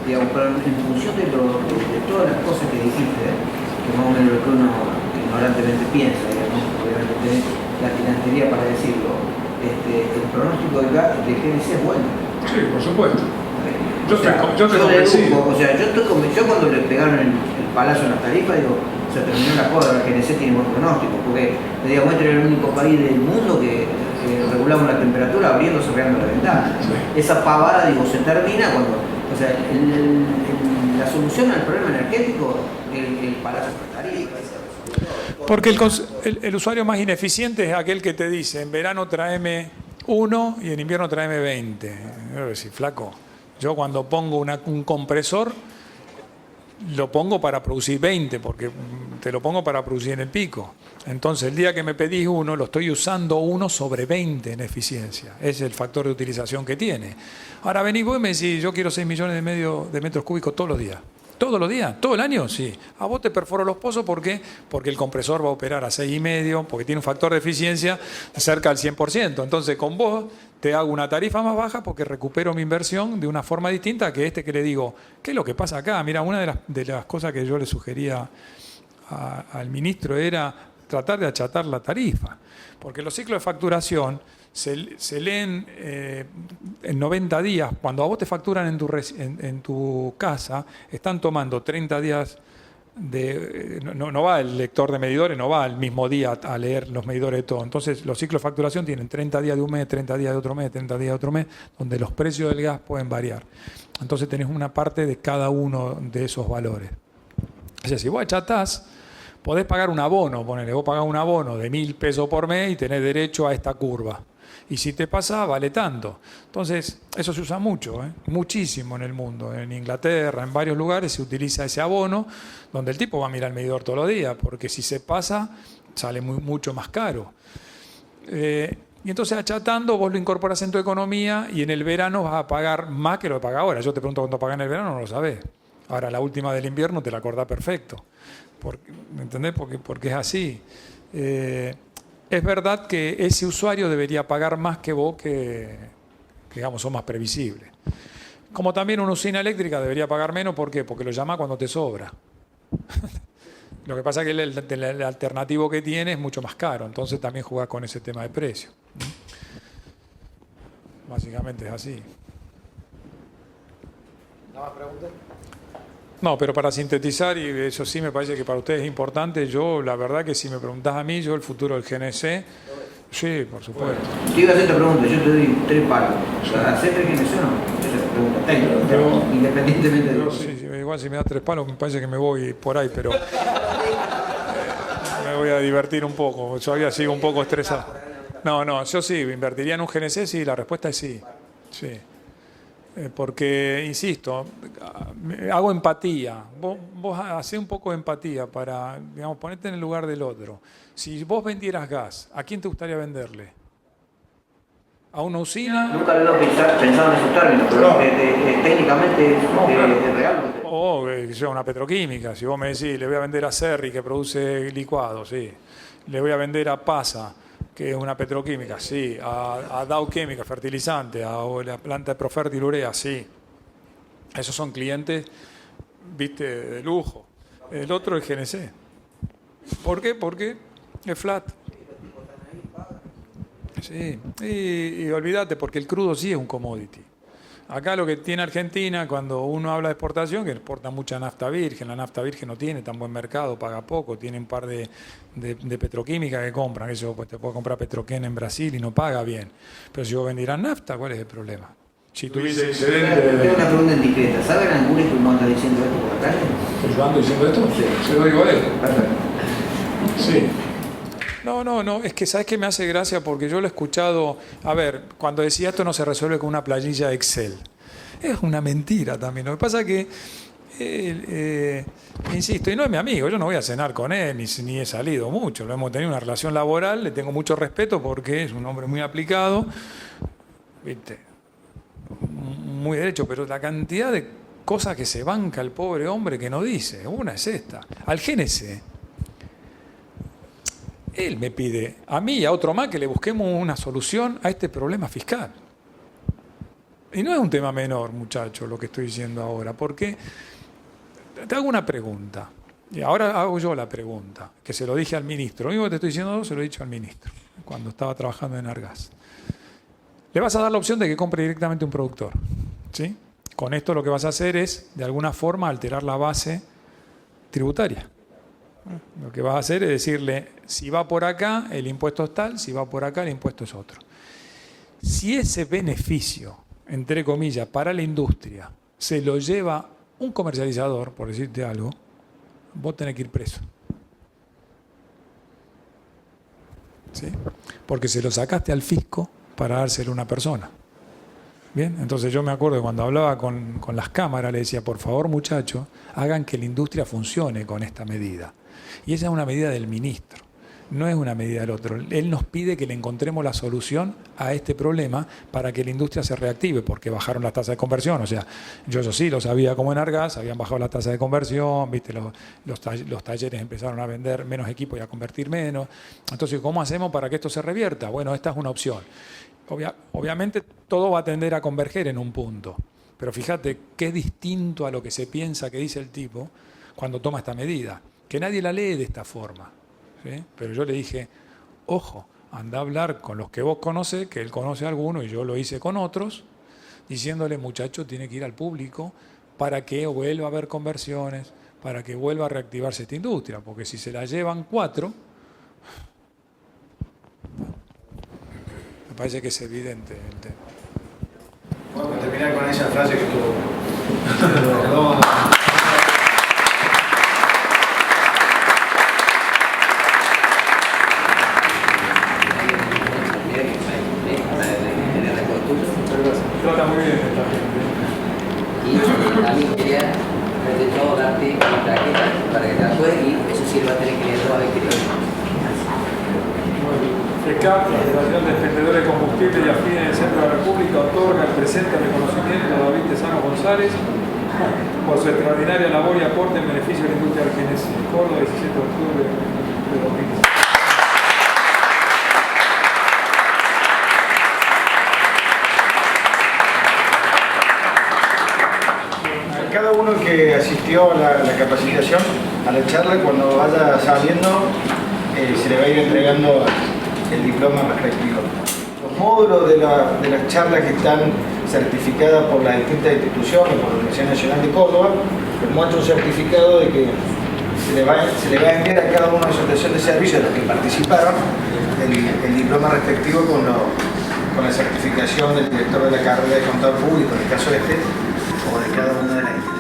I: Digamos, pero en función de todas las cosas que dijiste, que más o menos lo que uno ignorantemente piensa, digamos, obviamente tenés la tirantería para decirlo, el pronóstico de GNC es bueno.
D: Sí, por supuesto. Yo estoy
I: convencido. O sea, yo estoy convencido cuando le pegaron el palazo en la tarifa, digo, se terminó la joda, la GNC tiene buen pronóstico, porque digamos, este era el único país del mundo que regulamos la temperatura abriendo, cerrando la ventana. Sí. Esa pavada, digo, se termina cuando... O sea, la solución al problema energético, el palacio de tarifa.
A: Porque el usuario más ineficiente es aquel que te dice, en verano tráeme 1 y en invierno tráeme 20. Yo voy a decir, flaco, yo cuando pongo un compresor, lo pongo para producir 20, porque te lo pongo para producir en el pico. Entonces, el día que me pedís 1, lo estoy usando 1 sobre 20 en eficiencia. Ese es el factor de utilización que tiene. Ahora venís vos y me decís, yo quiero 6,5 millones de metros cúbicos todos los días. ¿Todos los días? ¿Todo el año? Sí. A vos te perforo los pozos, ¿por qué? Porque el compresor va a operar a 6,5, porque tiene un factor de eficiencia cerca del 100%. Entonces, con vos te hago una tarifa más baja porque recupero mi inversión de una forma distinta que que le digo, ¿qué es lo que pasa acá? Mira, una de las cosas que yo le sugería al ministro era tratar de achatar la tarifa, porque los ciclos de facturación se leen en 90 días. Cuando a vos te facturan en tu casa, están tomando 30 días no va el lector de medidores, no va al mismo día a leer los medidores de todo. Entonces los ciclos de facturación tienen 30 días de un mes, 30 días de otro mes, 30 días de otro mes, donde los precios del gas pueden variar. Entonces tenés una parte de cada uno de esos valores. O sea, si vos achatás, podés pagar un abono, vos pagás un abono de 1.000 pesos por mes y tenés derecho a esta curva. Y si te pasa, vale tanto. Entonces, eso se usa mucho, muchísimo en el mundo. En Inglaterra, en varios lugares se utiliza ese abono, donde el tipo va a mirar el medidor todos los días, porque si se pasa, sale mucho más caro. Y entonces, achatando, vos lo incorporas en tu economía y en el verano vas a pagar más que lo que paga ahora. Yo te pregunto cuánto pagas en el verano, no lo sabés. Ahora, la última del invierno te la acordás perfecto. ¿Me entendés? Porque es así. Es verdad que ese usuario debería pagar más que vos, que digamos, son más previsibles. Como también una usina eléctrica debería pagar menos, ¿por qué? Porque lo llama cuando te sobra. Lo que pasa es que el alternativo que tiene es mucho más caro, entonces también jugás con ese tema de precio. Básicamente es así.
B: ¿No más preguntas?
A: No, pero para sintetizar, y eso sí me parece que para ustedes es importante, yo la verdad que si me preguntás a mí, yo el futuro del GNC, sí, por supuesto.
I: Te iba a hacer esta pregunta, yo te doy 3 palos. ¿Aceptas el GNC o no? Esa es la pregunta técnica, independientemente de eso.
A: Sí, igual si me das 3 palos me parece que me voy por ahí, pero me voy a divertir un poco, yo todavía sigo un poco estresado. No, yo sí, invertiría en un GNC, sí, la respuesta es sí, sí. Porque, insisto, hago empatía. Vos hacés un poco de empatía para, digamos, ponerte en el lugar del otro. Si vos vendieras gas, ¿a quién te gustaría venderle? ¿A una usina?
I: Nunca lo he pensado en esos términos, pero técnicamente es real.
A: O una petroquímica. Si vos me decís, le voy a vender a Cerri, que produce licuados, sí. Le voy a vender a Pasa, que es una petroquímica, sí, a Dow Química, fertilizante, a la planta de Profertil Urea, sí. Esos son clientes, viste, de lujo. El otro es GNC. ¿Por qué? Porque es flat. Sí, y olvídate, porque el crudo sí es un commodity. Acá lo que tiene Argentina, cuando uno habla de exportación, que exporta mucha nafta virgen, la nafta virgen no tiene tan buen mercado, paga poco, tiene un par de petroquímicas que compran, eso pues te puede comprar Petroquén en Brasil y no paga bien. Pero si vos vendieras nafta, ¿cuál es el problema? Si tuviese excedente...
I: Tengo una pregunta en discreta. ¿Saben Angules cómo anda diciendo esto por la calle?
A: ¿Yo ando diciendo esto?
I: Sí.
A: Se lo digo a él.
I: Perfecto.
A: Sí. No, es que ¿sabes qué me hace gracia? Porque yo lo he escuchado, a ver, cuando decía esto no se resuelve con una planilla de Excel. Es una mentira también. Lo que pasa es que, insisto, y no es mi amigo, yo no voy a cenar con él, ni he salido mucho, lo hemos tenido una relación laboral, le tengo mucho respeto porque es un hombre muy aplicado, ¿viste? Muy derecho, pero la cantidad de cosas que se banca el pobre hombre que no dice, una es esta, al GNC. Él me pide, a mí y a otro más, que le busquemos una solución a este problema fiscal. Y no es un tema menor, muchachos, lo que estoy diciendo ahora, porque te hago una pregunta, y ahora hago yo la pregunta, que se lo dije al ministro. Lo mismo que te estoy diciendo, se lo he dicho al ministro, cuando estaba trabajando en Argas. Le vas a dar la opción de que compre directamente un productor, ¿sí? Con esto lo que vas a hacer es, de alguna forma, alterar la base tributaria. Lo que vas a hacer es decirle, si va por acá, el impuesto es tal, si va por acá, el impuesto es otro. Si ese beneficio, entre comillas, para la industria, se lo lleva un comercializador, por decirte algo, vos tenés que ir preso. ¿Sí? Porque se lo sacaste al fisco para dárselo a una persona. Bien, entonces yo me acuerdo que cuando hablaba con las cámaras le decía, por favor muchachos, hagan que la industria funcione con esta medida. Y esa es una medida del ministro, no es una medida del otro. Él nos pide que le encontremos la solución a este problema para que la industria se reactive, porque bajaron las tasas de conversión. O sea, yo eso sí lo sabía como en Argas, habían bajado las tasas de conversión, ¿viste? Los talleres empezaron a vender menos equipos y a convertir menos. Entonces, ¿cómo hacemos para que esto se revierta? Bueno, esta es una opción. Obviamente todo va a tender a converger en un punto, pero fíjate qué distinto a lo que se piensa que dice el tipo cuando toma esta medida, que nadie la lee de esta forma, ¿sí? Pero yo le dije, ojo, anda a hablar con los que vos conocés, que él conoce a alguno y yo lo hice con otros, diciéndole, muchacho, tiene que ir al público para que vuelva a haber conversiones, para que vuelva a reactivarse esta industria, porque si se la llevan 4, me parece que es evidente el tema.
B: Vamos a terminar con esa frase que tuvo.
A: Trata muy bien esta gente.
C: Y también quería, de todo, darte una tarjeta para que te la puedas y eso sí lo va a tener que leer toda vez que
A: FECAP, la Federación de Expendedores de Combustible y Afines del Centro de la República, otorga el presente reconocimiento a David Tesano González por su extraordinaria labor y aporte en beneficio de la industria del GNC. Córdoba, 17 de octubre de 2015.
B: Cada uno que asistió a la capacitación, a la charla, cuando vaya saliendo, se le va a ir entregando el diploma respectivo. Los módulos de las charlas que están certificadas por las distintas instituciones, por la Universidad Nacional de Córdoba, les muestra un certificado de que se le va a enviar a cada uno de su estación de servicio, de los que participaron, el diploma respectivo con la certificación del director de la carrera de contador público, en el caso este, o de cada una de las instituciones.